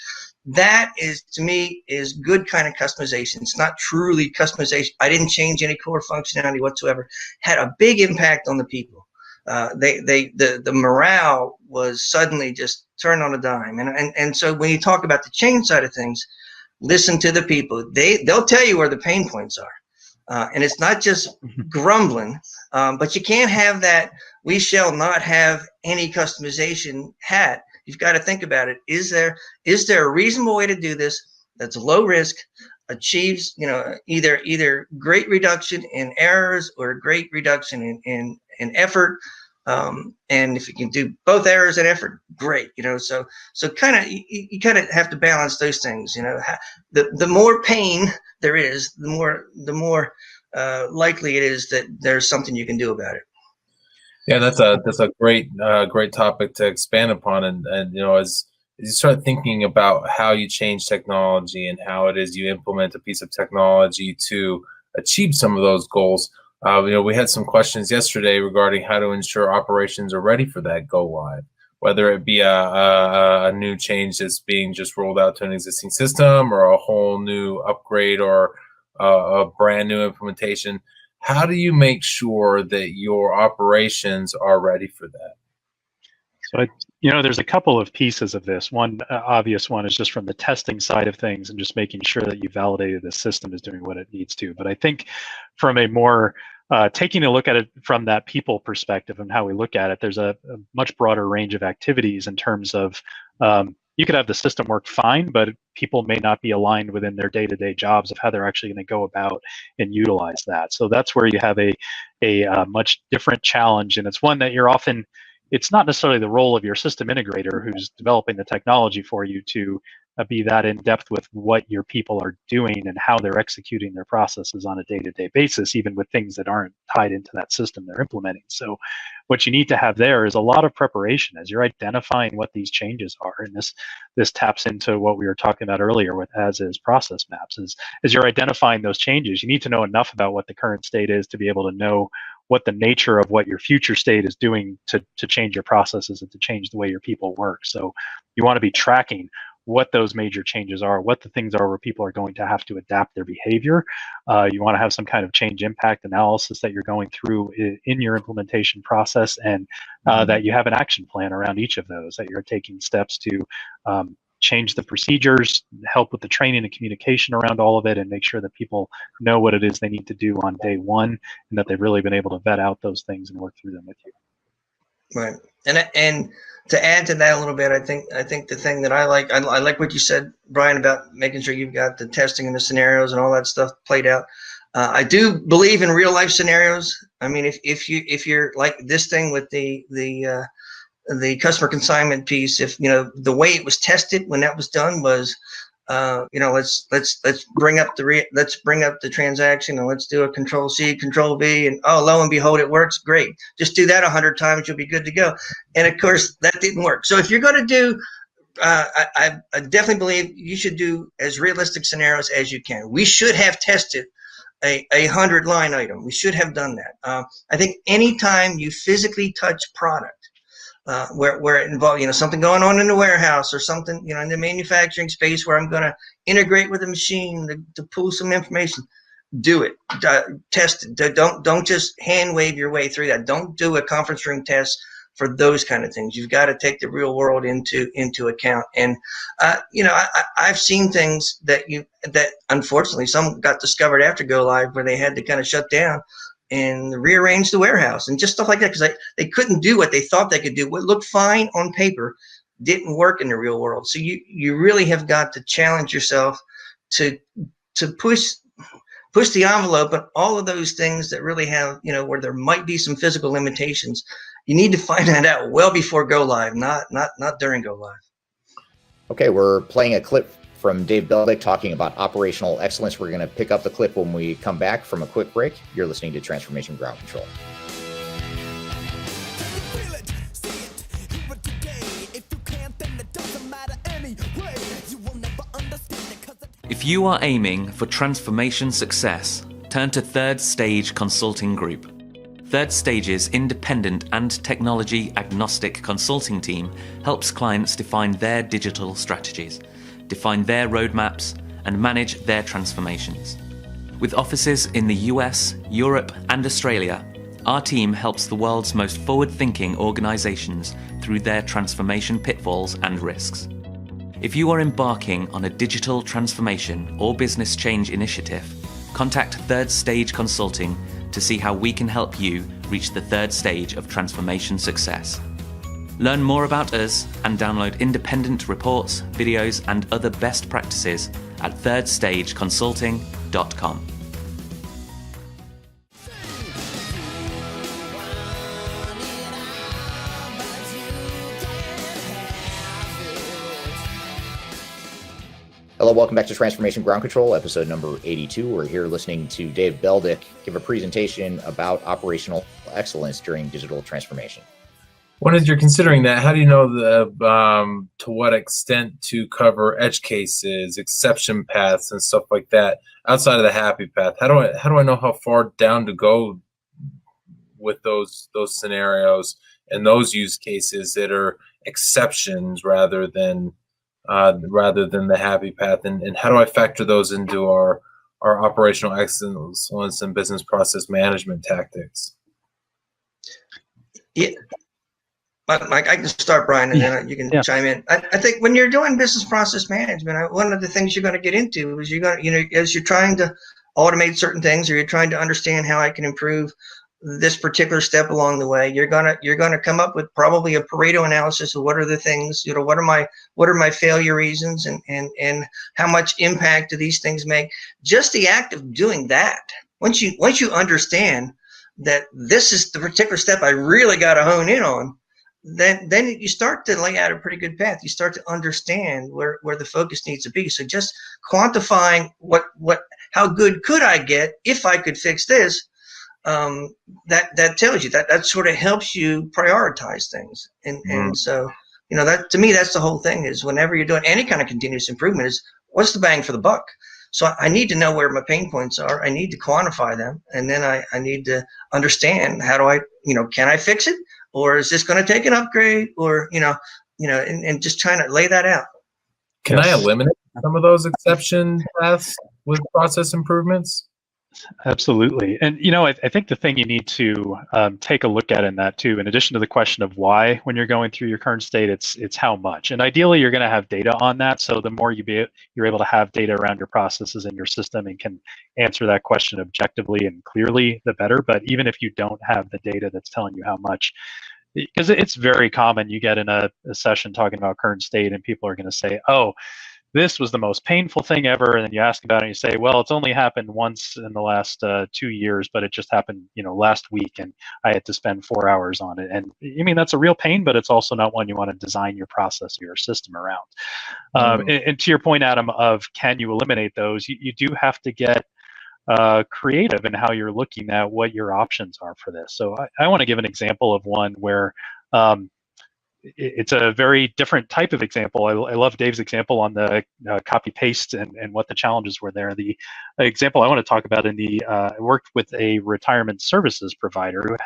That is, to me, is good kind of customization. It's not truly customization. I didn't change any core functionality whatsoever. Had a big impact on the people. The morale was suddenly just turned on a dime. And so when you talk about the change side of things, listen to the people. They'll tell you where the pain points are. And it's not just grumbling, but you can't have that "we shall not have any customization" hat. You've got to think about it. Is there a reasonable way to do this that's low risk, achieves either great reduction in errors or great reduction in effort? And if you can do both errors and effort, great. So kind of you kind of have to balance those things. The more pain there is, the more likely it is that there's something you can do about it. Yeah, that's a great topic to expand upon, and as you start thinking about how you change technology and how it is you implement a piece of technology to achieve some of those goals. We had some questions yesterday regarding how to ensure operations are ready for that go live, whether it be a new change that's being just rolled out to an existing system, or a whole new upgrade, or a brand new implementation. How do you make sure that your operations are ready for that? So, there's a couple of pieces of this. One obvious one is just from the testing side of things and just making sure that you validated the system is doing what it needs to. But I think from a more taking a look at it from that people perspective and how we look at it, there's a much broader range of activities in terms of you could have the system work fine, but people may not be aligned within their day-to-day jobs of how they're actually going to go about and utilize that. So that's where you have a much different challenge, and it's one that it's not necessarily the role of your system integrator who's developing the technology for you to be that in depth with what your people are doing and how they're executing their processes on a day-to-day basis, even with things that aren't tied into that system they're implementing. So what you need to have there is a lot of preparation as you're identifying what these changes are. And this taps into what we were talking about earlier with as-is process maps. As you're identifying those changes, you need to know enough about what the current state is to be able to know what the nature of what your future state is doing to change your processes and to change the way your people work. So you want to be tracking what those major changes are, what the things are where people are going to have to adapt their behavior. You want to have some kind of change impact analysis that you're going through in your implementation process, and that you have an action plan around each of those, that you're taking steps to change the procedures, help with the training and communication around all of it, and make sure that people know what it is they need to do on day one, and that they've really been able to vet out those things and work through them with you. Right. And to add to that a little bit, I think the thing that I like what you said, Brian, about making sure you've got the testing and the scenarios and all that stuff played out. I do believe in real life scenarios. I mean, if you're like this thing with the customer consignment piece, if the way it was tested when that was done was, let's bring up the transaction and let's do a Control C, Control V, and oh, lo and behold, it works. Great. Just do that 100 times, you'll be good to go. And of course, that didn't work. So if you're going to do, I definitely believe you should do as realistic scenarios as you can. We should have tested a 100 line item. We should have done that. I think anytime you physically touch product, where it involves, something going on in the warehouse or something, in the manufacturing space where I'm going to integrate with a machine to pull some information, do it, test it. Don't just hand wave your way through that. Don't do a conference room test for those kind of things. You've got to take the real world into account. And, I've seen things that unfortunately some got discovered after go live where they had to kind of shut down and rearrange the warehouse and just stuff like that, because they couldn't do what they thought they could do. What looked fine on paper didn't work in the real world. So you really have got to challenge yourself to push the envelope on all of those things that really have, where there might be some physical limitations. You need to find that out well before go live, not during go live. Okay, we're playing a clip from Dave Beldyk talking about operational excellence. We're going to pick up the clip when we come back from a quick break. You're listening to Transformation Ground Control. If you are aiming for transformation success, turn to Third Stage Consulting Group. Third Stage's independent and technology agnostic consulting team helps clients define their digital strategies, define their roadmaps, and manage their transformations. With offices in the US, Europe, and Australia, our team helps the world's most forward-thinking organizations through their transformation pitfalls and risks. If you are embarking on a digital transformation or business change initiative, contact Third Stage Consulting to see how we can help you reach the third stage of transformation success. Learn more about us and download independent reports, videos, and other best practices at thirdstageconsulting.com. Hello, welcome back to Transformation Ground Control, episode number 82. We're here listening to Dave Beldyk give a presentation about operational excellence during digital transformation. As you're considering that, how do you know to what extent to cover edge cases, exception paths, and stuff like that outside of the happy path? How do I know how far down to go with those scenarios and those use cases that are exceptions rather than the happy path, and how do I factor those into our operational excellence and business process management tactics? Yeah. Mike, I can start, Brian, and then you can chime in. I think when you're doing business process management, one of the things you're going to get into is as you're trying to automate certain things, or you're trying to understand how I can improve this particular step along the way, you're gonna come up with probably a Pareto analysis of what are the things, what are my failure reasons, and how much impact do these things make. Just the act of doing that, once you understand that this is the particular step I really got to hone in on, then you start to lay out a pretty good path. You start to understand where the focus needs to be. So just quantifying how good could I get if I could fix this, that tells you that sort of helps you prioritize things. And so, that to me, that's the whole thing, is whenever you're doing any kind of continuous improvement, is what's the bang for the buck? So I need to know where my pain points are. I need to quantify them. And then I need to understand, how do I, can I fix it? Or is this going to take an upgrade? Or, and just trying to lay that out. Can I eliminate some of those exception paths with process improvements? Absolutely. And, I think the thing you need to take a look at in that too, in addition to the question of why, when you're going through your current state, it's how much. And ideally, you're going to have data on that. So the more you're able to have data around your processes in your system and can answer that question objectively and clearly, the better. But even if you don't have the data that's telling you how much, because it's very common, you get in a session talking about current state and people are going to say, oh, this was the most painful thing ever. And then you ask about it and you say, well, it's only happened once in the last 2 years, but it just happened, last week, and I had to spend 4 hours on it. And that's a real pain, but it's also not one you want to design your process or your system around. And to your point, Adam, of can you eliminate those, you do have to get creative in how you're looking at what your options are for this. So I want to give an example of one where it's a very different type of example. I love Dave's example on the copy paste and what the challenges were there. The example I want to talk about I worked with a retirement services provider who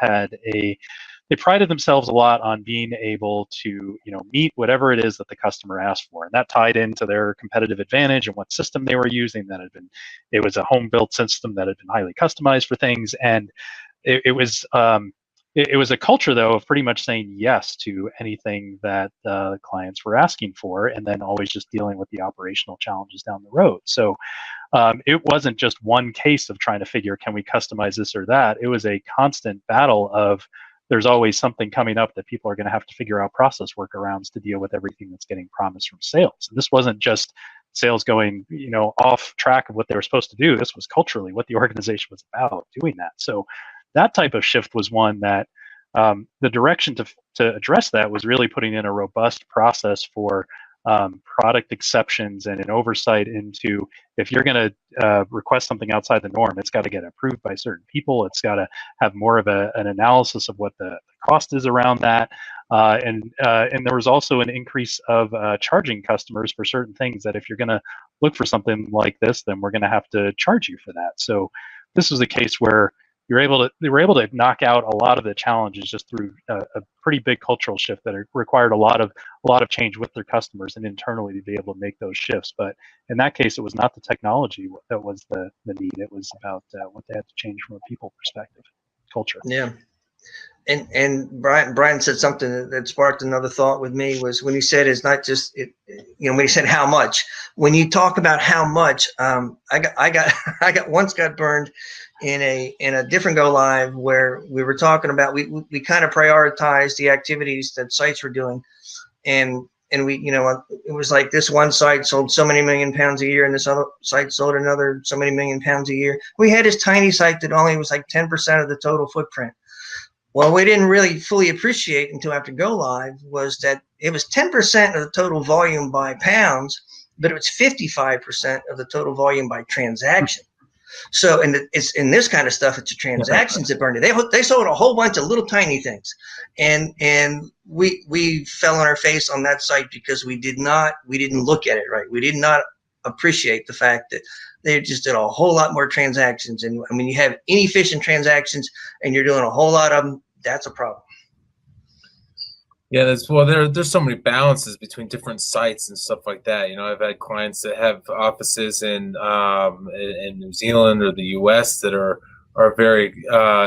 they prided themselves a lot on being able to, meet whatever it is that the customer asked for. And that tied into their competitive advantage and what system they were using. It was a home built system that had been highly customized for things. And it was a culture, though, of pretty much saying yes to anything that clients were asking for, and then always just dealing with the operational challenges down the road. So it wasn't just one case of trying to figure, can we customize this or that? It was a constant battle of, there's always something coming up that people are going to have to figure out process workarounds to deal with everything that's getting promised from sales. And this wasn't just sales going, off track of what they were supposed to do. This was culturally what the organization was about, doing that. So that type of shift was one that the direction to address that was really putting in a robust process for product exceptions and an oversight into, if you're going to request something outside the norm, it's got to get approved by certain people. It's got to have more of an analysis of what the cost is around that. And there was also an increase of charging customers for certain things that if you're going to look for something like this, then we're going to have to charge you for that. So this was a case where they were able to knock out a lot of the challenges just through a pretty big cultural shift that required a lot of change with their customers and internally to be able to make those shifts. But in that case, it was not the technology that was the need. It was about what they had to change from a people perspective, culture. Yeah. And Brian said something that sparked another thought with me, was when he said it's not just when he said how much. When you talk about how much, I once got burned in a different go live where we were talking about we kind of prioritized the activities that sites were doing, and we it was like this one site sold so many million pounds a year and this other site sold another so many million pounds a year. We had this tiny site that only was like 10% of the total footprint. Well, we didn't really fully appreciate until after go live was that it was 10% of the total volume by pounds, but it was 55% of the total volume by transaction. So, and it's in this kind of stuff, it's the transactions that burned it. They sold a whole bunch of little tiny things, and we fell on our face on that site because we didn't look at it right. We did not appreciate the fact that they just did a whole lot more transactions. And I mean, you have inefficient transactions and you're doing a whole lot of them. That's a problem. Yeah, there's so many balances between different sites and stuff like that. I've had clients that have offices in New Zealand or the US that are very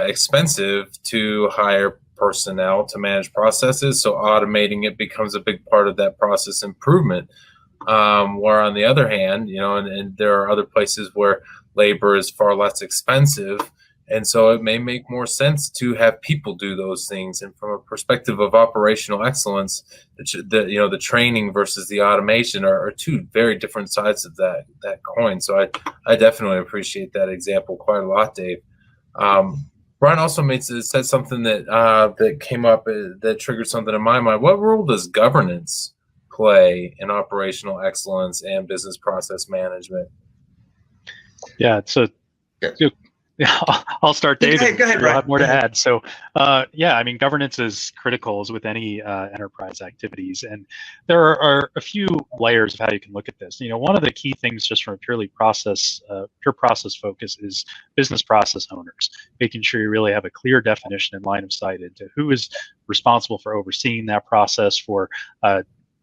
expensive to hire personnel to manage processes. So automating it becomes a big part of that process improvement. Where on the other hand, and there are other places where labor is far less expensive. And so it may make more sense to have people do those things. And from a perspective of operational excellence, the training versus the automation are two very different sides of that coin. So I definitely appreciate that example quite a lot, Dave. Brian also said something that came up that triggered something in my mind. What role does governance play in operational excellence and business process management? Yeah, so yeah, I'll start, Dave. Go ahead, you'll Brian. have more to add. So, yeah, I mean, governance is critical as with any enterprise activities, and there are a few layers of how you can look at this. You know, one of the key things, just from a pure process focus, is business process owners, making sure you really have a clear definition and line of sight into who is responsible for overseeing that process, for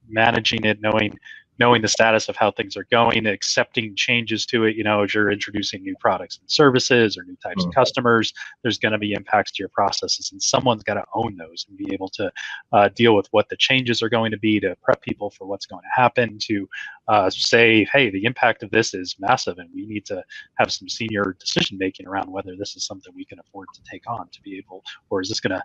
managing it, knowing the status of how things are going, accepting changes to it. You know, as you're introducing new products and services or new types of customers, there's going to be impacts to your processes, and someone's got to own those and be able to deal with what the changes are going to be, to prep people for what's going to happen, to say, hey, the impact of this is massive, and we need to have some senior decision making around whether this is something we can afford to take on to be able, or is this going to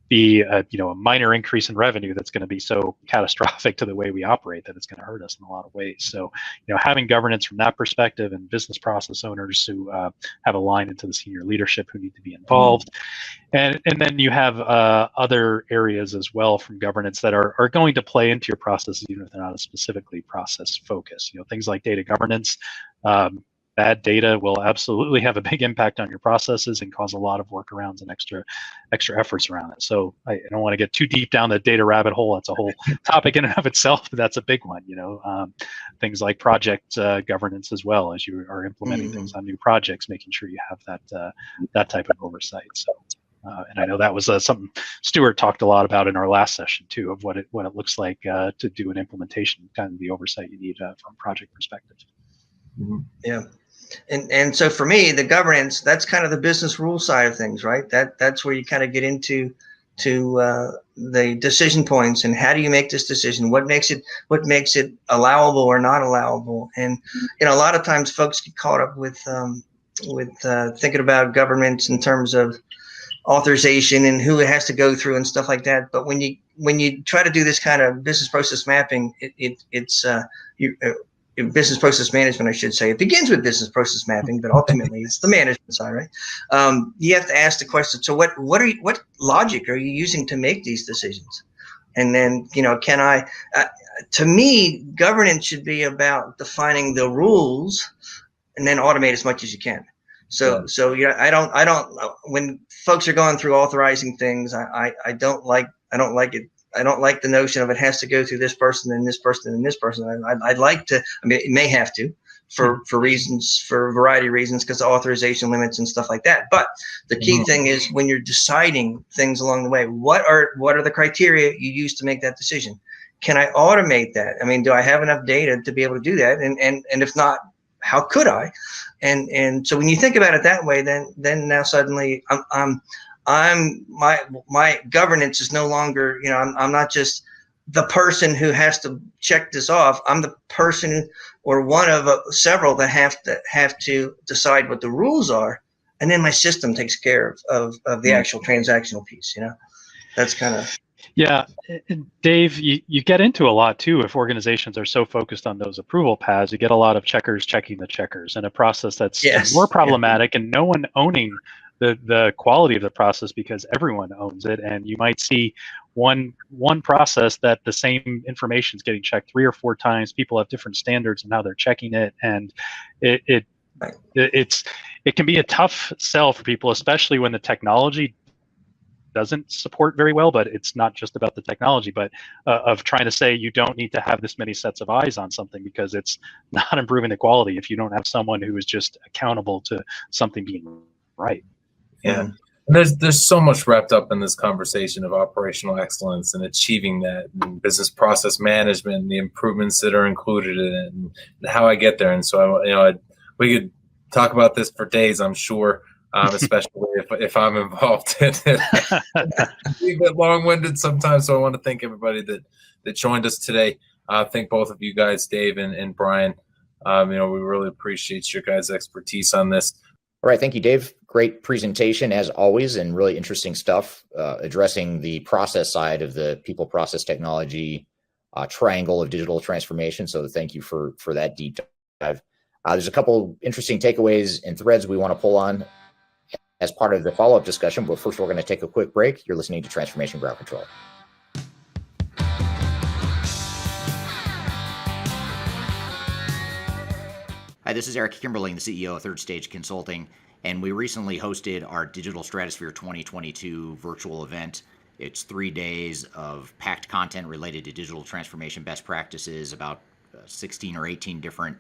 be a minor increase in revenue that's going to be so catastrophic to the way we operate that it's going to hurt us in a lot of ways. So, having governance from that perspective, and business process owners who have a line into the senior leadership who need to be involved. And then you have other areas as well from governance that are going to play into your processes, even if they're not a specifically process focus. Things like data governance. Bad data will absolutely have a big impact on your processes and cause a lot of workarounds and extra efforts around it. So I don't want to get too deep down the data rabbit hole. That's a whole topic in and of itself, but that's a big one. Things like project governance as well, as you are implementing things on new projects, making sure you have that type of oversight. So. And I know that was something Stuart talked a lot about in our last session too, of what it looks like to do an implementation, kind of the oversight you need from a project perspective. Yeah. And so for me, the governance, that's kind of the business rule side of things, right? That's where you kind of get into the decision points, and how do you make this decision? What makes it allowable or not allowable? And a lot of times folks get caught up with thinking about governments in terms of authorization and who it has to go through and stuff like that. But when you try to do this kind of business process mapping, it's business process management, I should say. It begins with business process mapping, but ultimately it's the management side, right? You have to ask the question, so what logic are you using to make these decisions? And then, can I, to me, governance should be about defining the rules and then automate as much as you can. So I don't, when folks are going through authorizing things, I don't like it. I don't like the notion of it has to go through this person and this person and this person. I'd like to, it may have to for a variety of reasons, because of authorization limits and stuff like that. But the key thing is, when you're deciding things along the way, what are the criteria you use to make that decision? Can I automate that? Do I have enough data to be able to do that? And if not, how could I? And so when you think about it that way, then now suddenly my governance is no longer, I'm not just the person who has to check this off. I'm the person, or one of several, that have to decide what the rules are, and then my system takes care of the actual transactional piece. That's kind of. Yeah, and Dave, you get into a lot too if organizations are so focused on those approval paths. You get a lot of checkers checking the checkers, and a process that's more problematic, and no one owning the quality of the process, because everyone owns it. And you might see one process that the same information is getting checked 3 or 4 times. People have different standards in how they're checking it, and it can be a tough sell for people, especially when the technology doesn't support very well. But it's not just about the technology, but of trying to say you don't need to have this many sets of eyes on something, because it's not improving the quality if you don't have someone who is just accountable to something being right. Yeah. And there's so much wrapped up in this conversation of operational excellence and achieving that, and business process management, and the improvements that are included in it, and how I get there. And so we could talk about this for days, I'm sure. Especially if I'm involved in it. Be a bit long-winded sometimes, so I want to thank everybody that joined us today. Thank both of you guys, Dave and Brian. We really appreciate your guys' expertise on this. All right, thank you, Dave. Great presentation as always, and really interesting stuff addressing the process side of the people, process, technology triangle of digital transformation. So thank you for that deep dive. There's a couple interesting takeaways and threads we want to pull on as part of the follow-up discussion. But first, we're going to take a quick break. You're listening to Transformation Ground Control. Hi, this is Eric Kimberling, the CEO of Third Stage Consulting, and we recently hosted our Digital Stratosphere 2022 virtual event. It's 3 days of packed content related to digital transformation best practices, about 16 or 18 different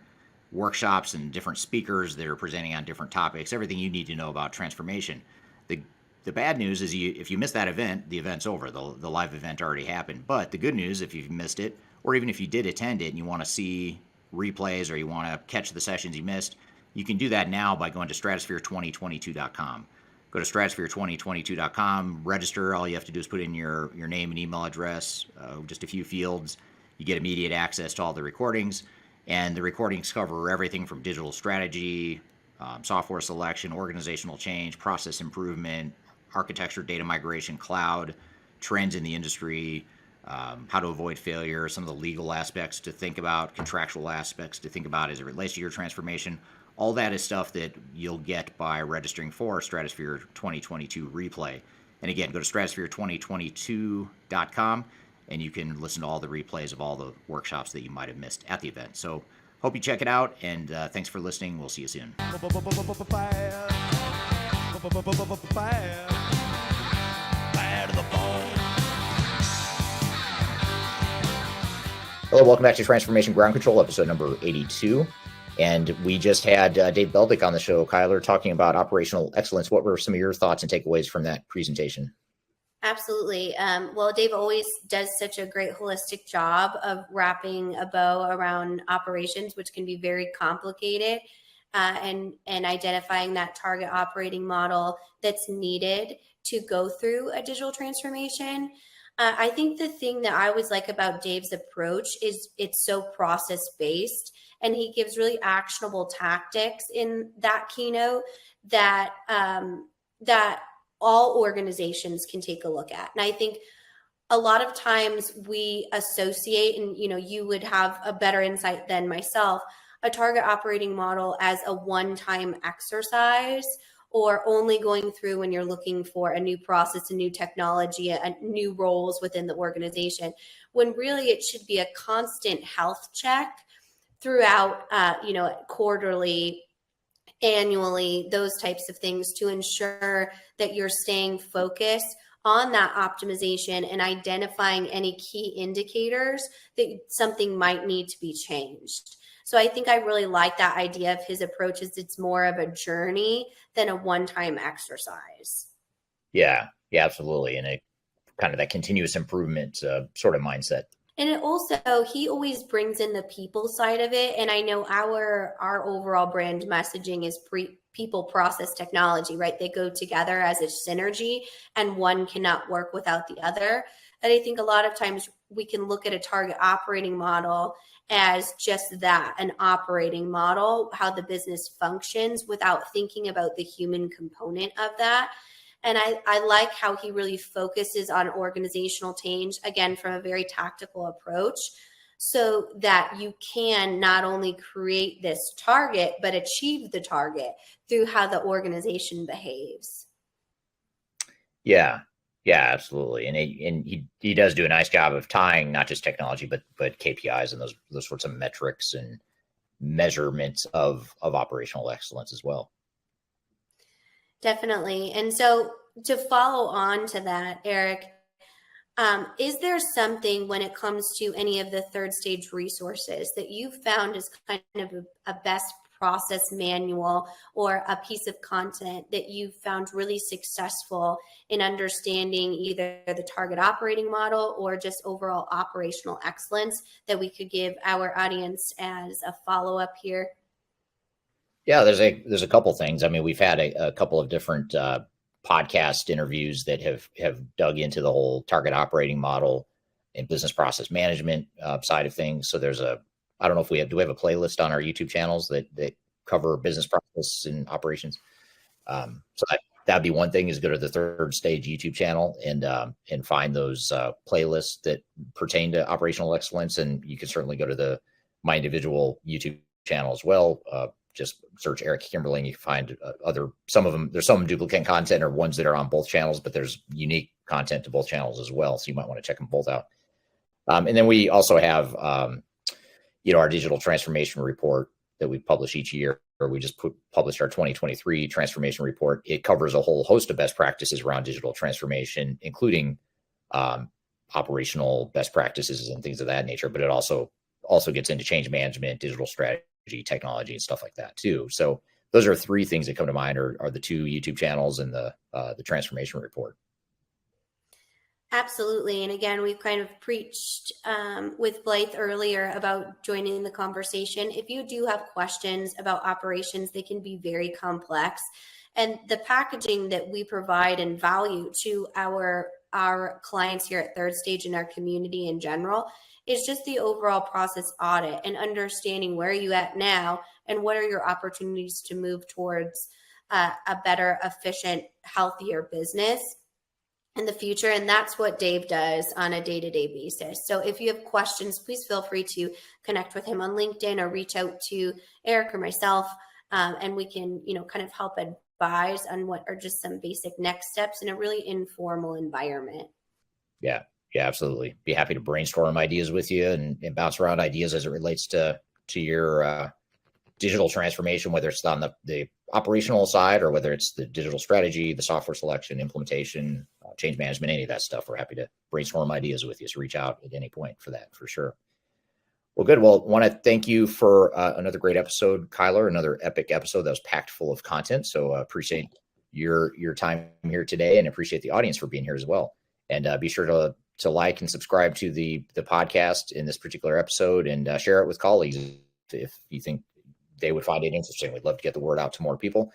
workshops and different speakers that are presenting on different topics, everything you need to know about transformation. The bad news is if you miss that event, the event's over. The live event already happened. But the good news, if you've missed it, or even if you did attend it and you want to see replays or you want to catch the sessions you missed, you can do that now by going to stratosphere2022.com. Go to stratosphere2022.com, register. All you have to do is put in your name and email address, just a few fields. You get immediate access to all the recordings, and the recordings cover everything from digital strategy, software selection, organizational change, process improvement, architecture, data migration, cloud, trends in the industry, how to avoid failure, some of the legal aspects to think about, contractual aspects to think about as it relates to your transformation. All that is stuff that you'll get by registering for Stratosphere 2022 replay. And again, go to stratosphere2022.com and you can listen to all the replays of all the workshops that you might have missed at the event. So hope you check it out, and thanks for listening. We'll see you soon. Hello, welcome back to Transformation Ground Control, episode number 82. And we just had Dave Beldyk on the show, Kyler, talking about operational excellence. What were some of your thoughts and takeaways from that presentation? Absolutely. Well, Dave always does such a great holistic job of wrapping a bow around operations, which can be very complicated, and identifying that target operating model that's needed to go through a digital transformation. I think the thing that I always like about Dave's approach is it's so process-based, and he gives really actionable tactics in that keynote that all organizations can take a look at. And I think a lot of times we associate, and you would have a better insight than myself, a target operating model as a one-time exercise, or only going through when you're looking for a new process, a new technology, a new roles within the organization, when really it should be a constant health check throughout, quarterly, annually, those types of things, to ensure that you're staying focused on that optimization and identifying any key indicators that something might need to be changed. So I think I really like that idea of his approach, is it's more of a journey than a one-time exercise. Yeah, absolutely. And kind of that continuous improvement sort of mindset. And it also, he always brings in the people side of it. And I know our overall brand messaging is people, process, technology, right? They go together as a synergy, and one cannot work without the other. And I think a lot of times we can look at a target operating model as just that, an operating model, how the business functions, without thinking about the human component of that. And I like how he really focuses on organizational change, again, from a very tactical approach, so that you can not only create this target, but achieve the target through how the organization behaves. Yeah, absolutely. And he does do a nice job of tying not just technology, but KPIs and those sorts of metrics and measurements of operational excellence as well. Definitely. And so to follow on to that, Eric, is there something when it comes to any of the third stage resources that you found as kind of a best process manual or a piece of content that you found really successful in understanding either the target operating model or just overall operational excellence that we could give our audience as a follow-up here? Yeah, there's a couple things. I mean, we've had a couple of different podcast interviews that have dug into the whole target operating model and business process management side of things. So I don't know if do we have a playlist on our YouTube channels that cover business process and operations? So that'd be one thing, is go to the Third Stage YouTube channel and find those playlists that pertain to operational excellence. And you can certainly go to my individual YouTube channel as well, just search Eric Kimberling. You can find some of them. There's some duplicate content or ones that are on both channels, but there's unique content to both channels as well. So you might want to check them both out. And then we also have, our digital transformation report that we publish each year. Or we just published our 2023 transformation report. It covers a whole host of best practices around digital transformation, including operational best practices and things of that nature. But it also gets into change management, digital strategy, technology, and stuff like that too. So those are three things that come to mind: are the 2 YouTube channels and the transformation report. Absolutely. And again, we've kind of preached with Blythe earlier about joining the conversation. If you do have questions about operations, they can be very complex. And the packaging that we provide and value to our clients here at Third Stage and our community in general is just the overall process audit and understanding where are you at now and what are your opportunities to move towards a better, efficient, healthier business in the future. And that's what Dave does on a day-to-day basis. So if you have questions, please feel free to connect with him on LinkedIn or reach out to Eric or myself, and we can, kind of help advise on what are just some basic next steps in a really informal environment. Yeah, absolutely. Be happy to brainstorm ideas with you and bounce around ideas as it relates to your digital transformation, whether it's on the operational side or whether it's the digital strategy, the software selection, implementation, change management, any of that stuff. We're happy to brainstorm ideas with you. So reach out at any point for that, for sure. Well, good. Well, want to thank you for another great episode, Kyler, another epic episode that was packed full of content. So appreciate your time here today and appreciate the audience for being here as well. And be sure to like and subscribe to the podcast in this particular episode and share it with colleagues if you think they would find it interesting. We'd love to get the word out to more people.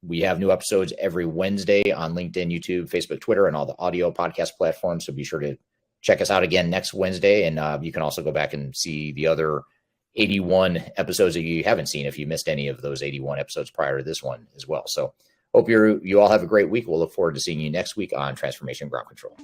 We have new episodes every Wednesday on LinkedIn, YouTube, Facebook, Twitter, and all the audio podcast platforms. So be sure to check us out again next Wednesday. And you can also go back and see the other 81 episodes that you haven't seen if you missed any of those 81 episodes prior to this one as well. So hope you all have a great week. We'll look forward to seeing you next week on Transformation Ground Control.